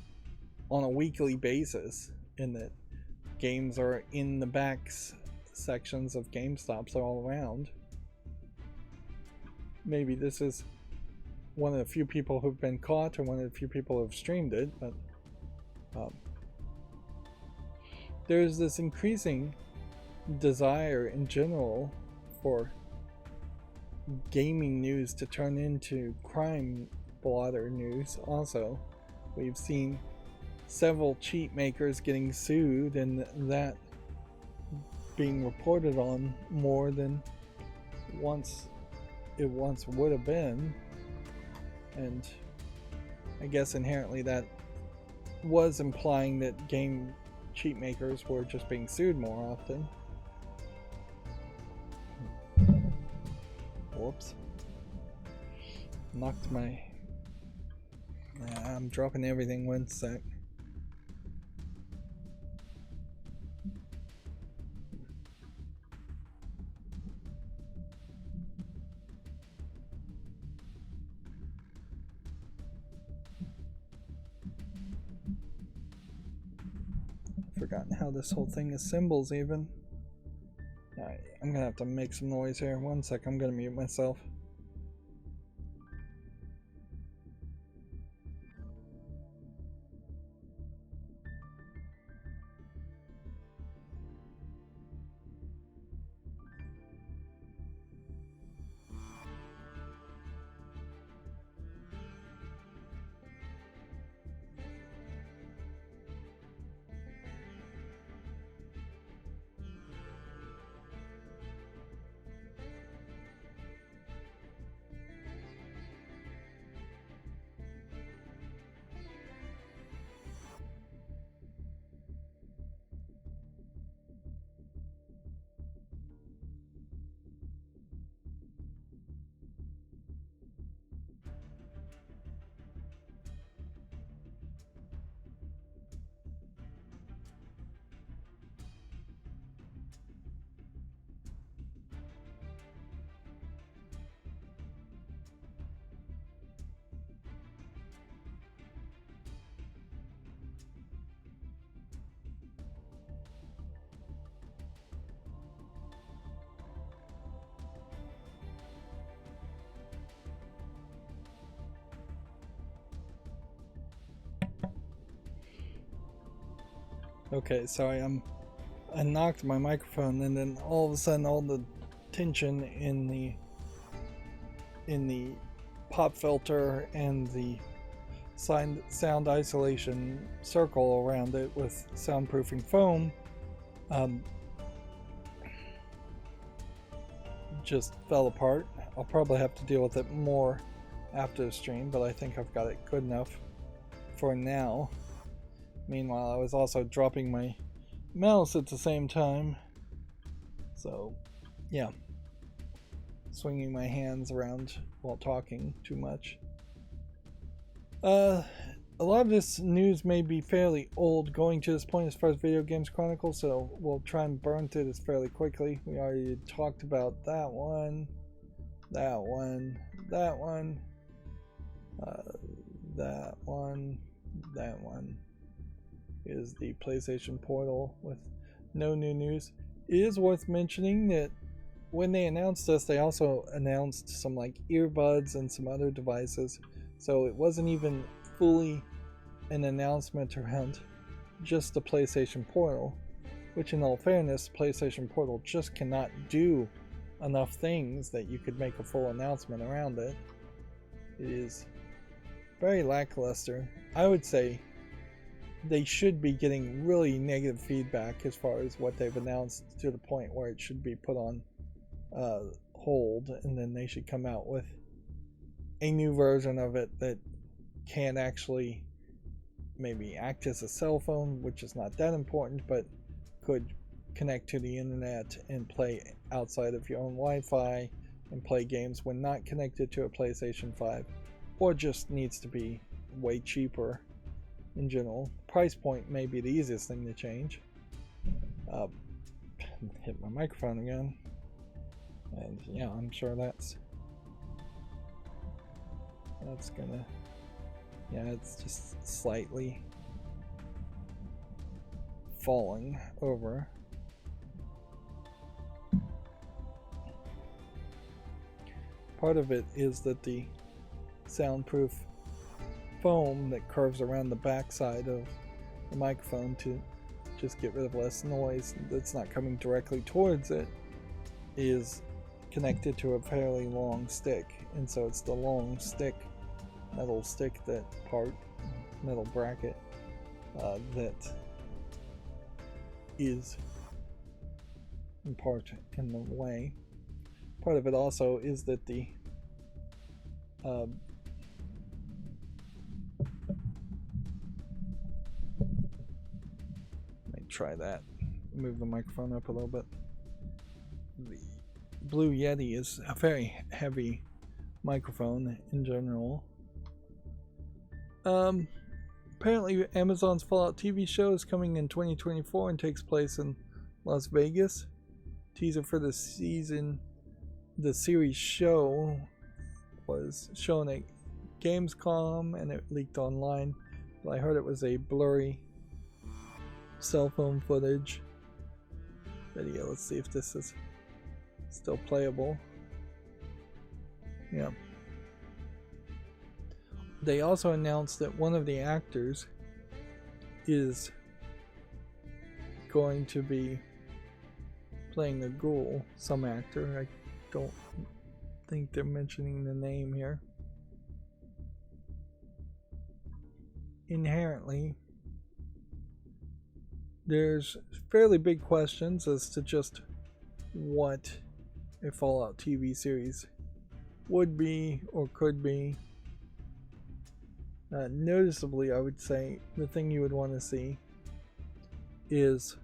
on a weekly basis, in that games are in the back sections of GameStops all around. Maybe this is one of the few people who've been caught, or one of the few people who've streamed it, but there's this increasing desire in general for gaming news to turn into crime blotter news. Also, we've seen several cheat makers getting sued, and that being reported on more than it once would have been. And I guess inherently that was implying that game cheat makers were just being sued more often. Whoops. Knocked my... I'm dropping everything, one sec. Forgotten how this whole thing assembles even. Alright, I'm gonna have to make some noise here. One sec, I'm gonna mute myself. Okay, sorry, I knocked my microphone, and then all of a sudden all the tension in the pop filter and the sound isolation circle around it with soundproofing foam just fell apart. I'll probably have to deal with it more after the stream, but I think I've got it good enough for now. Meanwhile, I was also dropping my mouse at the same time. So, yeah. Swinging my hands around while talking too much. A lot of this news may be fairly old going to this point as far as Video Games Chronicle, so we'll try and burn through this fairly quickly. We already talked about that one, that one, that one, that one, that one. Is the PlayStation Portal with no new news. It is worth mentioning that when they announced this, they also announced some like earbuds and some other devices. So it wasn't even fully an announcement around just the PlayStation Portal, which in all fairness, PlayStation Portal just cannot do enough things that you could make a full announcement around it. It is very lackluster. I would say they should be getting really negative feedback as far as what they've announced, to the point where it should be put on hold, and then they should come out with a new version of it that can actually maybe act as a cell phone, which is not that important, but could connect to the internet and play outside of your own Wi-Fi and play games when not connected to a PlayStation 5, or just needs to be way cheaper in general. Price point may be the easiest thing to change. Hit my microphone again, and yeah, I'm sure that's gonna, yeah, it's just slightly falling over. Part of it is that the soundproof foam that curves around the backside of the microphone to just get rid of less noise that's not coming directly towards it is connected to a fairly long stick, and so it's the long stick, metal stick, that part, metal bracket, that is in part in the way. Part of it also is that the let me try that. Move the microphone up a little bit. The Blue Yeti is a very heavy microphone in general. Apparently Amazon's Fallout TV show is coming in 2024 and takes place in Las Vegas. Teaser for the season, the series show, was shown at Gamescom and it leaked online, but I heard it was a blurry cell phone footage video. Let's see if this is still playable. Yeah. They also announced that one of the actors is going to be playing a ghoul, some actor. I don't think they're mentioning the name here. Inherently, there's fairly big questions as to just what a Fallout TV series would be or could be. Noticeably, I would say the thing you would want to see is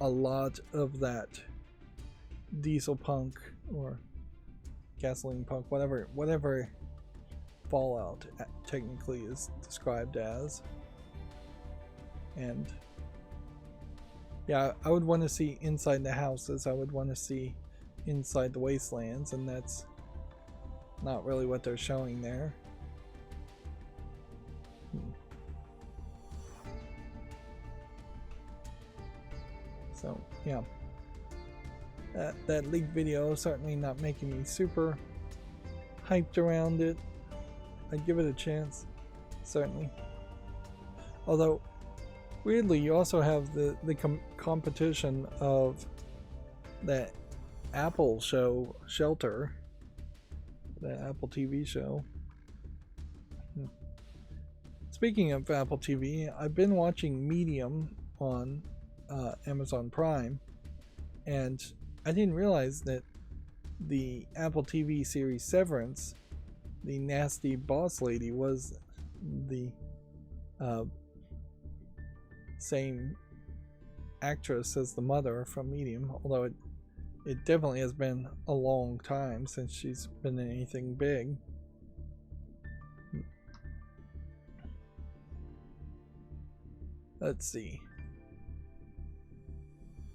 a lot of that diesel punk or gasoline punk, whatever Fallout technically is described as. And yeah, I would want to see inside the houses, I would want to see inside the wastelands, and that's not really what they're showing there. So yeah, that leaked video certainly not making me super hyped around it. I'd give it a chance, certainly. Although weirdly, you also have the competition of that Apple show, Shelter, that Apple TV show. Speaking of Apple TV, I've been watching Medium on Amazon Prime, and I didn't realize that the Apple TV series Severance, the nasty boss lady, was the same actress as the mother from Medium, although it definitely has been a long time since she's been in anything big. Let's see.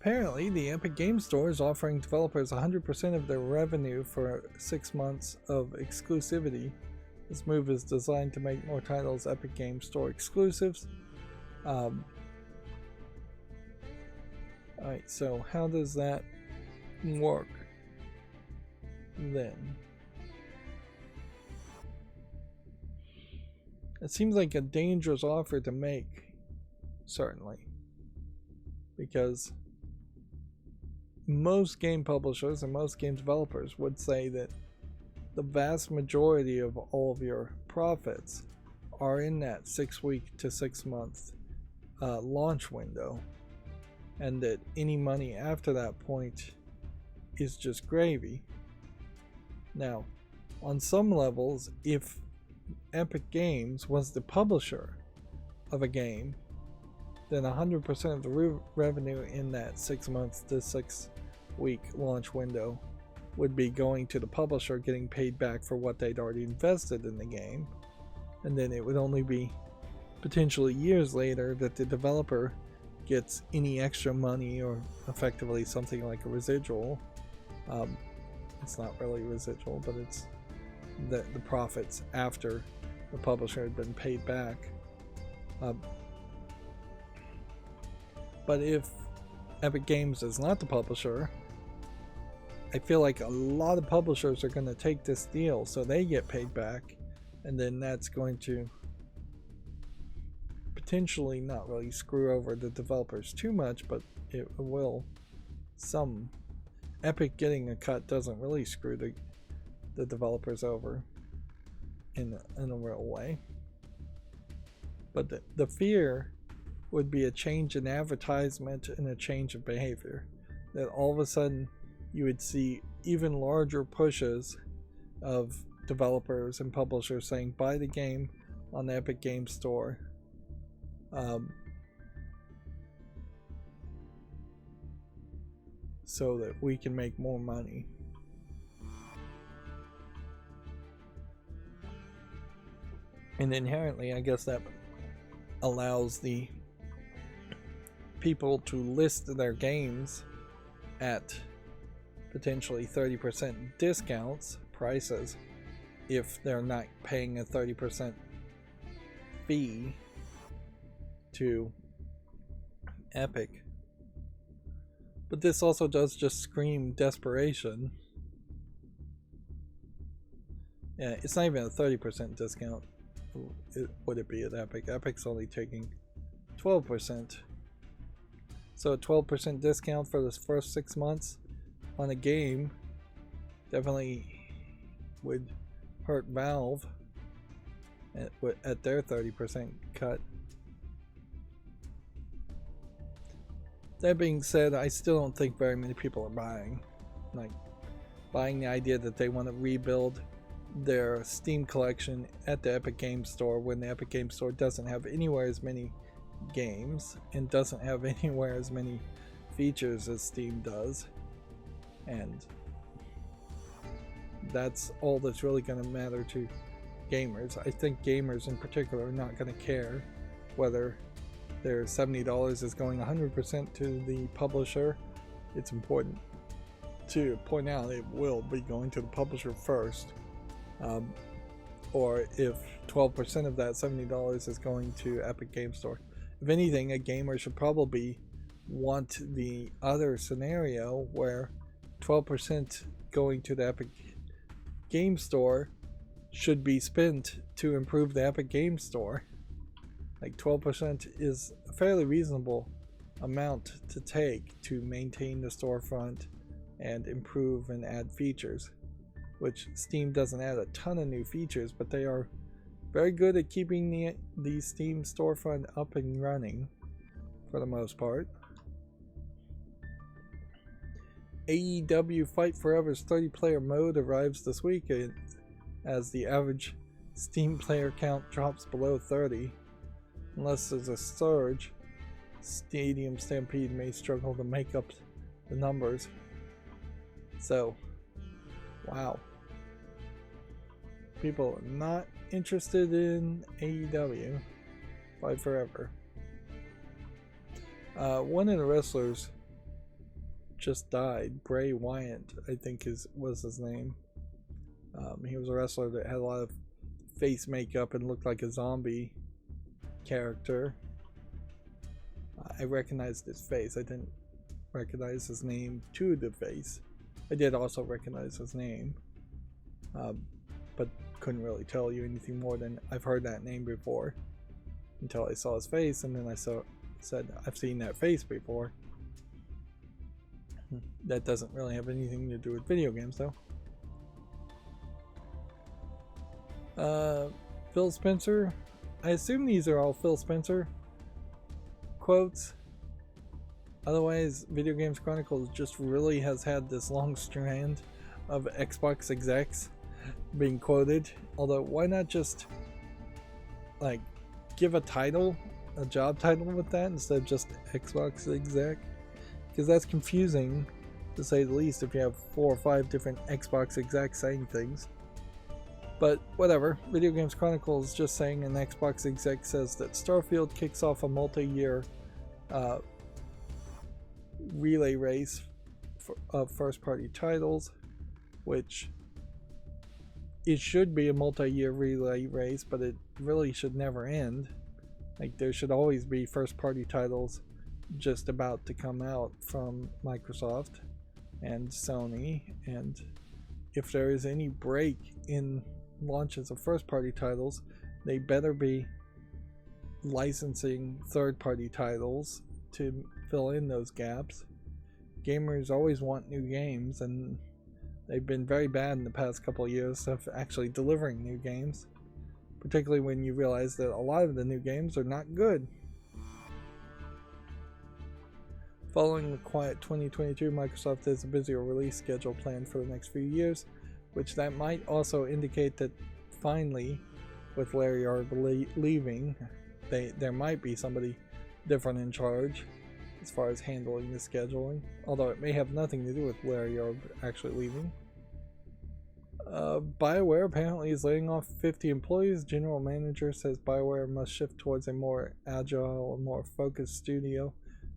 Apparently, the Epic Games Store is offering developers 100% of their revenue for 6 months of exclusivity. This move is designed to make more titles Epic Games Store exclusives. Alright, so how does that work then. It seems like a dangerous offer to make, certainly, because most game publishers and most game developers would say that the vast majority of all of your profits are in that 6-week to 6-month launch window, and that any money after that point is just gravy. Now, on some levels, if Epic Games was the publisher of a game, then 100% of the revenue in that 6 months to 6-week launch window would be going to the publisher, getting paid back for what they'd already invested in the game. And then it would only be potentially years later that the developer gets any extra money, or effectively something like a residual. It's not really residual, but it's the profits after the publisher had been paid back. But if Epic Games is not the publisher, I feel like a lot of publishers are going to take this deal so they get paid back, and then that's going to potentially not really screw over the developers too much, but it will some. Epic getting a cut doesn't really screw the developers over in a real way. But the fear would be a change in advertisement and a change of behavior. That all of a sudden you would see even larger pushes of developers and publishers saying, buy the game on the Epic Games Store. So that we can make more money. And inherently, I guess that allows the people to list their games at potentially 30% discounts prices if they're not paying a 30% fee to Epic. But this also does just scream desperation. Yeah, it's not even a 30% discount. Would it be at Epic? Epic's only taking 12%. So a 12% discount for the first 6 months on a game definitely would hurt Valve at their 30% cut. That being said, I still don't think very many people are buying the idea that they want to rebuild their Steam collection at the Epic Games Store when the Epic Games Store doesn't have anywhere as many games and doesn't have anywhere as many features as Steam does. And that's all that's really going to matter to gamers. I think gamers in particular are not going to care whether their $70 is going 100% to the publisher. It's important to point out it will be going to the publisher first. Or if 12% of that $70 is going to Epic Games Store. If anything, a gamer should probably want the other scenario where 12% going to the Epic Games Store should be spent to improve the Epic Games Store. Like 12% is a fairly reasonable amount to take to maintain the storefront and improve and add features, which Steam doesn't add a ton of new features, but they are very good at keeping the Steam storefront up and running for the most part. AEW Fight Forever's 30-player mode arrives this week as the average Steam player count drops below 30. Unless there's a surge, Stadium Stampede may struggle to make up the numbers. So, wow. People are not interested in AEW Fight Forever. One of the wrestlers just died. Bray Wyatt, I think was his name. He was a wrestler that had a lot of face makeup and looked like a zombie character. I recognized his face. I didn't recognize his name to the face. I did also recognize his name, but couldn't really tell you anything more than I've heard that name before until I saw his face, and then I said I've seen that face before. That doesn't really have anything to do with video games, though. Phil Spencer. I assume these are all Phil Spencer quotes. Otherwise, Video Games Chronicles just really has had this long strand of Xbox execs being quoted. Although, why not just like give a title, a job title with that instead of just Xbox exec? Because that's confusing, to say the least, if you have 4 or 5 different Xbox execs saying things. But whatever, Video Games Chronicles just saying an Xbox exec says that Starfield kicks off a multi-year relay race of first-party titles, which it should be a multi-year relay race, but it really should never end. Like, there should always be first-party titles just about to come out from Microsoft and Sony, and if there is any break in launches of first-party titles, they better be licensing third-party titles to fill in those gaps. Gamers always want new games, and they've been very bad in the past couple of years of actually delivering new games, particularly when you realize that a lot of the new games are not good. Following the quiet 2022, Microsoft has a busier release schedule planned for the next few years, which that might also indicate that finally, with Larry Arb leaving, there might be somebody different in charge as far as handling the scheduling, although it may have nothing to do with Larry Arb actually leaving. BioWare apparently is laying off 50 employees. General manager says BioWare must shift towards a more agile and more focused studio.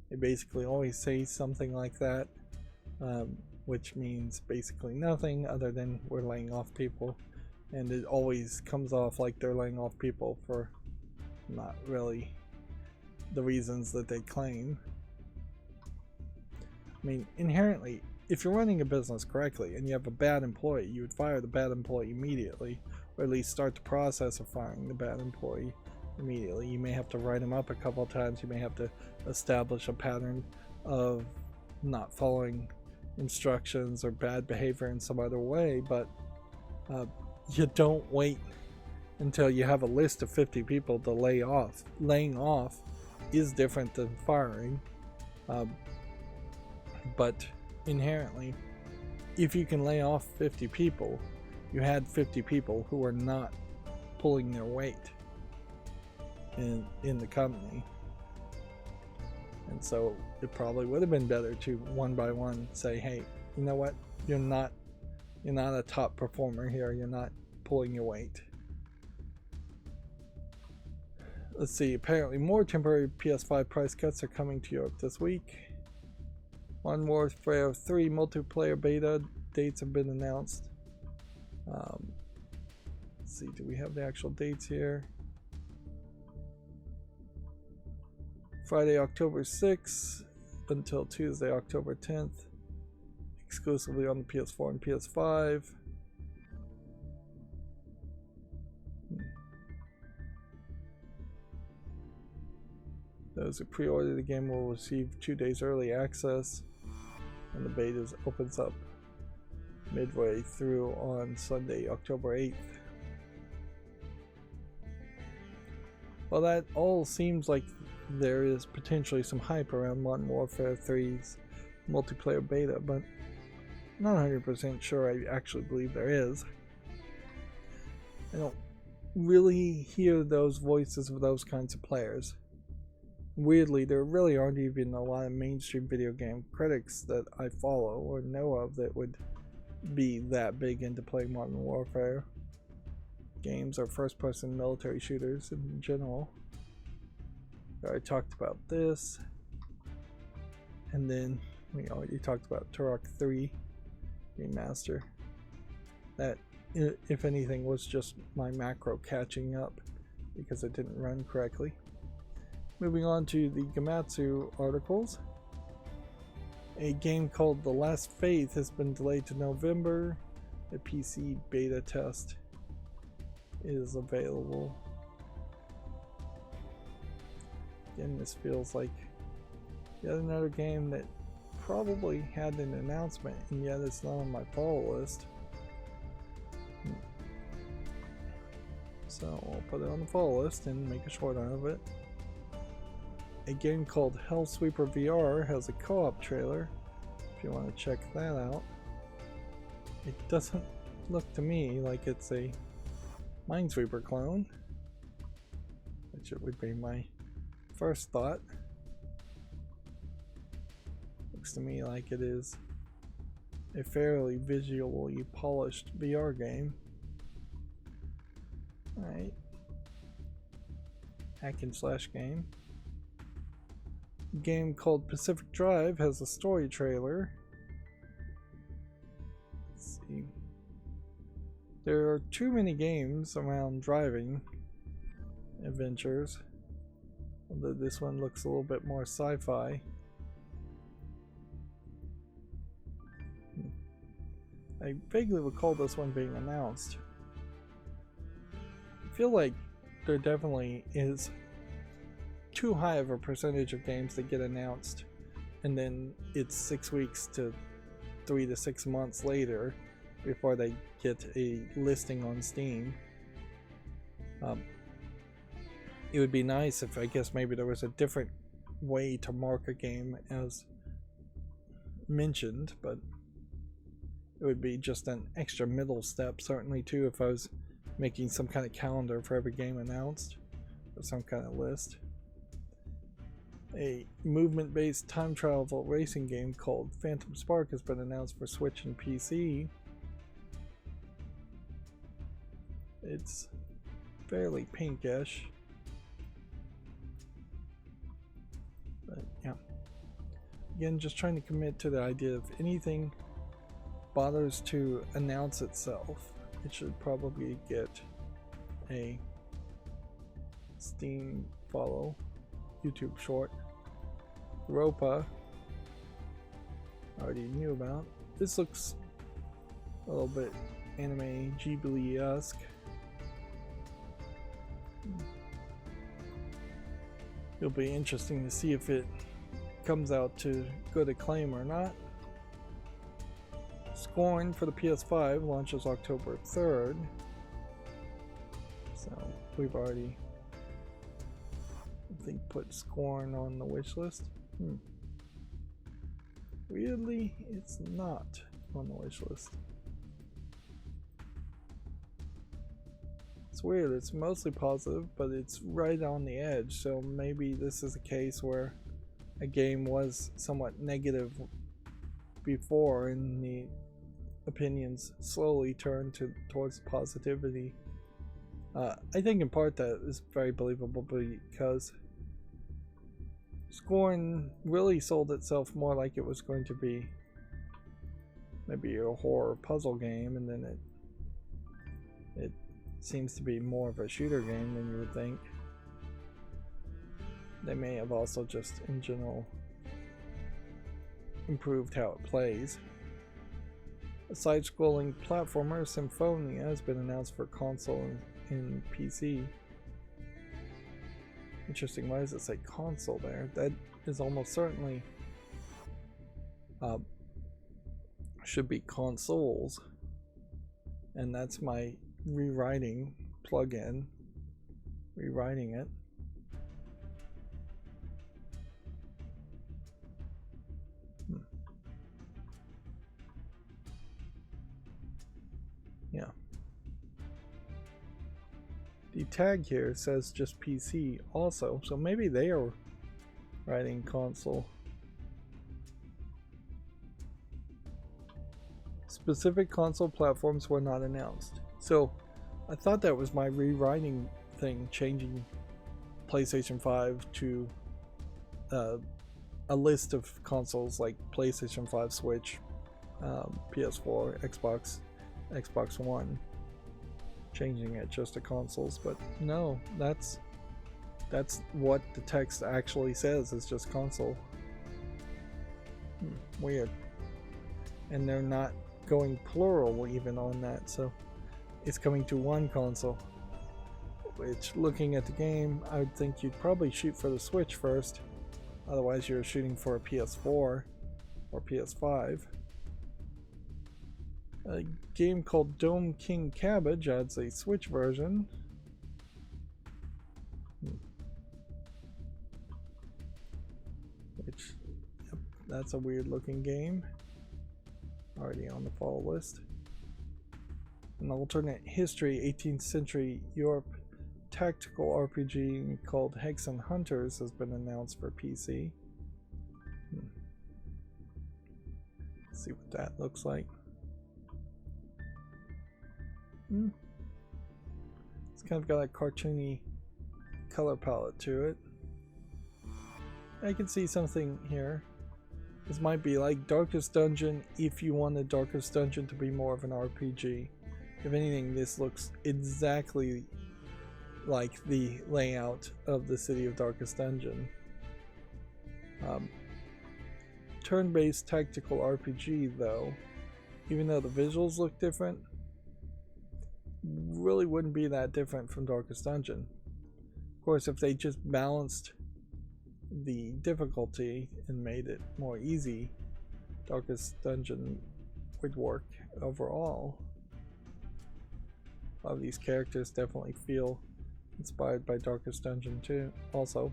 They basically always say something like that, which means basically nothing other than we're laying off people, and it always comes off like they're laying off people for not really the reasons that they claim. I mean, inherently, if you're running a business correctly and you have a bad employee, you would fire the bad employee immediately, or at least start the process of firing the bad employee immediately. You may have to write them up a couple of times, you may have to establish a pattern of not following instructions or bad behavior in some other way, but you don't wait until you have a list of 50 people to lay off. Laying off is different than firing, but inherently, if you can lay off 50 people, you had 50 people who are not pulling their weight in the company, and so it probably would have been better to one by one say, hey, you know what, you're not a top performer here, you're not pulling your weight. Let's see, apparently more temporary PS5 price cuts are coming to Europe this week. Modern Warfare 3 multiplayer beta dates have been announced. Let's see, do we have the actual dates here? Friday, October 6th until Tuesday, October 10th, exclusively on the PS4 and PS5. Those who pre-order the game will receive 2 days early access, and the beta opens up midway through on Sunday, October 8th. Well, that all seems like there is potentially some hype around Modern Warfare 3's multiplayer beta, but I'm not 100% sure I actually believe there is. I don't really hear those voices of those kinds of players. Weirdly, there really aren't even a lot of mainstream video game critics that I follow or know of that would be that big into playing Modern Warfare games or first-person military shooters in general. I already talked about this, and then we already talked about Turok 3 Remaster. That, if anything, was just my macro catching up because it didn't run correctly. Moving on to the Gematsu articles. A game called The Last Faith has been delayed to November. A PC beta test is available. Again, this feels like yet another game that probably had an announcement and yet it's not on my follow list. So I'll put it on the follow list and make a short out of it. A game called Hellsweeper VR has a co-op trailer if you want to check that out. It doesn't look to me like it's a Minesweeper clone, which it would be my first thought. Looks to me like it is a fairly visually polished VR game. Alright. Hack and slash game. A game called Pacific Drive has a story trailer. Let's see. There are too many games around driving adventures. Although this one looks a little bit more sci-fi. I vaguely recall this one being announced. I feel like there definitely is too high of a percentage of games that get announced and then it's 6 weeks to 3 to 6 months later before they get a listing on Steam. It would be nice if I guess maybe there was a different way to mark a game as mentioned, but it would be just an extra middle step certainly too if I was making some kind of calendar for every game announced or some kind of list. A movement-based time travel racing game called Phantom Spark has been announced for Switch and PC. It's fairly pinkish, but yeah. Again, just trying to commit to the idea of anything bothers to announce itself, it should probably get a Steam follow. YouTube short. Europa, already knew about. This looks a little bit anime Ghibli-esque. It'll be interesting to see if it comes out to good acclaim or not. Scorn for the PS5 launches October 3rd. So we've already I think put Scorn on the wish list. Weirdly, it's not on the wish list. It's weird, it's mostly positive, but it's right on the edge, so maybe this is a case where a game was somewhat negative before and the opinions slowly turn towards positivity. I think in part that is very believable because Scorn really sold itself more like it was going to be maybe a horror puzzle game, and then it seems to be more of a shooter game than you would think. They may have also just in general improved how it plays. A side-scrolling platformer, Symphonia, has been announced for console and PC. Interesting, why does it say console there? That is almost certainly should be consoles, and that's my rewriting plugin rewriting it. Yeah. The tag here says just PC also, so maybe they are writing console. Specific console platforms were not announced. So I thought that was my rewriting thing, changing PlayStation 5 to a list of consoles like PlayStation 5, Switch, PS4, Xbox One, changing it just to consoles, but no, that's what the text actually says, is just console. Weird. And they're not going plural even on that, so it's coming to one console. Which, looking at the game, I would think you'd probably shoot for the Switch first. Otherwise, you're shooting for a PS4 or PS5. A game called Dome King Cabbage adds a Switch version. Which, yep, that's a weird looking game. Already on the fall list. An alternate history 18th century Europe tactical RPG called Hexen Hunters has been announced for PC. Let's see what that looks like. It's kind of got a cartoony color palette to it. I can see something here. This might be like Darkest Dungeon if you wanted Darkest Dungeon to be more of an RPG. If anything, this looks exactly like the layout of the City of Darkest Dungeon. Turn-based tactical RPG though, even though the visuals look different, really wouldn't be that different from Darkest Dungeon. Of course, if they just balanced the difficulty and made it more easy, Darkest Dungeon would work overall. A lot of these characters definitely feel inspired by Darkest Dungeon too, also.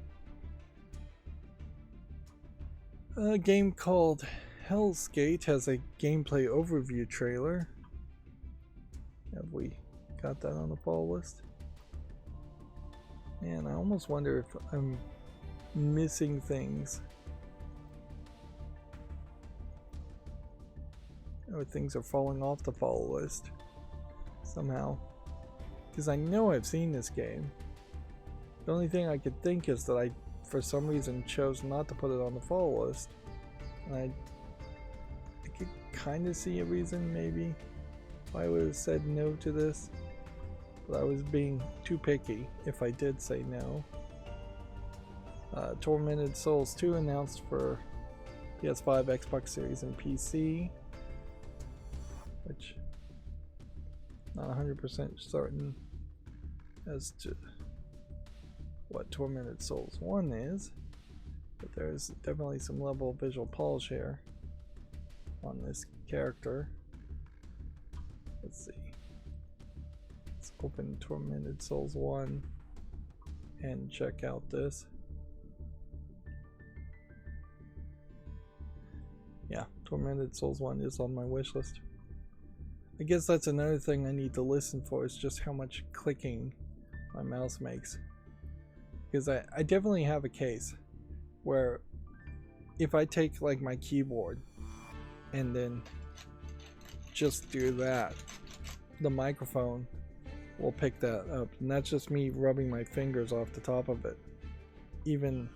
A game called Hell's Gate has a gameplay overview trailer. Have we got that on the fall list? Man, I almost wonder if I'm missing things. Or things are falling off the fall list somehow. Because I know I've seen this game. The only thing I could think is that I, for some reason, chose not to put it on the fall list. And I could kind of see a reason, maybe, why I would have said no to this. But I was being too picky if I did say no. Tormented Souls 2 announced for PS5, Xbox Series, and PC. Which, not 100% certain as to what Tormented Souls 1 is, but there's definitely some level of visual polish here on this character. Let's see. Let's open Tormented Souls 1 and check out this. Yeah, Tormented Souls 1 is on my wish list. I guess that's another thing I need to listen for, is just how much clicking my mouse makes. Because I definitely have a case where if I take like my keyboard and then just do that, the microphone will pick that up. And that's just me rubbing my fingers off the top of it. Even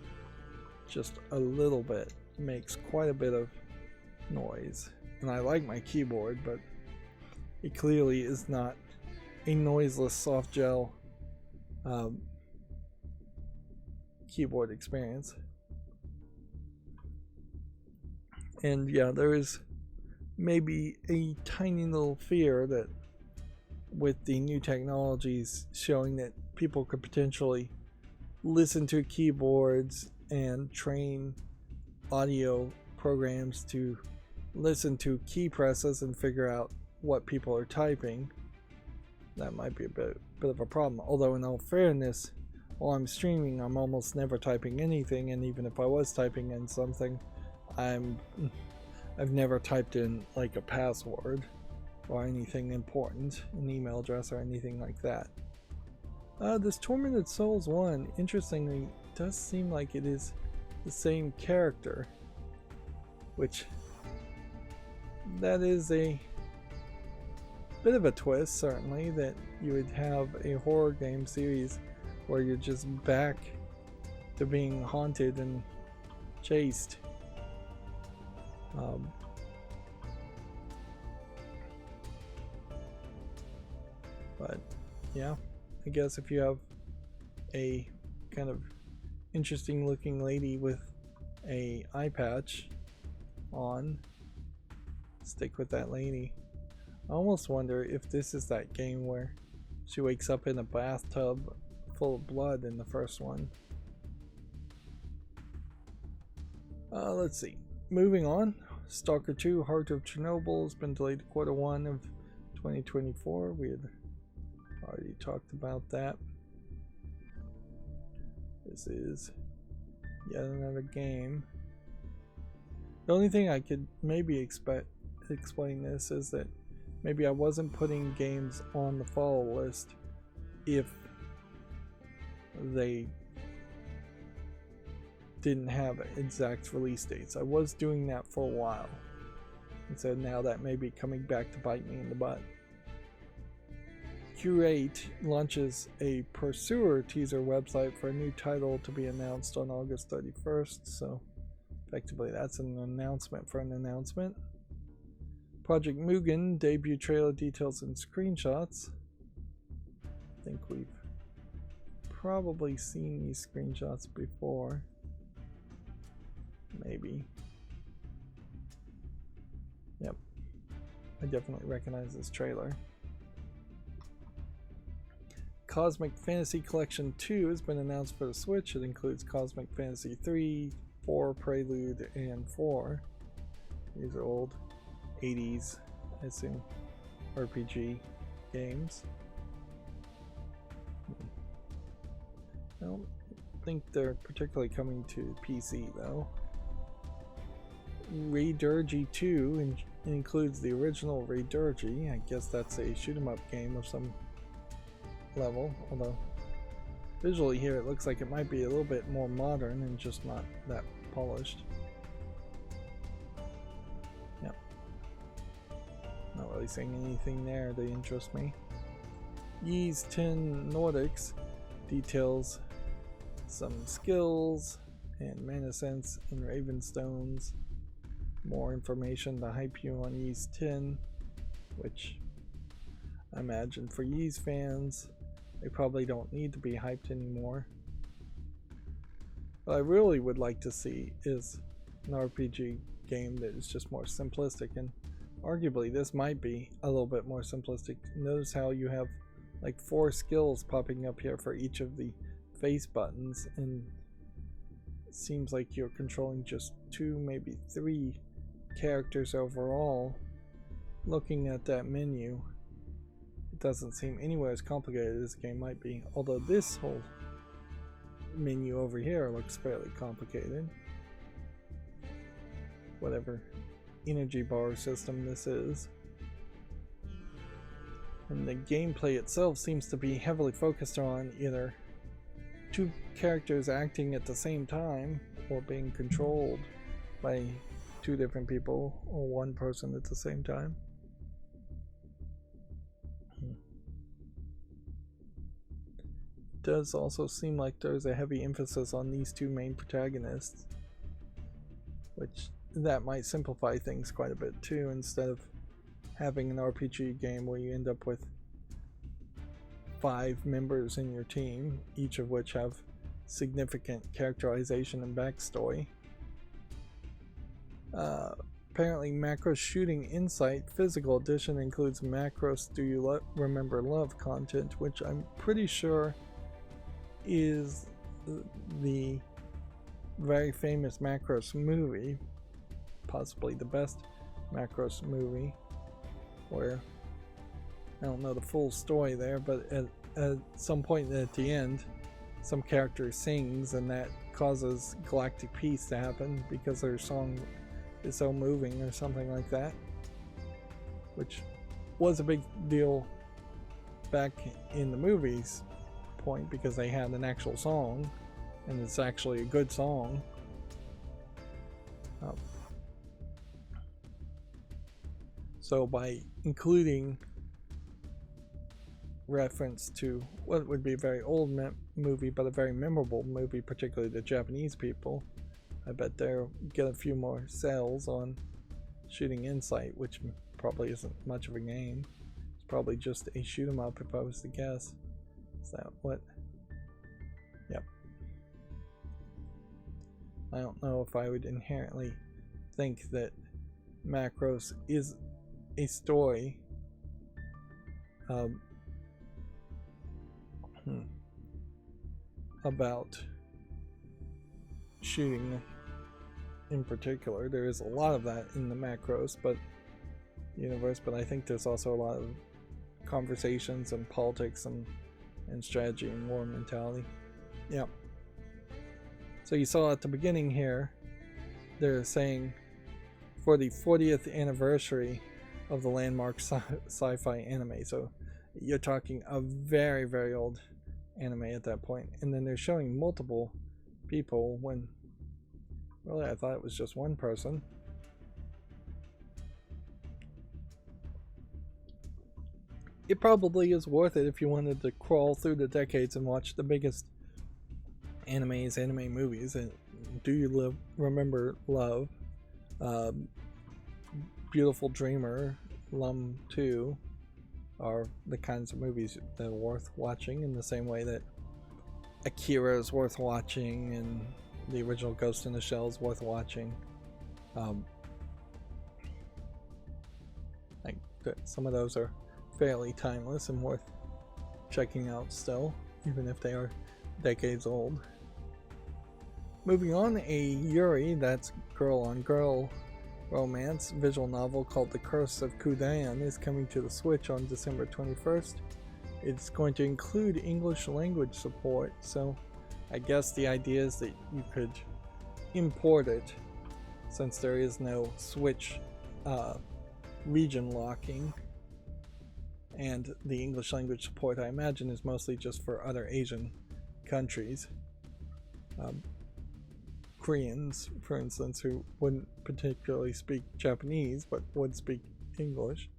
just a little bit makes quite a bit of noise. And I like my keyboard, but it clearly is not a noiseless soft gel keyboard experience. And yeah, there is maybe a tiny little fear that with the new technologies showing that people could potentially listen to keyboards and train audio programs to listen to key presses and figure out what people are typing, that might be a bit of a problem. Although in all fairness, while I'm streaming, I'm almost never typing anything, and even if I was typing in something, I've never typed in like a password or anything important, an email address or anything like that. This Tormented Souls 1, interestingly, does seem like it is the same character, which that is a bit of a twist, certainly, that you would have a horror game series where you're just back to being haunted and chased. But yeah, I guess if you have a kind of interesting looking lady with a eye patch on. Stick with that lady. I almost wonder if this is that game where she wakes up in a bathtub full of blood in the first one. Let's see. Moving on. Stalker 2 Heart of Chernobyl has been delayed to Q1 of 2024. We had already talked about that. This is yet another game. The only thing I could maybe explain this is that maybe I wasn't putting games on the follow list if they didn't have exact release dates. I was doing that for a while, and so now that may be coming back to bite me in the butt. Curate launches a Pursuer teaser website for a new title to be announced on August 31st, so effectively that's an announcement for an announcement. Project Mugen debut trailer details and screenshots. I think we've probably seen these screenshots before. Maybe. Yep. I definitely recognize this trailer. Cosmic Fantasy Collection 2 has been announced for the Switch. It includes Cosmic Fantasy 3, 4, Prelude, and 4. These are old 80s, I assume, RPG games. I don't think they're particularly coming to PC though. Raydurgy 2 includes the original Raydurgy. I guess that's a shoot 'em up game of some level, although visually here it looks like it might be a little bit more modern and just not that polished. Yep. Not really seeing anything there that interests me. Ys 10 Nordics details some skills and mana sense in Ravenstones. More information to hype you on Ys 10, which I imagine for Ys fans, they probably don't need to be hyped anymore. What I really would like to see is an RPG game that is just more simplistic, and arguably this might be a little bit more simplistic. Notice how you have like 4 skills popping up here for each of the face buttons, and it seems like you're controlling just 2, maybe 3 characters overall. Looking at that menu, it doesn't seem anywhere as complicated as the game might be, although this whole menu over here looks fairly complicated. Whatever energy bar system this is. And the gameplay itself seems to be heavily focused on either 2 characters acting at the same time or being controlled by 2 different people or 1 person at the same time. It does also seem like there's a heavy emphasis on these 2 main protagonists, which that might simplify things quite a bit too, instead of having an RPG game where you end up with 5 members in your team, each of which have significant characterization and backstory. Apparently Macros Shooting Insight Physical Edition includes Macros Do You Remember Love content, which I'm pretty sure is the very famous Macros movie, possibly the best Macros movie, where I don't know the full story there, but at some point at the end some character sings and that causes galactic peace to happen because their song is so moving or something like that, which was a big deal back in the movies point because they had an actual song and it's actually a good song. So by including reference to what would be a very old movie but a very memorable movie, particularly the Japanese people, I bet they'll get a few more sales on Shooting Insight, which probably isn't much of a game. It's probably just a shoot 'em up if I was to guess. Is that what? Yep. I don't know if I would inherently think that Macros is a story about shooting in particular. There is a lot of that in the Macros universe, but I think there's also a lot of conversations and politics and strategy and war mentality. Yeah. So you saw at the beginning here, they're saying for the 40th anniversary of the landmark sci-fi anime. So you're talking a very, very old anime at that point. And then they're showing multiple people when really I thought it was just one person. It probably is worth it if you wanted to crawl through the decades and watch the biggest anime movies. And Do You Remember Love, Beautiful Dreamer, Lum 2 are the kinds of movies that are worth watching, in the same way that Akira is worth watching and the original Ghost in the Shell is worth watching. Some of those are fairly timeless and worth checking out still, even if they are decades old. Moving on, a Yuri, that's girl on girl romance visual novel called The Curse of Kudan, is coming to the Switch on December 21st. It's going to include English language support, so I guess the idea is that you could import it, since there is no Switch region locking. And the English language support, I imagine, is mostly just for other Asian countries. Koreans, for instance, who wouldn't particularly speak Japanese but would speak English.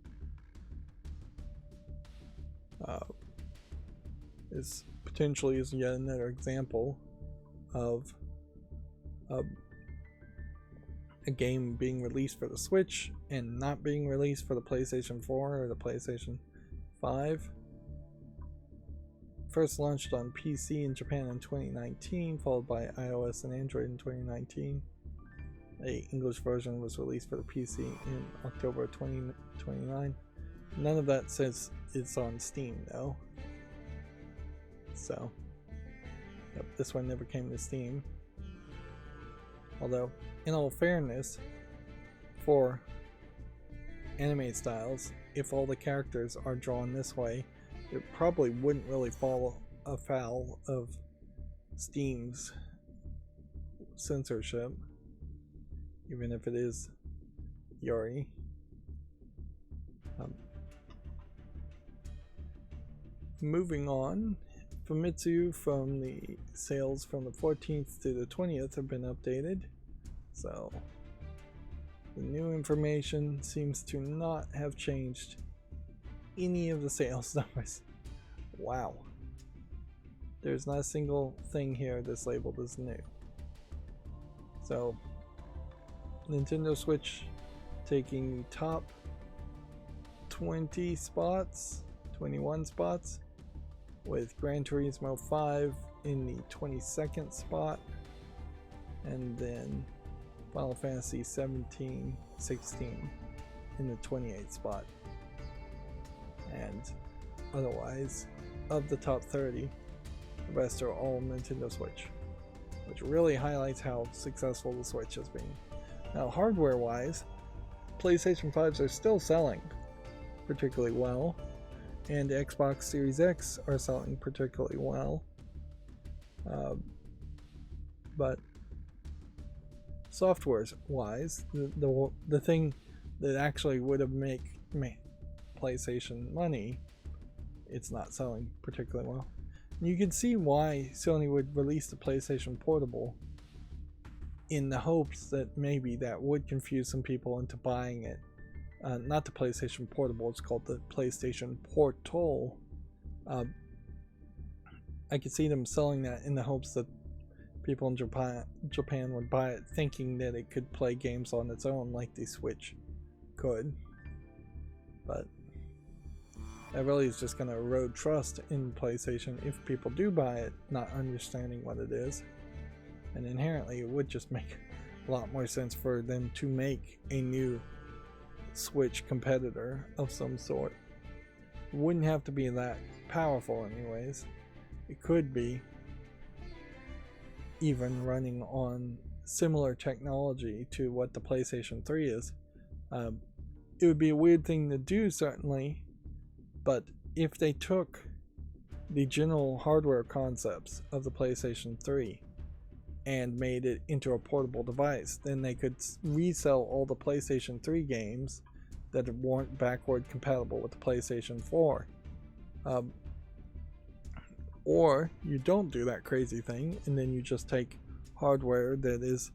Is potentially is yet another example of a game being released for the Switch and not being released for the PlayStation 4 or the PlayStation 5. First launched on PC in Japan in 2019, followed by iOS and Android in 2019. A English version was released for the PC in October 2029. None of that says it's on Steam though. So, yep, this one never came to Steam. Although, in all fairness, for anime styles, if all the characters are drawn this way, it probably wouldn't really fall afoul of Steam's censorship, even if it is Yuri. Moving on, Famitsu from the sales from the 14th to the 20th have been updated, so the new information seems to not have changed any of the sales numbers. Wow. There's not a single thing here that's labeled as new. So, Nintendo Switch taking top 20 spots, 21 spots, with Gran Turismo 5 in the 22nd spot, and then Final Fantasy 17, 16 in the 28th spot. And otherwise, of the top 30, the rest are all Nintendo Switch, which really highlights how successful the Switch has been. Now, hardware wise, PlayStation 5s are still selling particularly well, and Xbox Series X are selling particularly well, but software wise, the thing that actually would have made PlayStation money, it's not selling particularly well. And you can see why Sony would release the PlayStation Portable, in the hopes that maybe that would confuse some people into buying it. Not the PlayStation Portable, it's called the PlayStation Portal. I could see them selling that in the hopes that people in Japan would buy it, thinking that it could play games on its own like the Switch could. But that really is just going to erode trust in PlayStation if people do buy it, not understanding what it is. And inherently, it would just make a lot more sense for them to make a new Switch competitor of some sort. It wouldn't have to be that powerful anyways. It could be even running on similar technology to what the PlayStation 3 is. It would be a weird thing to do, certainly, but if they took the general hardware concepts of the PlayStation 3 and made it into a portable device, then they could resell all the PlayStation 3 games that weren't backward compatible with the PlayStation 4. Or you don't do that crazy thing, and then you just take hardware that is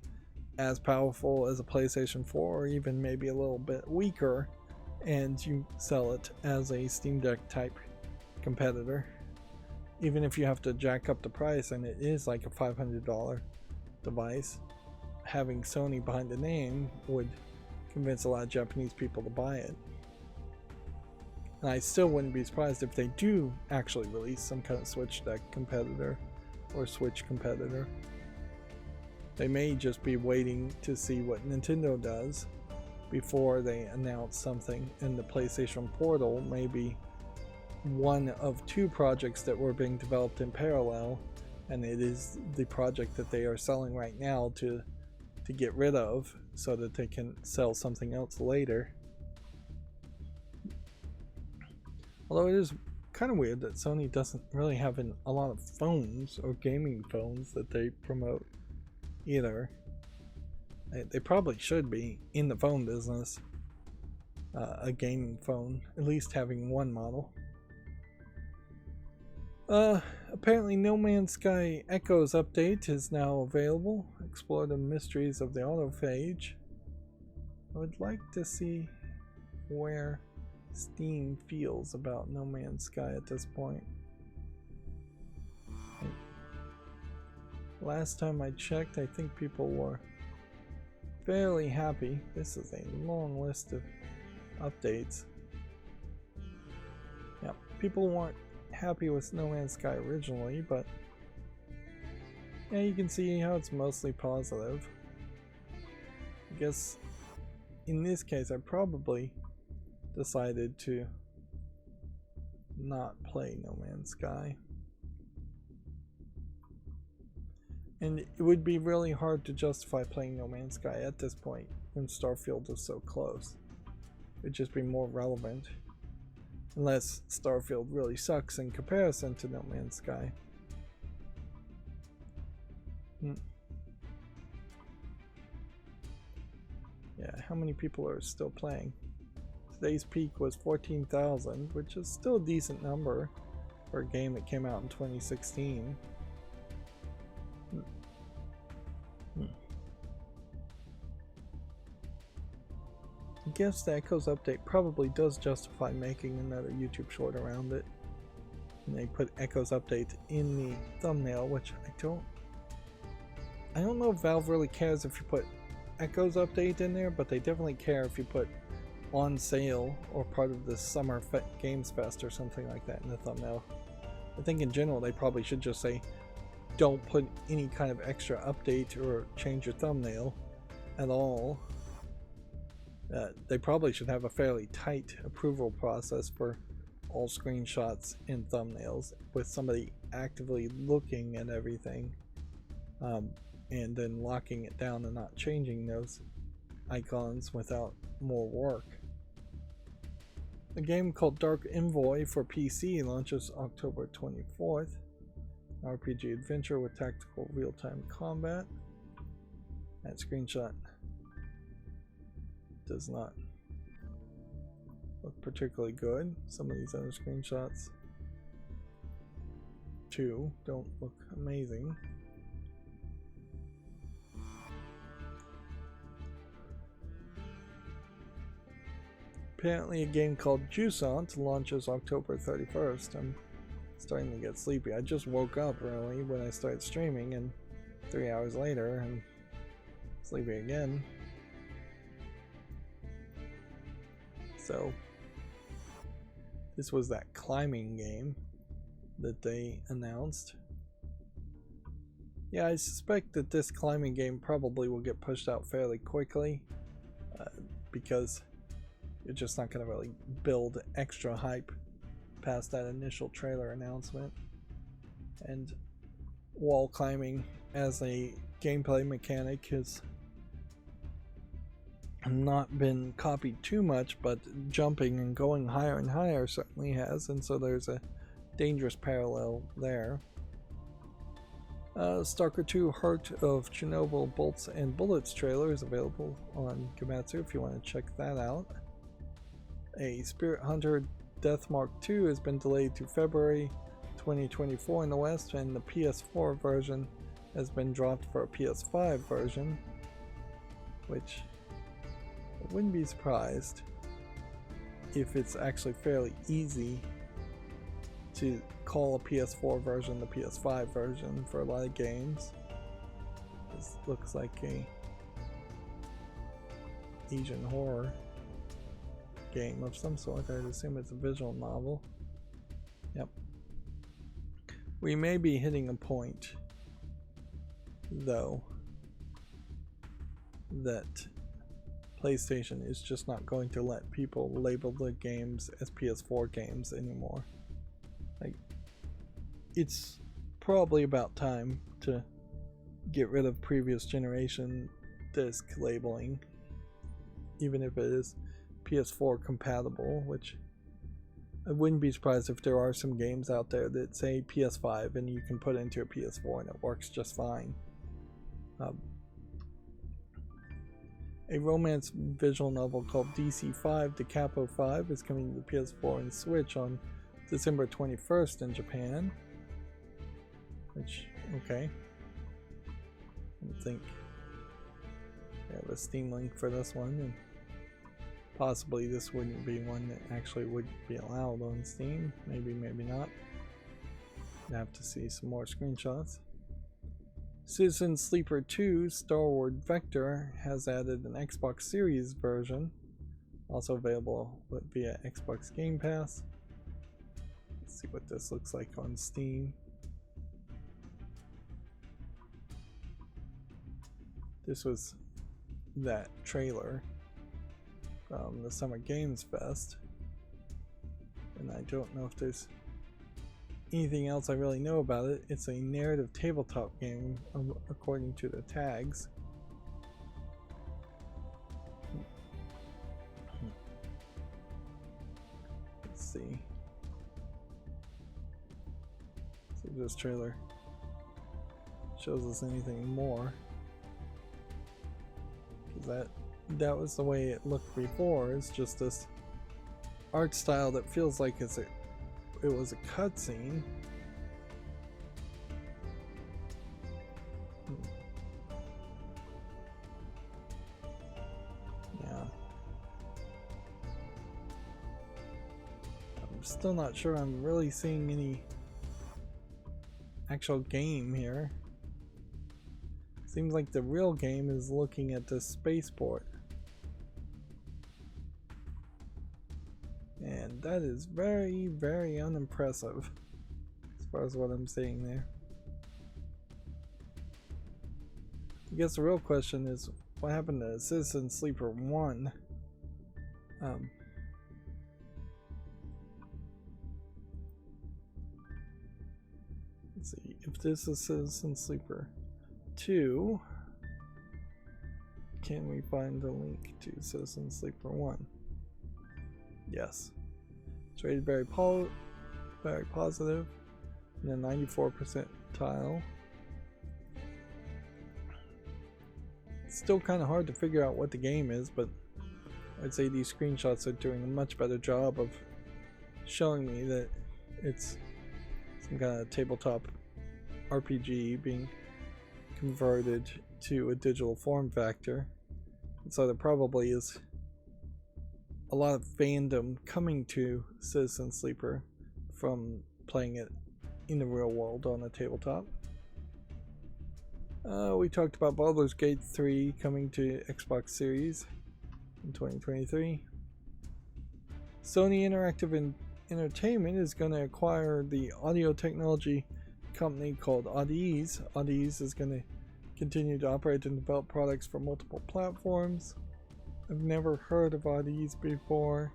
as powerful as a PlayStation 4, or even maybe a little bit weaker, and you sell it as a Steam Deck type competitor. Even if you have to jack up the price and it is like a $500 device, having Sony behind the name would convince a lot of Japanese people to buy it. And I still wouldn't be surprised if they do actually release some kind of Switch Deck competitor or Switch competitor. They may just be waiting to see what Nintendo does before they announce something, and the PlayStation Portal may be one of two projects that were being developed in parallel, and it is the project that they are selling right now to get rid of so that they can sell something else later. Although it is kind of weird that Sony doesn't really have a lot of phones or gaming phones that they promote either. They probably should be in the phone business, a gaming phone, at least having one model. Apparently No Man's Sky Echoes update is now available. Explore the mysteries of the autophage. I would like to see where Steam feels about No Man's Sky at this point. Last time I checked, I think people were fairly happy. This is a long list of updates. Yeah, people weren't happy with No Man's Sky originally, but yeah, you can see how it's mostly positive. I guess in this case I probably decided to not play No Man's Sky. And it would be really hard to justify playing No Man's Sky at this point when Starfield is so close. It would just be more relevant. Unless Starfield really sucks in comparison to No Man's Sky. Yeah, how many people are still playing? Today's peak was 14,000, which is still a decent number for a game that came out in 2016. I guess the Echoes update probably does justify making another YouTube short around it. And they put Echoes update in the thumbnail, which I don't know if Valve really cares if you put Echoes update in there, but they definitely care if you put on sale or part of the Summer Games Fest or something like that in the thumbnail. I think in general they probably should just say don't put any kind of extra update or change your thumbnail at all. They probably should have a fairly tight approval process for all screenshots and thumbnails, with somebody actively looking at everything and then locking it down and not changing those icons without more work. A game called Dark Envoy for PC launches October 24th. RPG adventure with tactical real-time combat. That screenshot does not look particularly good. Some of these other screenshots too don't look amazing. Apparently a game called Jusant launches October 31st. I'm starting to get sleepy. I just woke up early when I started streaming, and 3 hours later I'm sleepy again. So this was that climbing game that they announced. Yeah, I suspect that this climbing game probably will get pushed out fairly quickly because you're just not going to really build extra hype past that initial trailer announcement. And wall climbing as a gameplay mechanic has not been copied too much, but jumping and going higher and higher certainly has, and so there's a dangerous parallel there. Stalker 2 Heart of Chernobyl Bolts and Bullets trailer is available on Gematsu if you want to check that out. A Spirit Hunter Deathmark 2 has been delayed to February 2024 in the West, and the PS4 version has been dropped for a PS5 version, which I wouldn't be surprised if it's actually fairly easy to call a PS4 version the PS5 version for a lot of games. This looks like a Asian horror game of some sort. I'd assume it's a visual novel. Yep. We may be hitting a point, though, that PlayStation is just not going to let people label the games as PS4 games anymore. Like, it's probably about time to get rid of previous generation disc labeling, even if it is PS4 compatible, which I wouldn't be surprised if there are some games out there that say PS5 and you can put it into a PS4 and it works just fine. A romance visual novel called DC5 Da Capo 5 is coming to the PS4 and Switch on December 21st in Japan. Which, okay. I think I have a Steam link for this one, and possibly this wouldn't be one that actually would be allowed on Steam. Maybe, maybe not. I have to see some more screenshots. Citizen Sleeper 2 Starward Vector has added an Xbox Series version, also available via Xbox Game Pass. Let's see what this looks like on Steam. This was that trailer from the Summer Games Fest, and I don't know if there's anything else I really know about it. It's a narrative tabletop game according to the tags. Let's see. See if this trailer shows us anything more, because that was the way it looked before. It's just this art style that feels like it was a cutscene. Yeah. I'm still not sure I'm really seeing any actual game here. Seems like the real game is looking at the spaceport. And that is very, very unimpressive as far as what I'm seeing there. I guess the real question is, what happened to Citizen Sleeper 1? Let's see, if this is Citizen Sleeper 2, can we find a link to Citizen Sleeper 1? Yes. It's rated very positive, and a 94 percentile. It's still kind of hard to figure out what the game is, but I'd say these screenshots are doing a much better job of showing me that it's some kind of tabletop RPG being converted to a digital form factor. And so there probably is a lot of fandom coming to Citizen Sleeper from playing it in the real world on a tabletop. We talked about Baldur's Gate 3 coming to Xbox Series in 2023. Sony Interactive Entertainment is going to acquire the audio technology company called Audi's. Audi's is going to continue to operate and develop products for multiple platforms. I've never heard of Audeze before.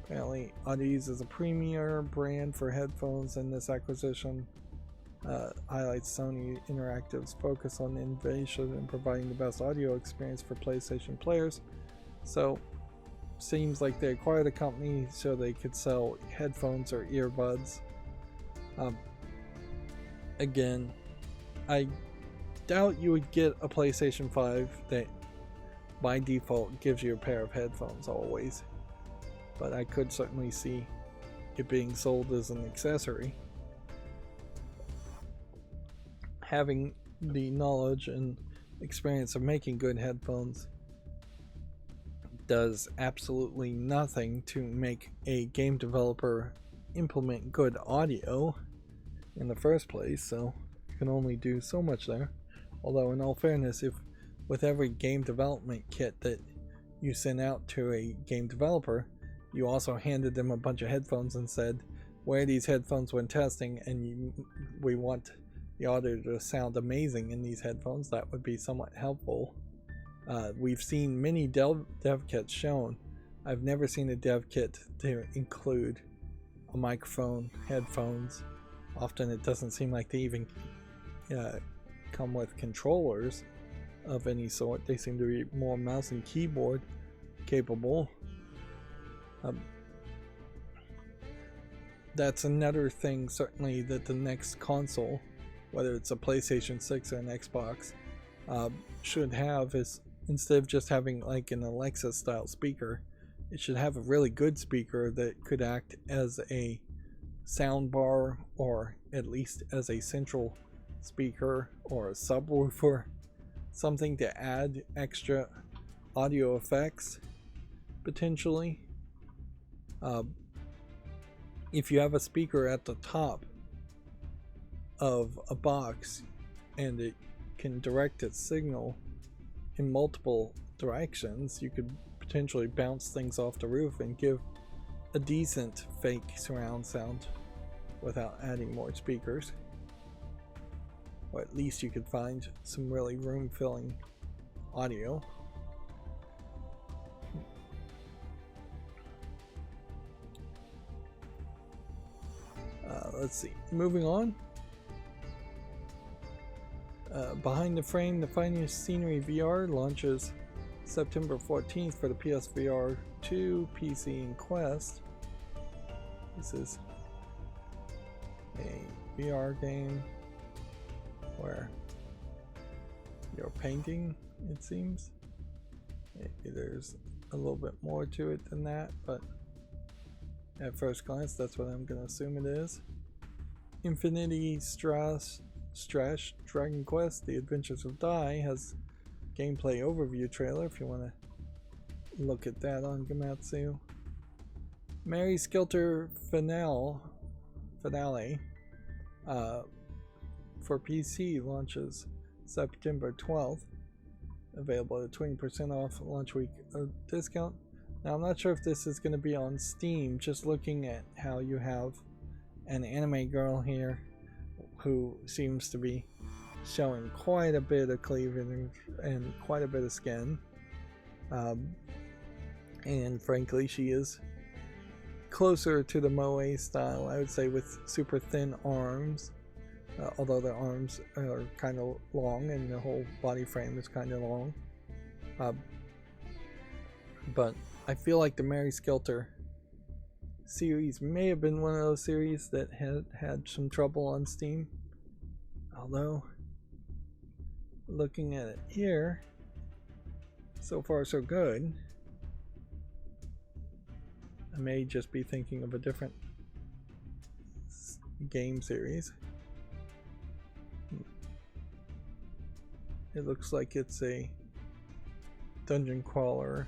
Apparently, Audeze is a premier brand for headphones, and this acquisition highlights Sony Interactive's focus on innovation and providing the best audio experience for PlayStation players. So, seems like they acquired a company so they could sell headphones or earbuds. Again, I doubt you would get a PlayStation 5 that by default gives you a pair of headphones always, but I could certainly see it being sold as an accessory. Having the knowledge and experience of making good headphones does absolutely nothing to make a game developer implement good audio in the first place, so you can only do so much there. Although in all fairness, if with every game development kit that you sent out to a game developer, you also handed them a bunch of headphones and said, wear these headphones when testing, and we want the audio to sound amazing in these headphones, that would be somewhat helpful. We've seen many dev kits shown. I've never seen a dev kit to include a microphone, headphones. Often it doesn't seem like they even come with controllers of any sort. They seem to be more mouse and keyboard capable. That's another thing certainly that the next console, whether it's a PlayStation 6 or an Xbox, should have, is instead of just having like an Alexa style speaker, it should have a really good speaker that could act as a sound bar, or at least as a central speaker or a subwoofer, something to add extra audio effects potentially. If you have a speaker at the top of a box and it can direct its signal in multiple directions, you could potentially bounce things off the roof and give a decent fake surround sound without adding more speakers. Or at least you could find some really room-filling audio. Let's see, moving on. Behind the Frame, the Finest Scenery VR launches September 14th for the PSVR 2, PC, and Quest. This is a VR game where you're painting, it seems. Maybe there's a little bit more to it than that, but at first glance, that's what I'm going to assume it is. Infinity Strash Dragon Quest The Adventures of Dai has gameplay overview trailer if you want to look at that on Gamatsu. Mary Skelter Finale for PC launches September 12th, available at 20% off launch week discount. Now I'm not sure if this is going to be on Steam, just looking at how you have an anime girl here who seems to be showing quite a bit of cleavage and quite a bit of skin, and frankly she is closer to the moe style, I would say, with super thin arms, although the arms are kind of long and the whole body frame is kind of long, but I feel like the Mary Skelter series may have been one of those series that had some trouble on Steam. Although, looking at it here, so far so good. I may just be thinking of a different game series. It looks like it's a dungeon crawler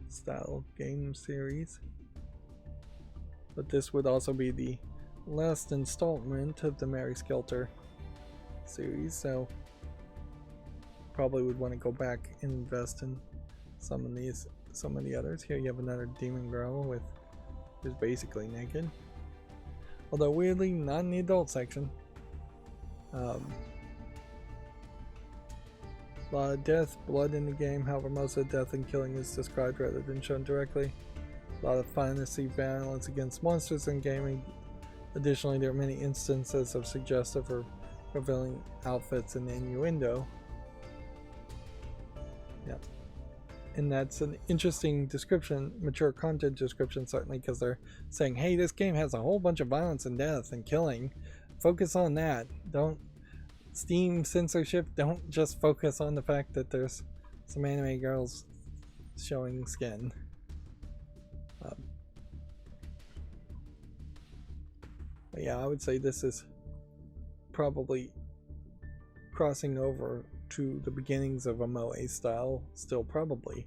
style game series. But this would also be the last installment of the Mary Skelter series, so probably would want to go back and invest in some of the others. Here you have another demon girl who's basically naked, although weirdly not in the adult section. A lot of death, blood in the game, however most of the death and killing is described rather than shown directly. A lot of fantasy violence against monsters in gaming. Additionally, there are many instances of suggestive or revealing outfits and innuendo. Yeah. And that's an interesting description, mature content description, certainly, because they're saying, hey, this game has a whole bunch of violence and death and killing. Focus on that. Don't Steam censorship, don't just focus on the fact that there's some anime girls showing skin. But yeah, I would say this is probably crossing over to the beginnings of a moe style. Still probably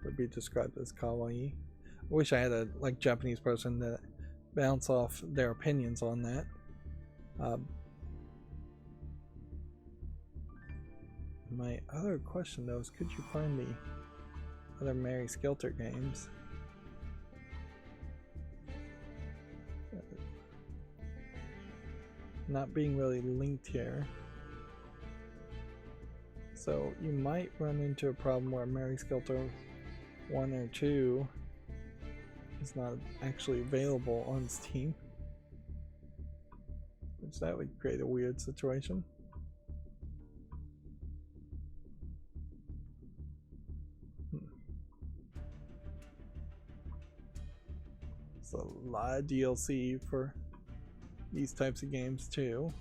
would be described as kawaii. I wish I had a Japanese person that bounce off their opinions on that. My other question though is, could you find me other Mary Skelter games? Not being really linked here. So you might run into a problem where Mary Skelter 1 or 2 is not actually available on Steam, which that would create a weird situation. It's a lot of DLC for these types of games too.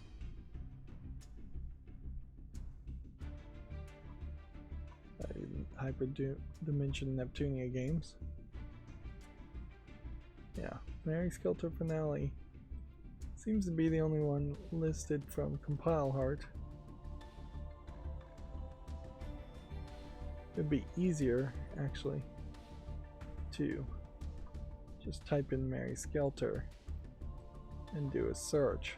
Hyper Dimension Neptunia games. Yeah, Mary Skelter Finale seems to be the only one listed from Compile Heart. It'd be easier actually to just type in Mary Skelter and do a search.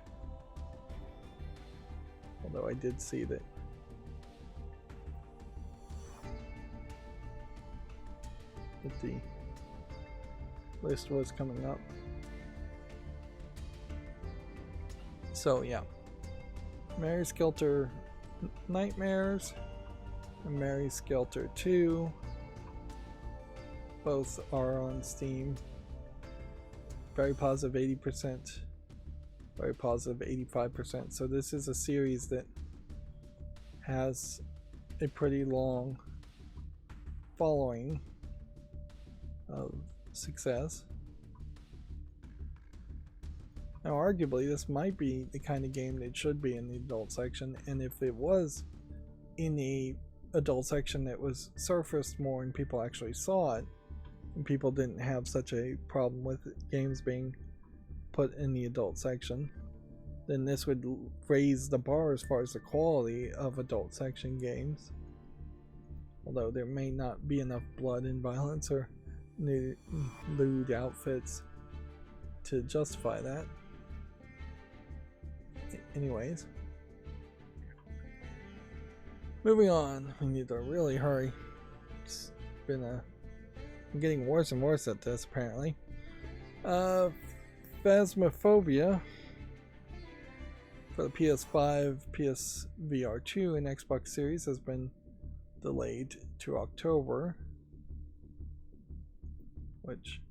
Although I did see that the list was coming up. So yeah, Mary Skelter Nightmares and Mary Skelter 2 both are on Steam. Very positive 80%, very positive 85%. So this is a series that has a pretty long following of success. Now arguably this might be the kind of game that should be in the adult section, and if it was in the adult section that was surfaced more and people actually saw it, and people didn't have such a problem with games being put in the adult section, then this would raise the bar as far as the quality of adult section games. Although there may not be enough blood and violence or lewd outfits to justify that. Anyways, moving on. We need to really hurry. It's been I'm getting worse and worse at this apparently. Phasmophobia for the PS5, PSVR 2, and Xbox Series has been delayed to October, which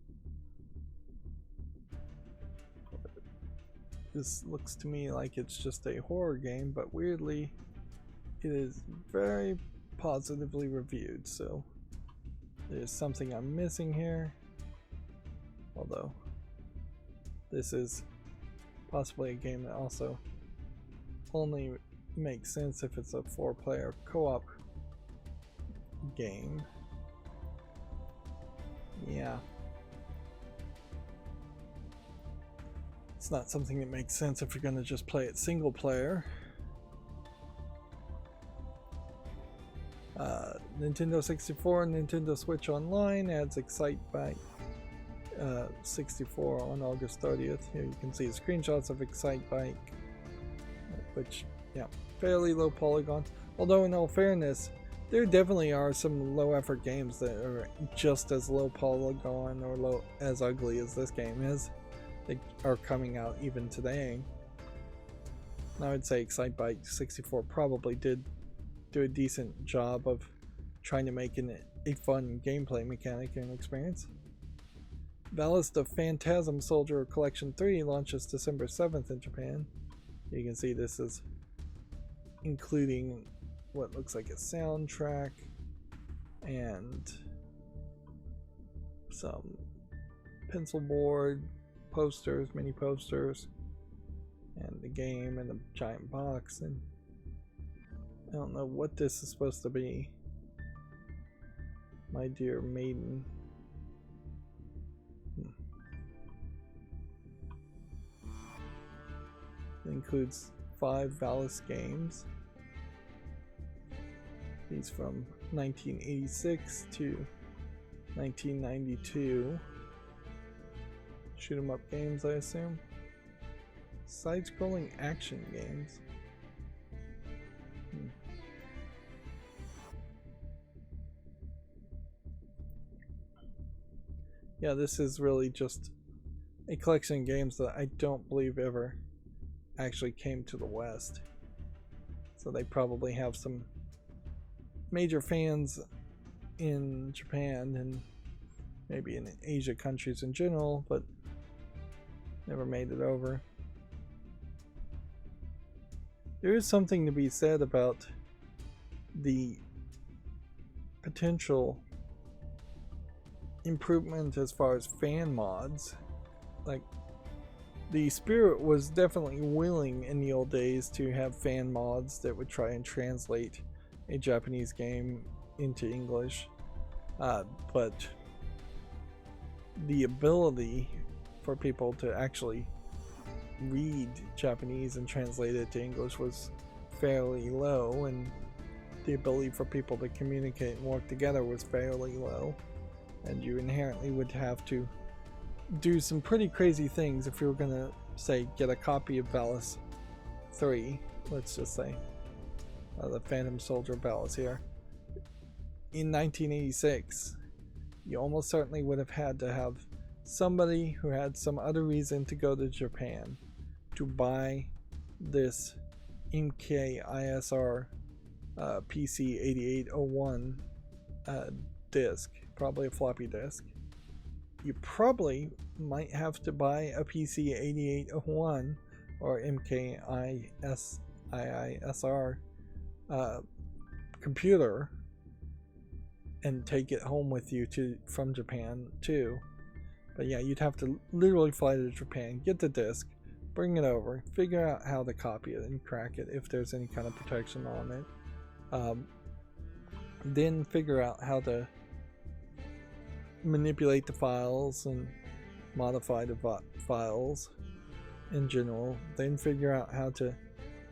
this looks to me like it's just a horror game, but weirdly it is very positively reviewed, so there's something I'm missing here. Although this is possibly a game that also only makes sense if it's a 4-player co-op game. Yeah. It's not something that makes sense if you're going to just play it single player. Nintendo 64 and Nintendo Switch Online adds Excitebike 64 on August 30th. Here you can see the screenshots of Excitebike, which, yeah, fairly low polygon. Although in all fairness, there definitely are some low effort games that are just as low polygon or as ugly as this game is. They are coming out even today. I would say Excitebike 64 probably did do a decent job of trying to make a fun gameplay mechanic and experience. Ballast of Phantasm Soldier Collection 3 launches December 7th in Japan. You can see this is including what looks like a soundtrack and some pencil board posters, mini posters, and the game and the giant box. And I don't know what this is supposed to be. My Dear Maiden. It includes 5 Valis games. These from 1986 to 1992. Shoot 'em up games, I assume. Side-scrolling action games. Yeah, this is really just a collection of games that I don't believe ever actually came to the West. So they probably have some major fans in Japan and maybe in Asia countries in general, but never made it over. There is something to be said about the potential improvement as far as fan mods. Like, the spirit was definitely willing in the old days to have fan mods that would try and translate a Japanese game into English, but the ability for people to actually read Japanese and translate it to English was fairly low, and the ability for people to communicate and work together was fairly low, and you inherently would have to do some pretty crazy things if you were going to, say, get a copy of Valis 3, let's just say, the Phantom Soldier Valis here. In 1986, you almost certainly would have had to have somebody who had some other reason to go to Japan to buy this MKISR PC 8801 disk, probably a floppy disk. You probably might have to buy a PC 8801 or MKISR computer and take it home with you from Japan too. But yeah, you'd have to literally fly to Japan, get the disc, bring it over, figure out how to copy it and crack it if there's any kind of protection on it. Then figure out how to manipulate the files and modify the files in general. Then figure out how to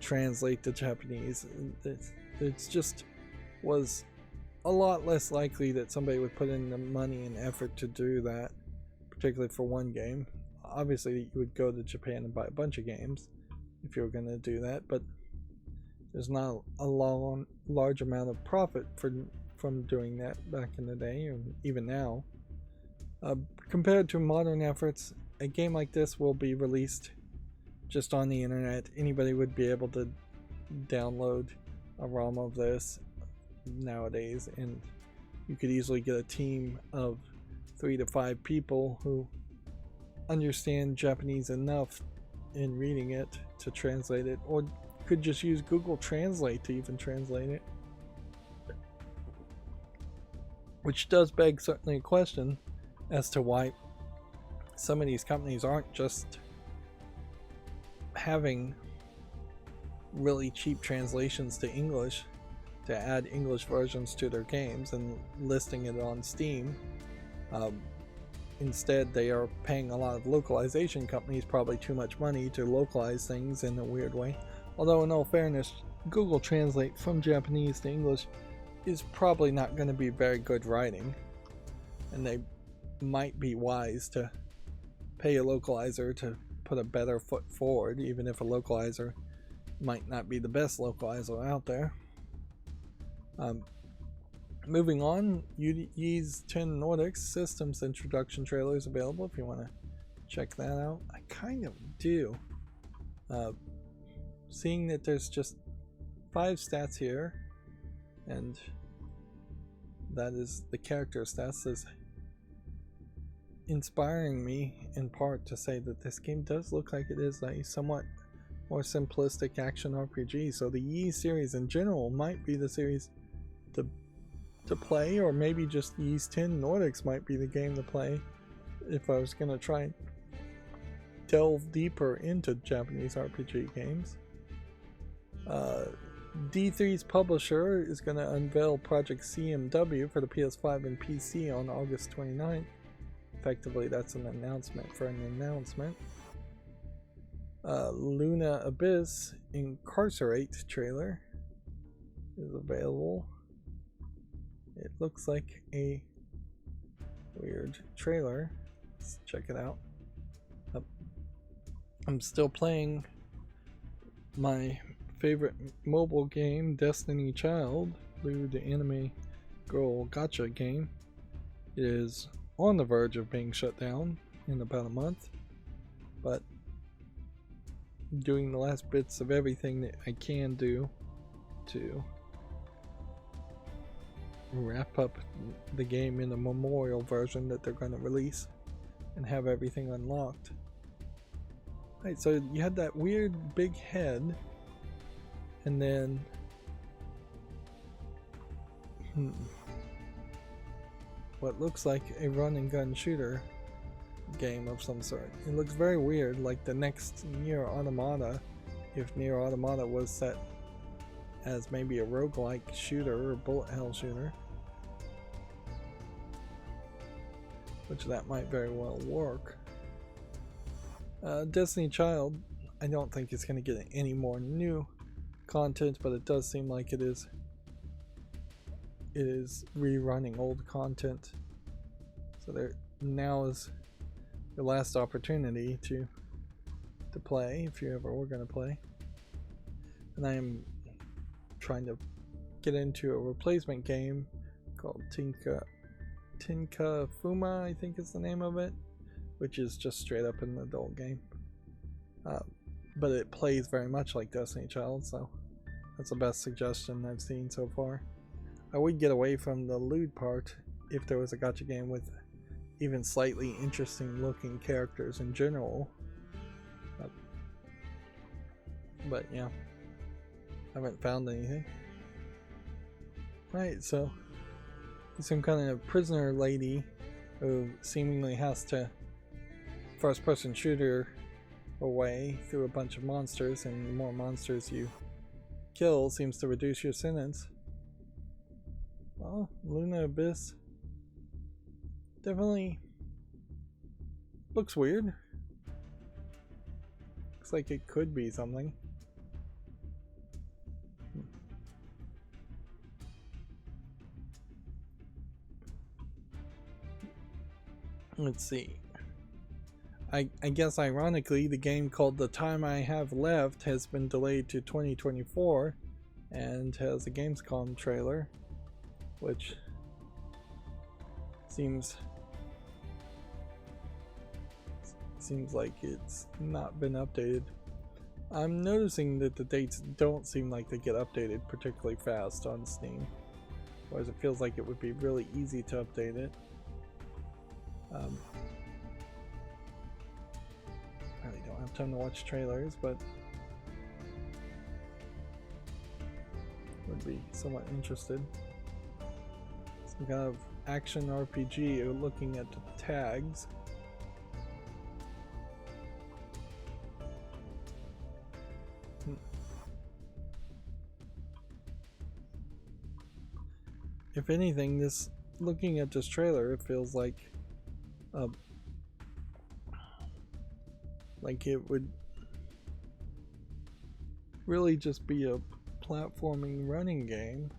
translate the Japanese. It just was a lot less likely that somebody would put in the money and effort to do that, particularly for one game. Obviously, you would go to Japan and buy a bunch of games if you were going to do that, but there's not a large amount of profit from doing that back in the day, or even now. Compared to modern efforts, a game like this will be released just on the internet. Anybody would be able to download a ROM of this nowadays, and you could easily get a team of 3 to 5 people who understand Japanese enough in reading it to translate it, or could just use Google Translate to even translate it. Which does beg certainly a question as to why some of these companies aren't just having really cheap translations to English to add English versions to their games and listing it on Steam. Instead, they are paying a lot of localization companies probably too much money to localize things in a weird way. Although, in all fairness, Google Translate from Japanese to English is probably not going to be very good writing, and they might be wise to pay a localizer to put a better foot forward, even if a localizer might not be the best localizer out there. Moving on, Ys 10 Nordics Systems introduction trailer is available if you want to check that out. I kind of do. Seeing that there's just 5 stats here, and that is the character stats is inspiring me in part to say that this game does look like it is a somewhat more simplistic action RPG. So the Yi series in general might be the series to play, or maybe just Ys 10 Nordics might be the game to play if I was going to try and delve deeper into Japanese RPG games. D3's publisher is going to unveil Project CMW for the PS5 and PC on August 29th. Effectively, that's an announcement for an announcement. Luna Abyss Incarcerate trailer is available. It looks like a weird trailer. Let's check it out. I'm still playing my favorite mobile game, Destiny Child, the anime girl gacha game. It is on the verge of being shut down in about a month, but I'm doing the last bits of everything that I can do to wrap up the game in the memorial version that they're going to release and have everything unlocked. Right, so you had that weird big head, and then what looks like a run and gun shooter game of some sort. It looks very weird, like the next Nier Automata, if Nier Automata was set as maybe a roguelike shooter or bullet hell shooter, which that might very well work. Destiny Child, I don't think it's going to get any more new content, but it does seem like it is rerunning old content. So there now is your last opportunity to play if you ever were going to play. And I am trying to get into a replacement game called Tinka Fuma, I think is the name of it, which is just straight up an adult game. But it plays very much like Destiny Child, so that's the best suggestion I've seen so far. I would get away from the lewd part if there was a gacha game with even slightly interesting looking characters in general. But yeah, I haven't found anything. Right, so some kind of prisoner lady who seemingly has to first person shooter away through a bunch of monsters, and the more monsters you kill seems to reduce your sentence. Well, Luna Abyss definitely looks weird. Looks like it could be something. Let's see. I guess ironically the game called The Time I Have Left has been delayed to 2024 and has a Gamescom trailer, which seems like it's not been updated. I'm noticing that the dates don't seem like they get updated particularly fast on Steam, whereas it feels like it would be really easy to update it. I really don't have time to watch trailers, but would be somewhat interested. Some kind of action RPG looking at the tags. If anything, this looking at this trailer, it feels like it would really just be a platforming running game.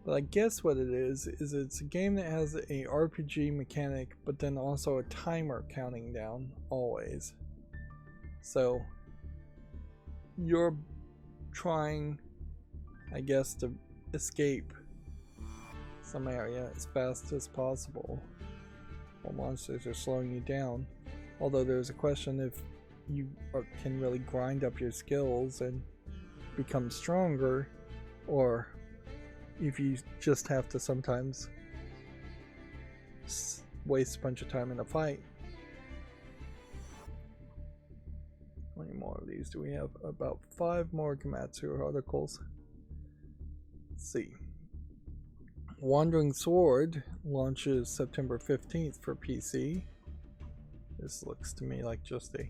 But I guess what it is it's a game that has a RPG mechanic, but then also a timer counting down always. So you're trying, I guess, to escape some area as fast as possible while monsters are slowing you down. Although there's a question if you can really grind up your skills and become stronger, or if you just have to sometimes waste a bunch of time in a fight. How many more of these do we have? About 5 more Gamatsu articles. Let's see. Wandering Sword launches September 15th for PC. This looks to me like just a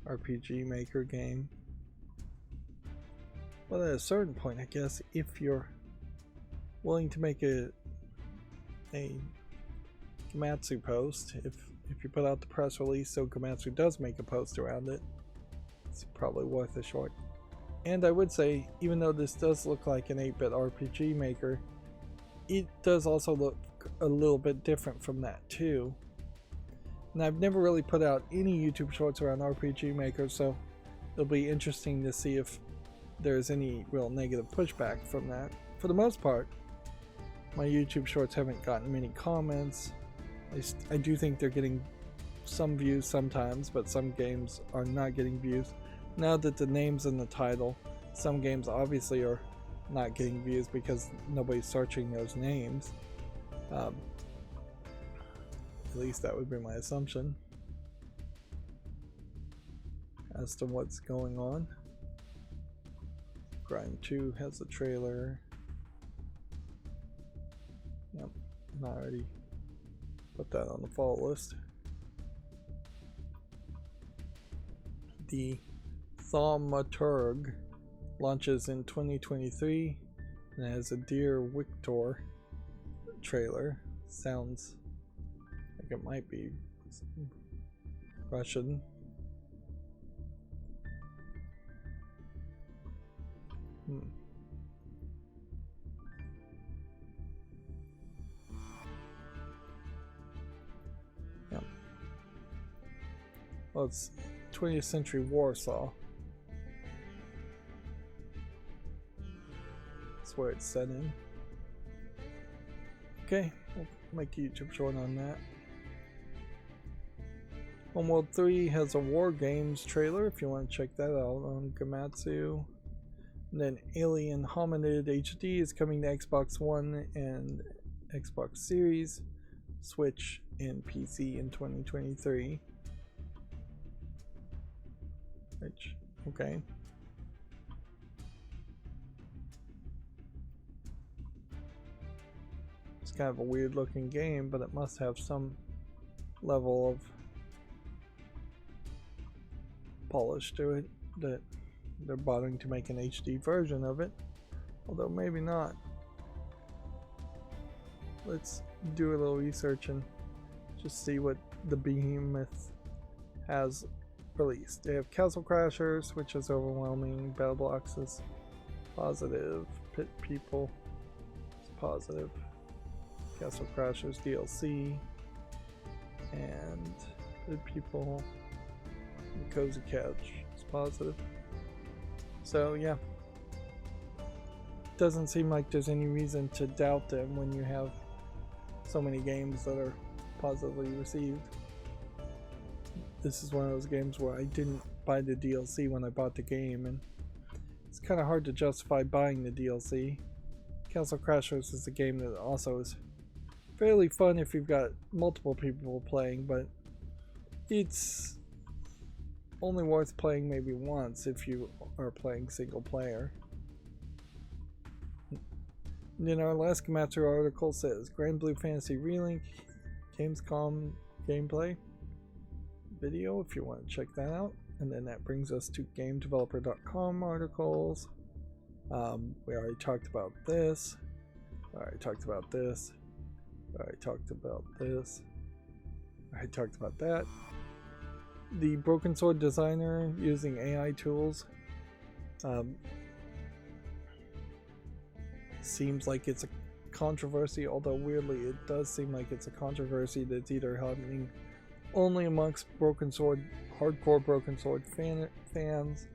RPG Maker game. But at a certain point, I guess, if you're willing to make a Gamatsu post, if you put out the press release so Gamatsu does make a post around it, it's probably worth a short. And I would say, even though this does look like an 8-bit RPG Maker, it does also look a little bit different from that too. And I've never really put out any YouTube shorts around RPG Maker, so it'll be interesting to see if there's any real negative pushback from that. For the most part, my YouTube shorts haven't gotten many comments. I do think they're getting some views sometimes, but some games are not getting views. Now that the name's in the title, some games obviously are not getting views because nobody's searching those names. At least that would be my assumption as to what's going on. Grind 2 has a trailer. Yep, I already put that on the fall list. The Thaumaturg launches in 2023 and has a Dear Victor trailer. Sounds like it might be Russian. Yep. Well, it's 20th century Warsaw. That's where it's set in. Okay, we'll make a YouTube short on that. Homeworld 3 has a War Games trailer if you want to check that out on Gamatsu. And then Alien Hominid HD is coming to Xbox One and Xbox Series, Switch, and PC in 2023. Which, okay. It's kind of a weird looking game, but it must have some level of polish to it that they're bothering to make an HD version of it, although maybe not. Let's do a little research and just see what the behemoth has released. They have Castle Crashers, which is overwhelming. Battle Blocks is positive. Pit People is positive. Castle Crashers DLC and Pit People and Cozy Couch is positive. So yeah, doesn't seem like there's any reason to doubt them when you have so many games that are positively received. This is one of those games where I didn't buy the DLC when I bought the game, and it's kind of hard to justify buying the DLC. Castle Crashers is a game that also is fairly fun if you've got multiple people playing, but it's only worth playing maybe once if you are playing single player. And then our last Gamatsu article says Grand Blue Fantasy Relink Gamescom gameplay video if you want to check that out. And then that brings us to GameDeveloper.com articles. We already talked about this. I already talked about this. I already talked about this. I already talked about that. The Broken Sword designer using AI tools. Seems like it's a controversy, although weirdly it does seem like it's a controversy that's either happening only amongst Broken Sword, hardcore Broken Sword fans,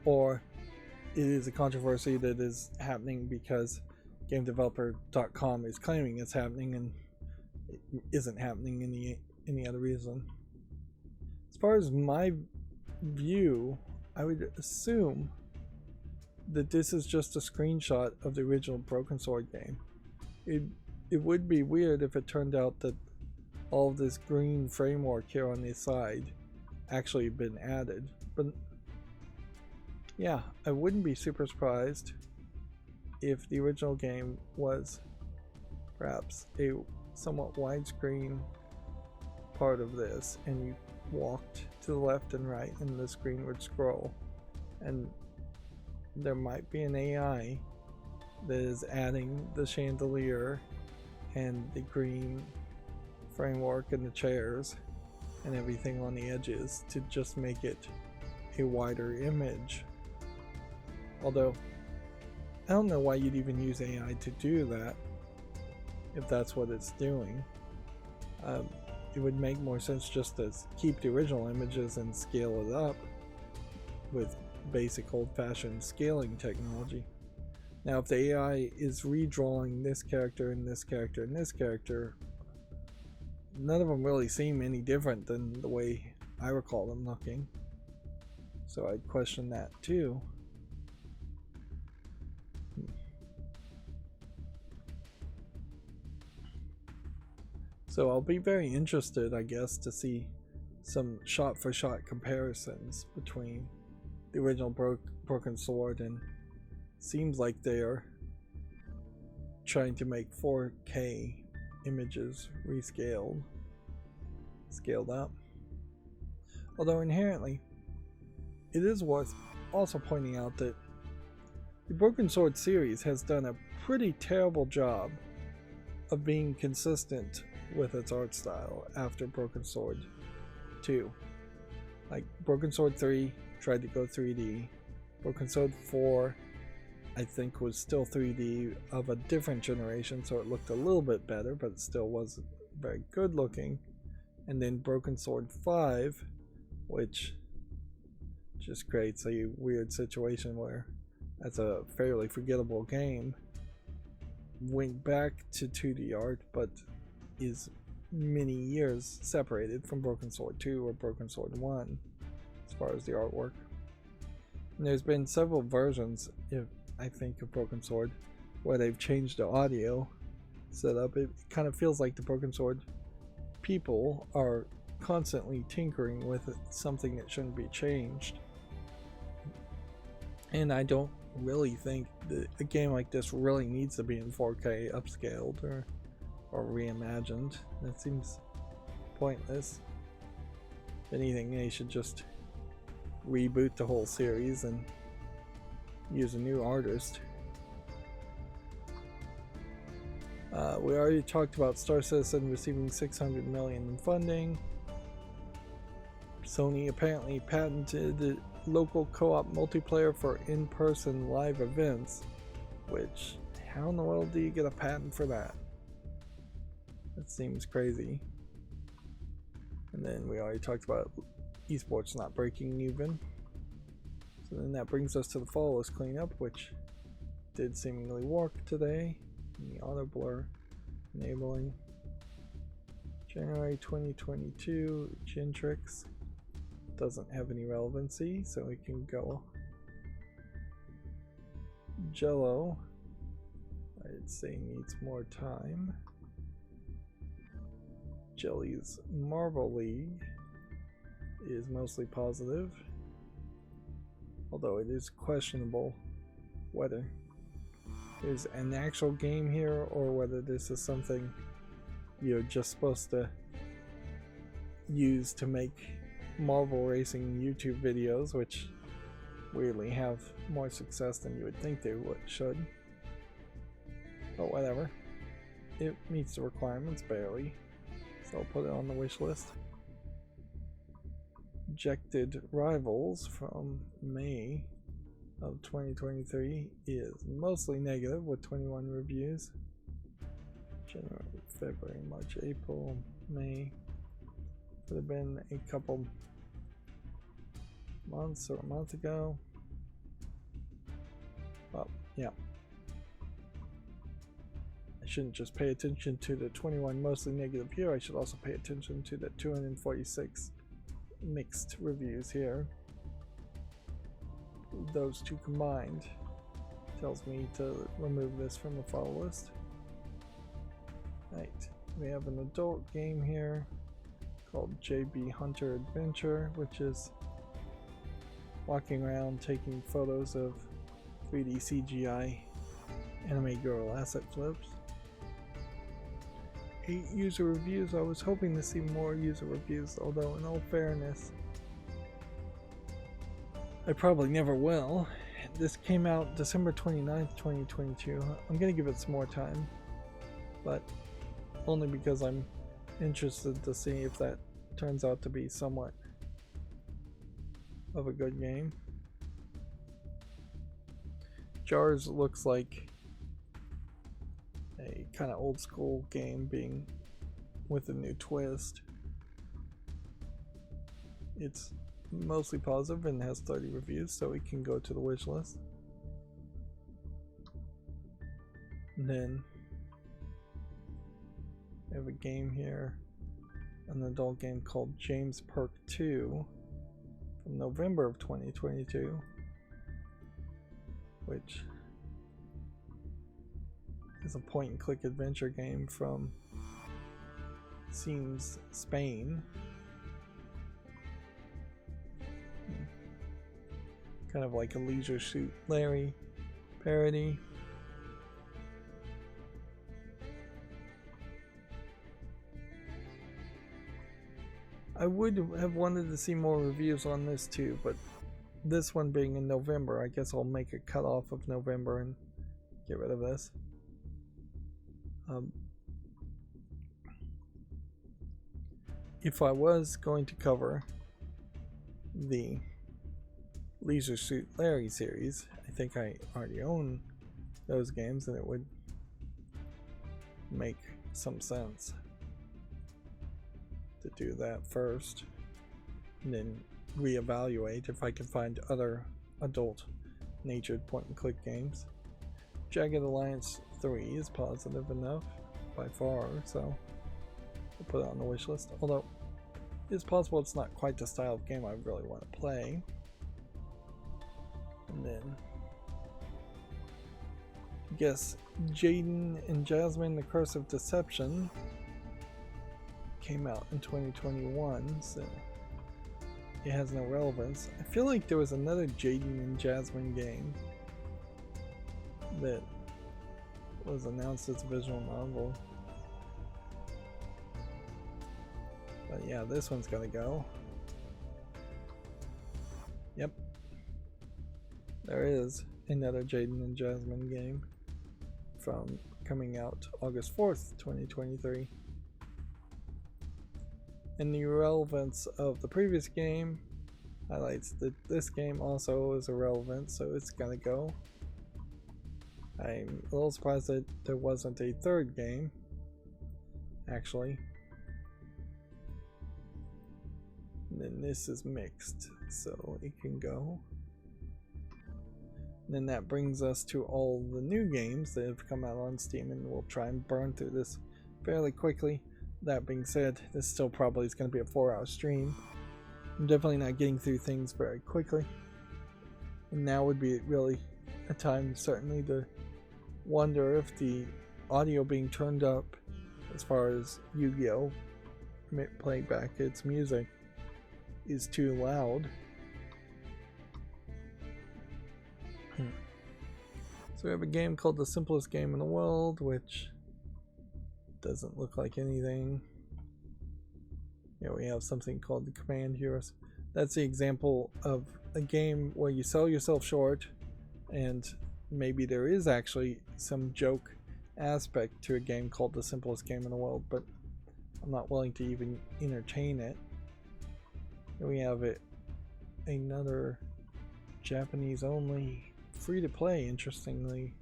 or it is a controversy that is happening because GameDeveloper.com is claiming it's happening, and it isn't happening any other reason. As far as my view, I would assume that this is just a screenshot of the original Broken Sword game. It would be weird if it turned out that all of this green framework here on the side actually been added. But yeah, I wouldn't be super surprised if the original game was perhaps a somewhat widescreen part of this, and you walked to the left and right and the screen would scroll, and there might be an AI that is adding the chandelier and the green framework and the chairs and everything on the edges to just make it a wider image. Although I don't know why you'd even use AI to do that if that's what it's doing. It would make more sense just to keep the original images and scale it up with basic old-fashioned scaling technology. Now, if the AI is redrawing this character and this character and this character, none of them really seem any different than the way I recall them looking. So I'd question that too. So I'll be very interested, I guess, to see some shot-for-shot comparisons between the original Broken Sword, and seems like they're trying to make 4K images scaled up. Although inherently, it is worth also pointing out that the Broken Sword series has done a pretty terrible job of being consistent with its art style after Broken Sword 2. Like, Broken Sword 3 tried to go 3D. Broken Sword 4, I think, was still 3D of a different generation, so it looked a little bit better, but it still wasn't very good looking. And then Broken Sword 5, which just creates a weird situation where that's a fairly forgettable game, went back to 2D art, but is many years separated from Broken Sword 2 or Broken Sword 1 as far as the artwork. And there's been several versions, I think, of Broken Sword where they've changed the audio setup. It kind of feels like the Broken Sword people are constantly tinkering with something that shouldn't be changed. And I don't really think that a game like this really needs to be in 4K upscaled or reimagined. That seems pointless. If anything, they should just reboot the whole series and use a new artist. We already talked about Star Citizen receiving $600 million in funding. Sony apparently patented local co-op multiplayer for in-person live events, which, how in the world do you get a patent for that? That seems crazy. And then we already talked about esports not breaking even. So then that brings us to the fall list cleanup, which did seemingly work today. And the auto blur enabling. January 2022 Gentrix doesn't have any relevancy, so we can go Jello. I'd say needs more time. Jelly's Marvel League is mostly positive, although it is questionable whether there's an actual game here or whether this is something you're just supposed to use to make Marvel Racing YouTube videos, which weirdly have more success than you would think they should. But whatever. It meets the requirements barely, so I'll put it on the wish list. Ejected Rivals from May of 2023 is mostly negative with 21 reviews. January, February, March, April, May. Would have been a couple months or a month ago. Well, yeah. shouldn't just pay attention to the 21 mostly negative here, I should also pay attention to the 246 mixed reviews here. Those two combined tells me to remove this from the follow list. Right, we have an adult game here called JB Hunter Adventure, which is walking around taking photos of 3D CGI anime girl asset flips. 8 user reviews. I was hoping to see more user reviews, although in all fairness, I probably never will. This came out December 29th, 2022. I'm gonna give it some more time, but only because I'm interested to see if that turns out to be somewhat of a good game. Jars looks like a kind of old school game being with a new twist. It's mostly positive and has 30 reviews, so it can go to the wish list. And then we have a game here, an adult game called James Perk 2 from November of 2022, which is a point and click adventure game from seems Spain. Kind of like a Leisure Suit Larry parody. I would have wanted to see more reviews on this too, but this one being in November, I guess I'll make a cutoff of November and get rid of this. If I was going to cover the Leisure Suit Larry series, I think I already own those games and it would make some sense to do that first and then reevaluate if I can find other adult natured point and click games. Jagged Alliance 3 is positive enough by far, so I'll put it on the wish list, although it's possible it's not quite the style of game I really want to play. And then I guess Jaden and Jasmine the Curse of Deception came out in 2021, so it has no relevance. I feel like there was another Jaden and Jasmine game that was announced as a visual novel. But yeah, this one's gonna go. Yep. There is another Jaden and Jasmine game from coming out August 4th, 2023. And the relevance of the previous game highlights that this game also is irrelevant, so it's gonna go. I'm a little surprised that there wasn't a third game, actually. And then this is mixed, so it can go. And then that brings us to all the new games that have come out on Steam, and we'll try and burn through this fairly quickly. That being said, this still probably is going to be a 4-hour stream. I'm definitely not getting through things very quickly. And now would be really a time certainly to wonder if the audio being turned up as far as Yu-Gi-Oh! Playing back its music is too loud. So we have a game called The Simplest Game in the World, which doesn't look like anything. Yeah, we have something called the Command Heroes. That's the example of a game where you sell yourself short, and maybe there is actually some joke aspect to a game called The Simplest Game in the World, but I'm not willing to even entertain it. Then we have another Japanese only free to play, interestingly,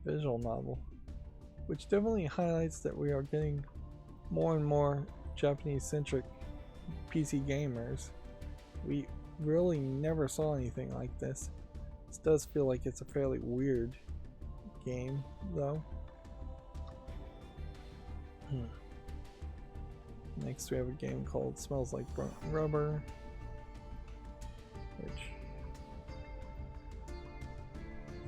visual novel, which definitely highlights that we are getting more and more Japanese centric PC gamers. We really never saw anything like this. This does feel like it's a fairly weird game though. Next we have a game called Smells Like Burnt Rubber, which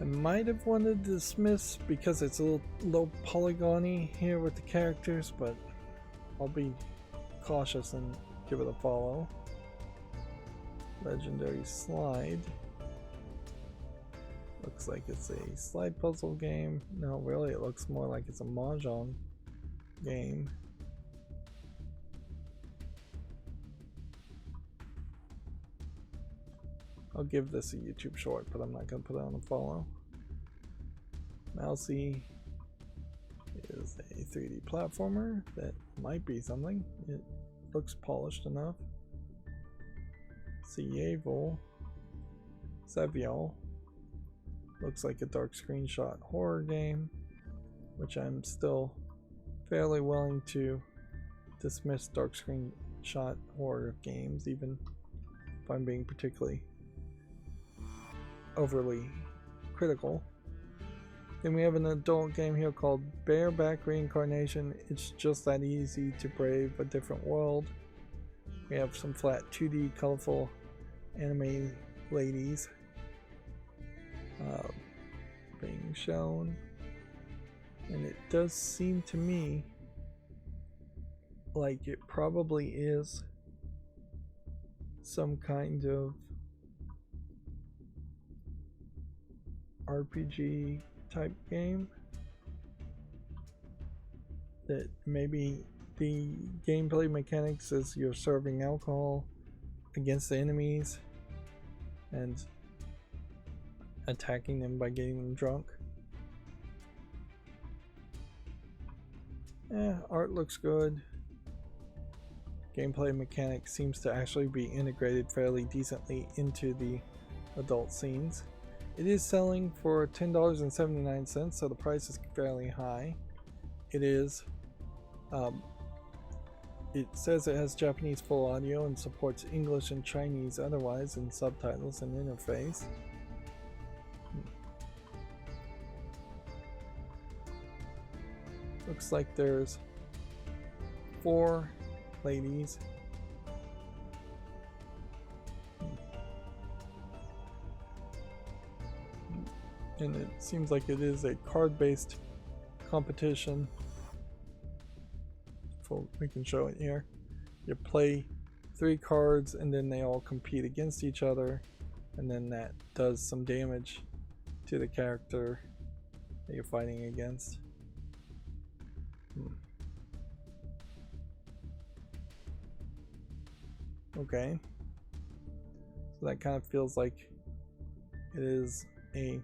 I might have wanted to dismiss because it's a little low polygony here with the characters, but I'll be cautious and give it a follow. Legendary Slide. Looks like it's a slide puzzle game. No, really, it looks more like it's a mahjong game. I'll give this a YouTube short, but I'm not going to put it on a follow. Mousy is a 3D platformer that might be something. It looks polished enough. Saviol looks like a dark screenshot horror game, which I'm still fairly willing to dismiss dark screenshot horror games, even if I'm being particularly overly critical. Then we have an adult game here called Bareback Reincarnation. It's just that easy to brave a different world. We have some flat 2D colorful anime ladies being shown, and it does seem to me like it probably is some kind of RPG type game, that maybe the gameplay mechanics is you're serving alcohol against the enemies and attacking them by getting them drunk. Art looks good. Gameplay mechanics seems to actually be integrated fairly decently into the adult scenes. It is selling for $10.79, so the price is fairly high. It is it says it has Japanese full audio and supports English and Chinese otherwise in subtitles and interface. Looks like there's 4 ladies. And it seems like it is a card-based competition. If we can show it here. You play 3 cards and then they all compete against each other, and then that does some damage to the character that you're fighting against. Okay, so that kind of feels like it is a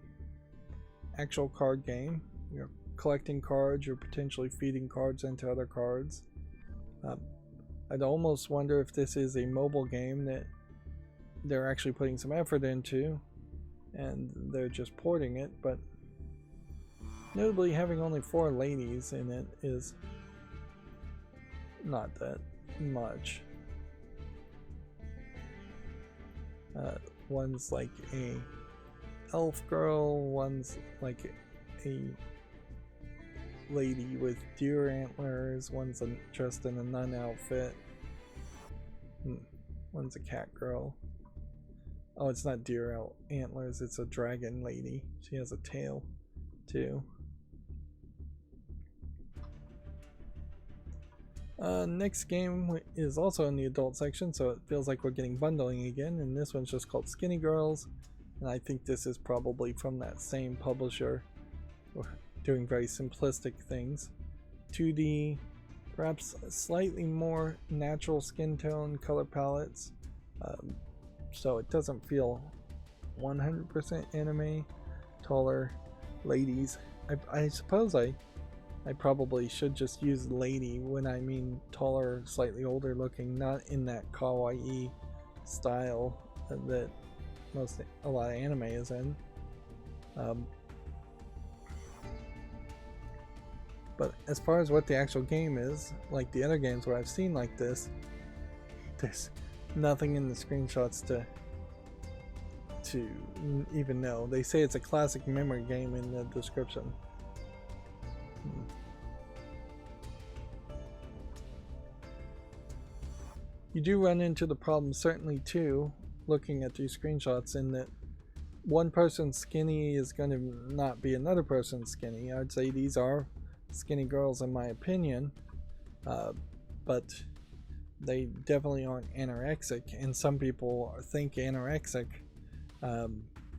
actual card game. You're collecting cards, you're potentially feeding cards into other cards. I'd almost wonder if this is a mobile game that they're actually putting some effort into and they're just porting it, but notably having only 4 ladies in it is not that much. One's like a elf girl, one's like a lady with deer antlers, one's dressed in a nun outfit, one's a cat girl. Oh, it's not deer antlers, it's a dragon lady. She has a tail too. Next game is also in the adult section, so it feels like we're getting bundling again, and this one's just called Skinny Girls, and I think this is probably from that same publisher. We're doing very simplistic things. 2D, perhaps slightly more natural skin tone color palettes, so it doesn't feel 100% anime. Taller ladies. I suppose I probably should just use lady when I mean taller, slightly older looking, not in that kawaii style that a lot of anime is in. But as far as what the actual game is, like the other games where I've seen like this, there's nothing in the screenshots to even know. They say it's a classic memory game in the description. You do run into the problem certainly too, looking at these screenshots, in that one person's skinny is going to not be another person's skinny. I'd say these are skinny girls in my opinion, but they definitely aren't anorexic, and some people think anorexic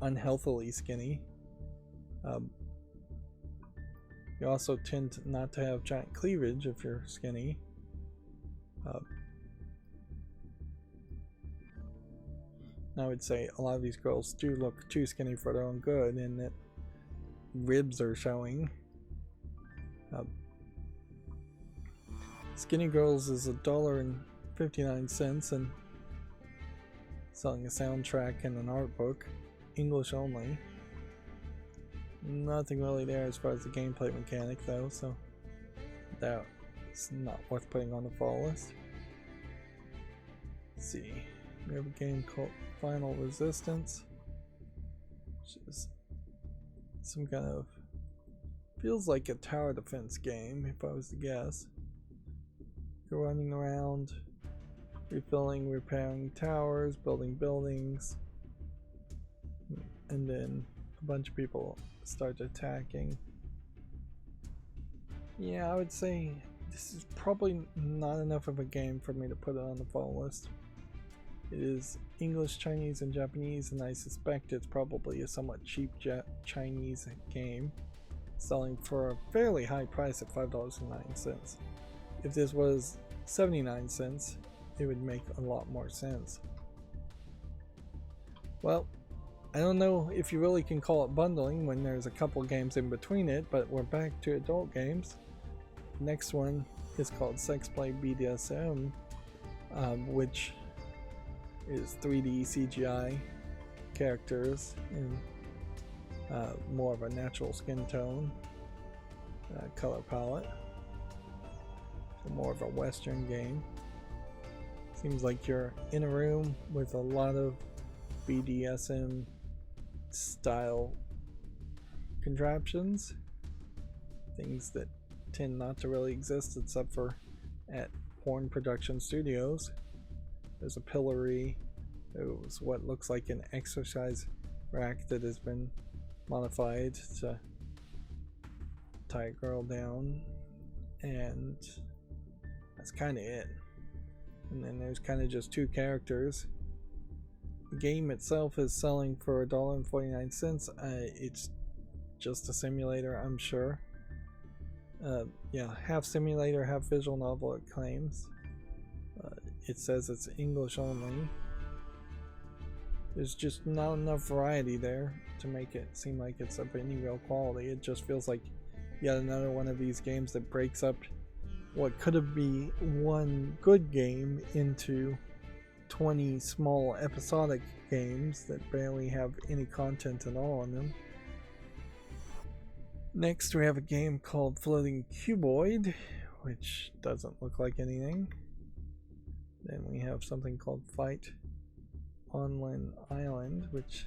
unhealthily skinny. You also tend not to have giant cleavage if you're skinny. I would say a lot of these girls do look too skinny for their own good, in that ribs are showing. Skinny Girls is $1.59 and selling a soundtrack and an art book, English only. Nothing really there as far as the gameplay mechanic though, so that's not worth putting on the fall list. Let's see, we have a game called Final Resistance, which is some kind of, feels like a tower defense game if I was to guess. You're running around, refilling, repairing towers, building buildings, and then a bunch of people start attacking. Yeah, I would say this is probably not enough of a game for me to put it on the fall list. It is English, Chinese, and Japanese, and I suspect it's probably a somewhat cheap Chinese game, selling for a fairly high price at $5.09. If this was 79 cents, it would make a lot more sense. Well, I don't know if you really can call it bundling when there's a couple games in between it, but we're back to adult games. Next one is called Sex Play BDSM, which is 3D CGI characters in more of a natural skin tone, color palette. So more of a Western game. Seems like you're in a room with a lot of BDSM style contraptions, things that tend not to really exist except for at porn production studios. There's a pillory. There's what looks like an exercise rack that has been modified to tie a girl down, and that's kind of it. And then there's kind of just two characters. The game itself is selling for $1.49. It's just a simulator, I'm sure. Yeah, half simulator, half visual novel, it claims. It says it's English only. There's just not enough variety there to make it seem like it's of any real quality. It just feels like yet another one of these games that breaks up what could have been one good game into 20 small episodic games that barely have any content at all in them. Next we have a game called Floating Cuboid, which doesn't look like anything. Then we have something called Fight Online Island, which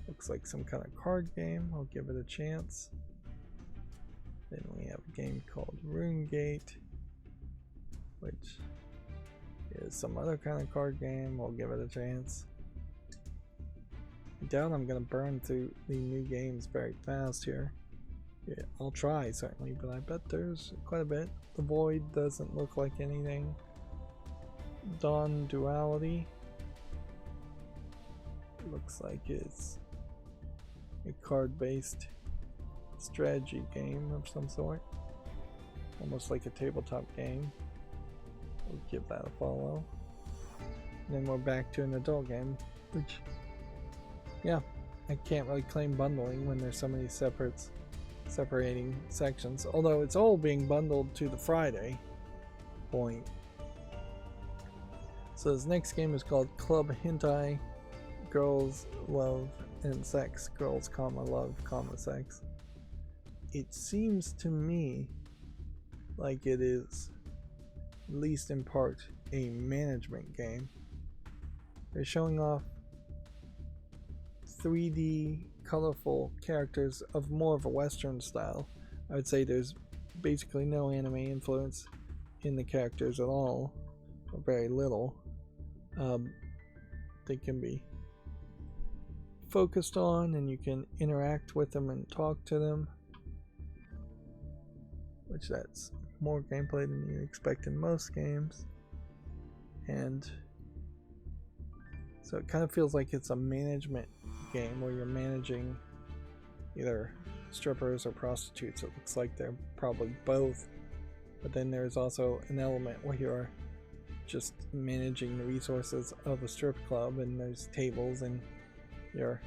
looks like some kind of card game. I'll give it a chance. Then we have a game called RuneGate, which is some other kind of card game. I'll give it a chance. I doubt I'm going to burn through the new games very fast here. Yeah, I'll try certainly, but I bet there's quite a bit. The Void doesn't look like anything. Dawn Duality looks like it's a card-based strategy game of some sort, almost like a tabletop game. We'll give that a follow. And then we're back to an adult game, which, yeah, I can't really claim bundling when there's so many separating sections, although it's all being bundled to the Friday point. So this next game is called Club Hentai Girls Love and Sex, Girls, Love, Sex. It seems to me like it is, at least in part, a management game. They're showing off 3D colorful characters of more of a Western style. I would say there's basically no anime influence in the characters at all. or very little. They can be focused on, and you can interact with them and talk to them, which that's more gameplay than you expect in most games. And so it kind of feels like it's a management game where you're managing either strippers or prostitutes. It looks like they're probably both, but then there's also an element where you're just managing the resources of a strip club, and there's tables and you're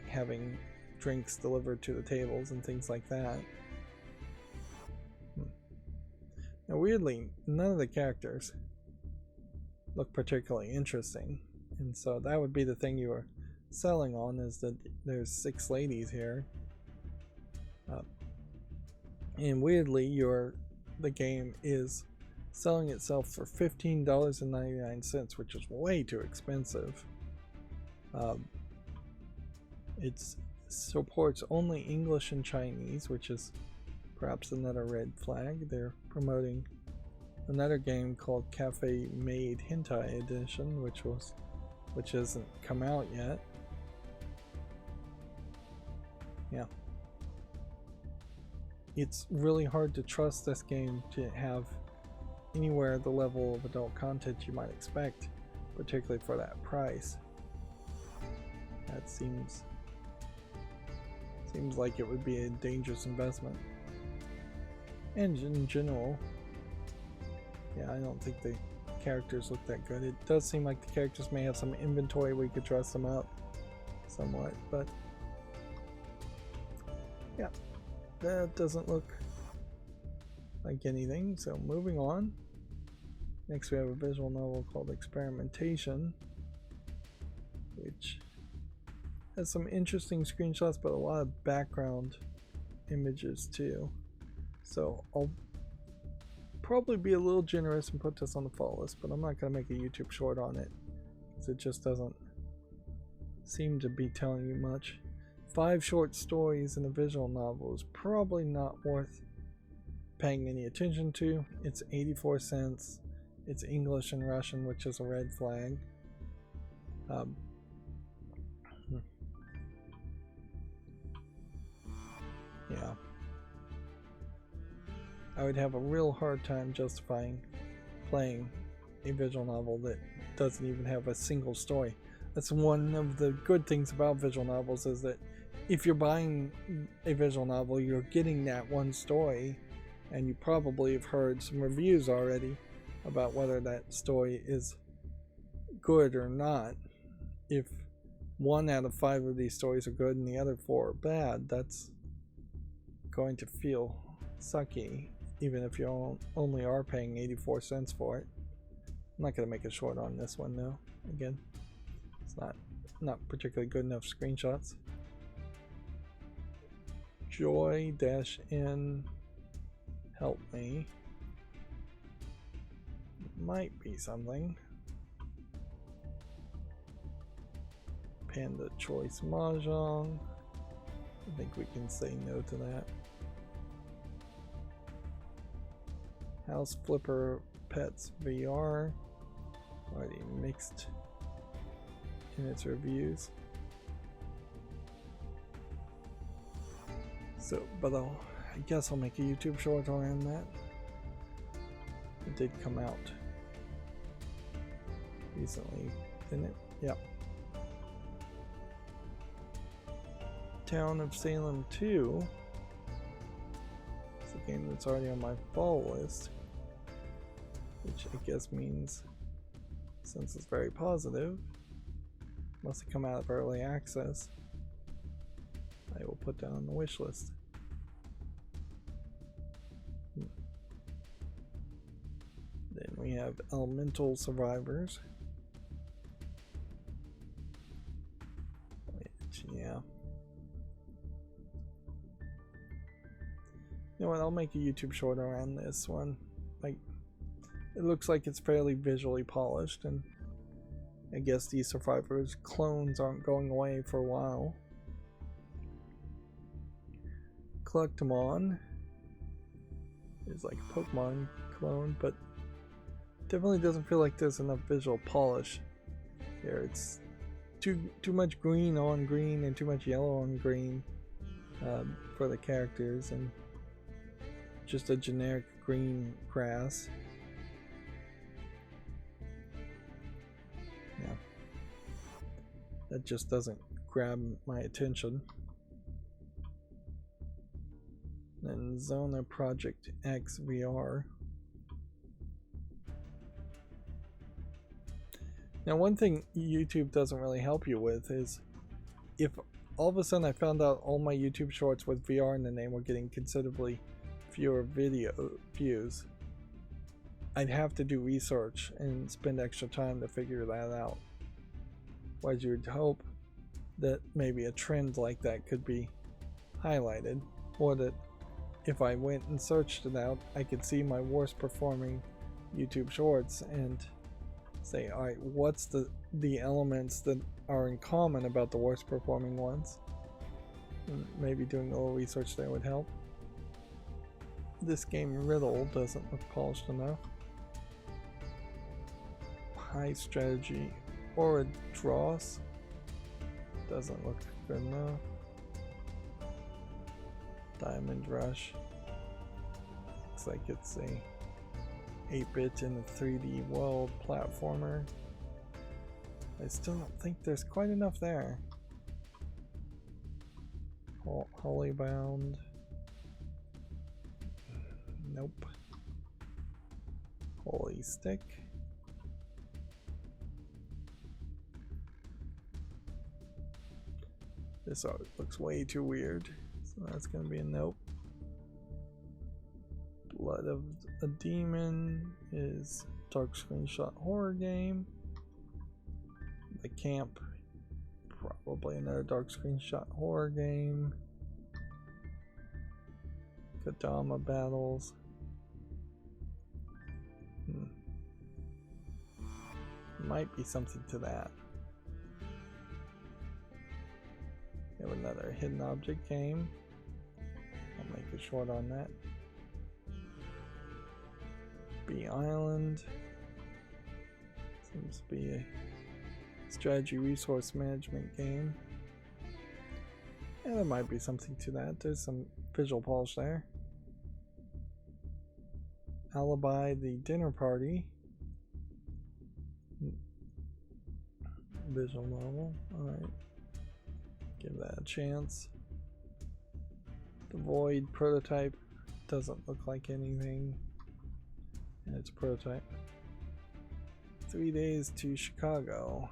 having drinks delivered to the tables and things like that. Now weirdly, none of the characters look particularly interesting, and so that would be the thing you were selling on, is that there's 6 ladies here, and weirdly the game is selling itself for $15.99, which is way too expensive. It supports only English and Chinese, which is perhaps another red flag. They're promoting another game called Cafe Maid Hentai Edition, which hasn't come out yet. Yeah. It's really hard to trust this game to have anywhere the level of adult content you might expect, particularly for that price. That seems like it would be a dangerous investment. And in general, yeah, I don't think the characters look that good. It does seem like the characters may have some inventory where you could dress them up somewhat, but yeah, that doesn't look like anything. So moving on. Next we have a visual novel called Experimentation, which has some interesting screenshots but a lot of background images too. So I'll probably be a little generous and put this on the fall list, but I'm not going to make a YouTube short on it because it just doesn't seem to be telling you much. 5 short stories in a visual novel is probably not worth paying any attention to. It's 84 cents. It's English and Russian, which is a red flag. Yeah. I would have a real hard time justifying playing a visual novel that doesn't even have a single story. That's one of the good things about visual novels, is that if you're buying a visual novel, you're getting that one story, and you probably have heard some reviews already about whether that story is good or not. If 1 out of 5 of these stories are good and the other 4 are bad, that's going to feel sucky, even if you only are paying 84 cents for it. I'm not going to make a short on this one though. Again, it's not particularly good enough screenshots. Joy-N Help Me might be something. Panda Choice Mahjong, I think we can say no to that. House Flipper Pets VR, already mixed in its reviews. So, but I guess I'll make a YouTube short around that. It did come out recently, didn't it? Yep. Town of Salem 2. It's a game that's already on my fall list, which I guess means, since it's very positive, must have come out of early access, I will put that on the wish list. Then we have Elemental Survivors, which, yeah. You know what, I'll make a YouTube short around this one. Like, it looks like it's fairly visually polished, and I guess these Survivors clones aren't going away for a while. Collectamon is like a Pokemon clone, but Definitely doesn't feel like there's enough visual polish here. It's too much green on green and too much yellow on green for the characters, and just a generic green grass. Yeah, that just doesn't grab my attention. Then Zona Project X VR. Now, one thing YouTube doesn't really help you with is if all of a sudden I found out all my YouTube shorts with VR in the name were getting considerably fewer video views, I'd have to do research and spend extra time to figure that out. Whereas you would hope that maybe a trend like that could be highlighted, or that if I went and searched it out, I could see my worst performing YouTube shorts and say, alright, what's the elements that are in common about the worst performing ones? And maybe doing a little research there would help. This game Rydo doesn't look polished enough. High strategy or a dross doesn't look good enough. Diamond Rush looks like it's a 8-bit in a 3D world platformer. I still don't think there's quite enough there. Holy Bound. Nope. Holy Stick. This art looks way too weird, so that's gonna be a nope. Blood of a Demon is dark screenshot horror game. The Camp, probably another dark screenshot horror game. Kodama Battles. Might be something to that. We have another hidden object game. I'll make a short on that. Bee Island. Seems to be a strategy resource management game. Yeah, there might be something to that. There's some visual polish there. Alibi the Dinner Party. Visual novel. Alright. Give that a chance. The Void prototype doesn't look like anything. And it's a prototype. 3 Days to Chicago.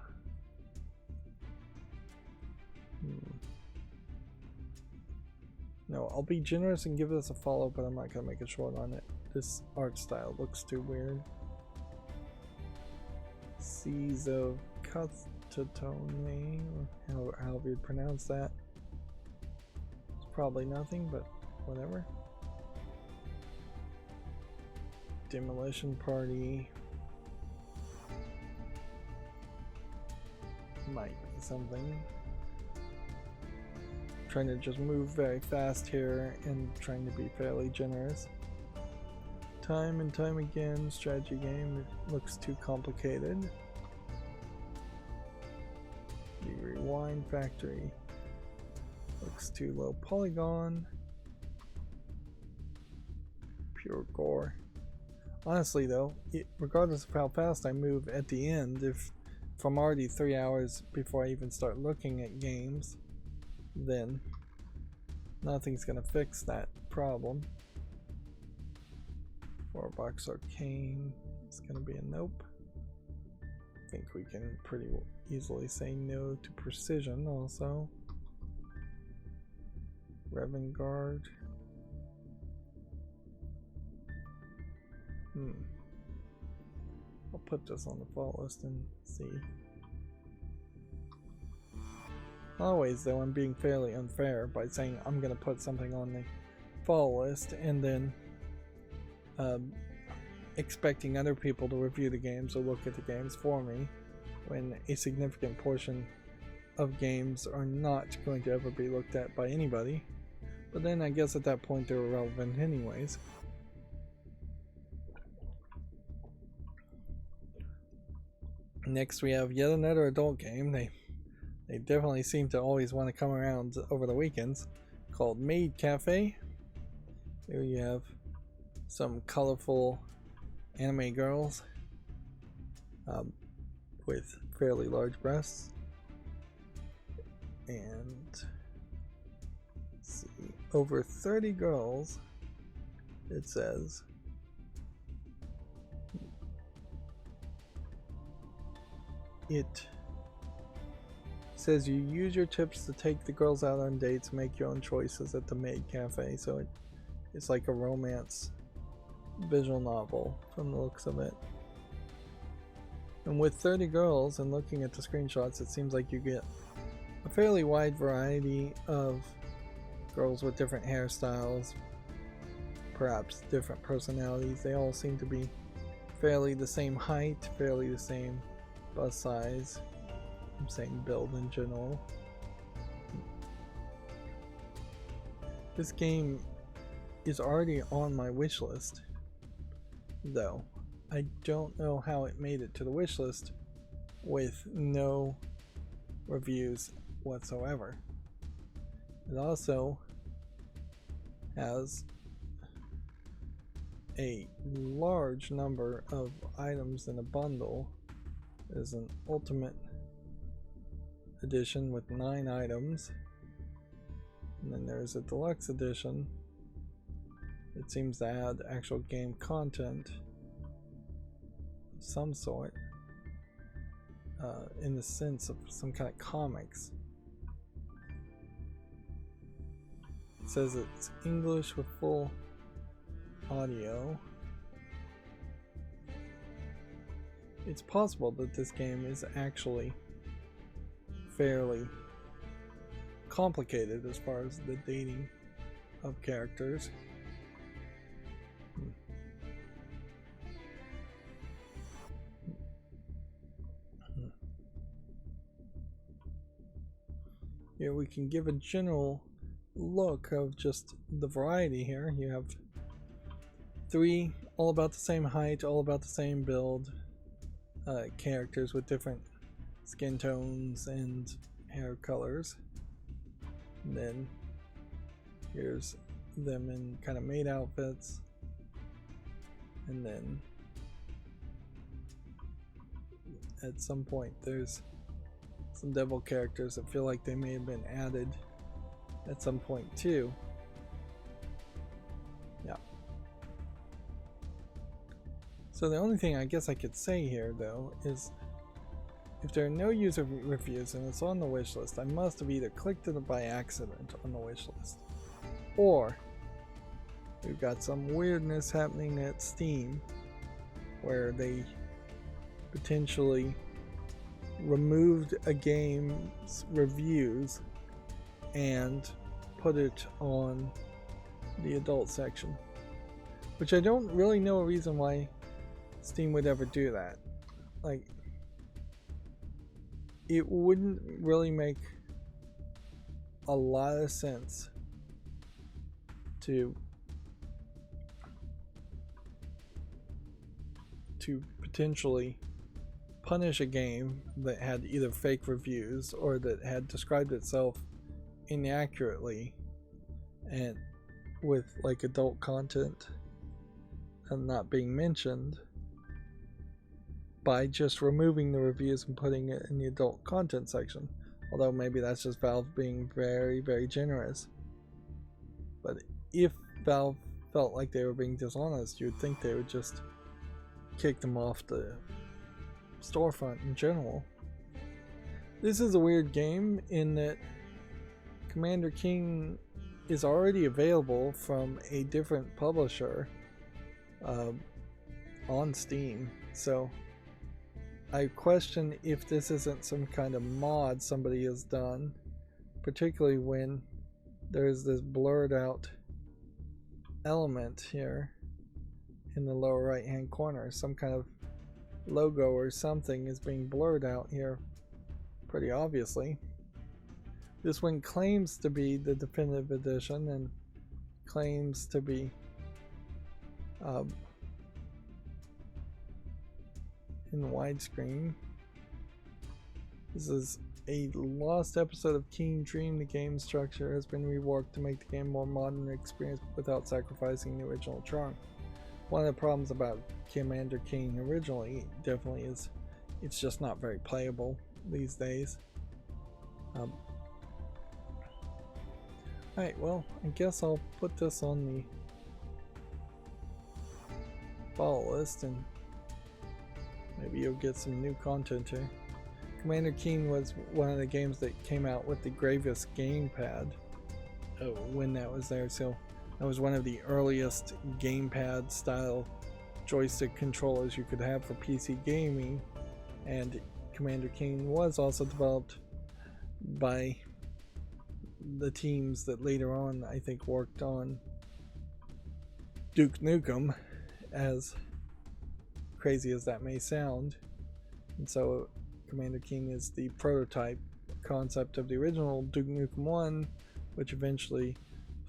No, I'll be generous and give this a follow, but I'm not gonna make a short on it. This art style looks too weird. Seas of Katotone, or however you pronounce that. It's probably nothing, but whatever. Demolition Party. Might be something. Trying to just move very fast here and trying to be fairly generous. Time and time again, strategy game. It looks too complicated. The Rewind Factory looks too low polygon. Pure gore. Honestly though, regardless of how fast I move at the end, if I'm already 3 hours before I even start looking at games, then nothing's gonna fix that problem. Warbox Arcane is gonna be a nope. I think we can pretty easily say no to Precision also. Revengard. I'll put this on the fault list and see. Always though, I'm being fairly unfair by saying I'm gonna put something on the fall list and then expecting other people to review the games or look at the games for me, when a significant portion of games are not going to ever be looked at by anybody. But then I guess at that point they're irrelevant anyways. Next, we have yet another adult game. They definitely seem to always want to come around over the weekends, called Maid Cafe. Here you have some colorful anime girls um, with fairly large breasts. And let's see, over 30 girls, it says. It says you use your tips to take the girls out on dates, make your own choices at the Maid Cafe. So it's like a romance visual novel from the looks of it. And with 30 girls, and looking at the screenshots, it seems like you get a fairly wide variety of girls with different hairstyles, perhaps different personalities. They all seem to be fairly the same height, fairly the same bust size, same build in general. This game is already on my wish list, though I don't know how it made it to the wish list with no reviews whatsoever. It also has a large number of items in a bundle. There's an ultimate edition with 9 items, and then there's a deluxe edition that seems to add actual game content of some sort, in the sense of some kind of comics. It says it's English with full audio. It's possible that this game is actually fairly complicated as far as the dating of characters. Here we can give a general look of just the variety here. You have 3 all about the same height, all about the same build, characters with different skin tones and hair colors. And then here's them in kind of maid outfits. And then at some point there's some devil characters that feel like they may have been added at some point too. Yeah. So the only thing I guess I could say here though is if there are no user reviews and it's on the wish list, I must have either clicked it by accident on the wish list, or we've got some weirdness happening at Steam where they potentially removed a game's reviews and put it on the adult section, which I don't really know a reason why Steam would ever do that. Like, it wouldn't really make a lot of sense to potentially punish a game that had either fake reviews or that had described itself inaccurately and with like adult content and not being mentioned, by just removing the reviews and putting it in the adult content section. Although maybe that's just Valve being very, very generous. But if Valve felt like they were being dishonest, you'd think they would just kick them off the storefront in general. This is a weird game in that Commander King is already available from a different publisher on Steam, so I question if this isn't some kind of mod somebody has done, particularly when there's this blurred out element here in the lower right hand corner. Some kind of logo or something is being blurred out here pretty obviously. This one claims to be the definitive edition and claims to be in widescreen. This is a lost episode of Keen Dream. The game structure has been reworked to make the game more modern experience without sacrificing the original charm. One of the problems about Commander King originally definitely is it's just not very playable these days. Alright, well, I guess I'll put this on the follow list and maybe you'll get some new content here. Commander Keen was one of the games that came out with the Gravis gamepad when that was there, so that was one of the earliest gamepad style joystick controllers you could have for PC gaming, and Commander Keen was also developed by the teams that later on I think worked on Duke Nukem, as crazy as that may sound. And so Commander King is the prototype concept of the original Duke Nukem 1, which eventually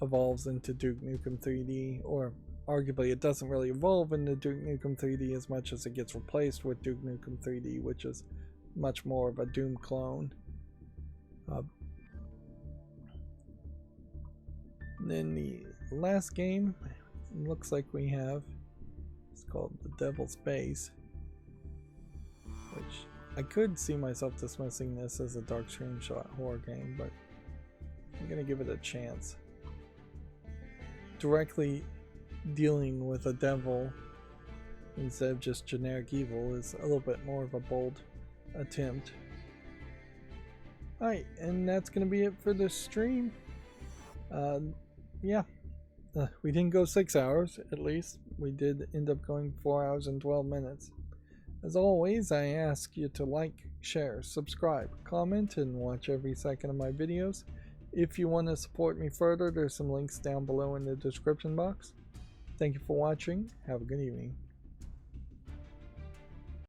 evolves into Duke Nukem 3D, or arguably it doesn't really evolve into Duke Nukem 3D as much as it gets replaced with Duke Nukem 3D, which is much more of a Doom clone. Then the last game looks like we have, it's called The Devil's Base, which I could see myself dismissing this as a dark screenshot horror game, but I'm gonna give it a chance. Directly dealing with a devil instead of just generic evil is a little bit more of a bold attempt. Alright, and that's gonna be it for this stream. We didn't go 6 hours, at least. We did end up going 4 hours and 12 minutes. As always, I ask you to like, share, subscribe, comment, and watch every second of my videos. If you want to support me further, there's some links down below in the description box. Thank you for watching. Have a good evening.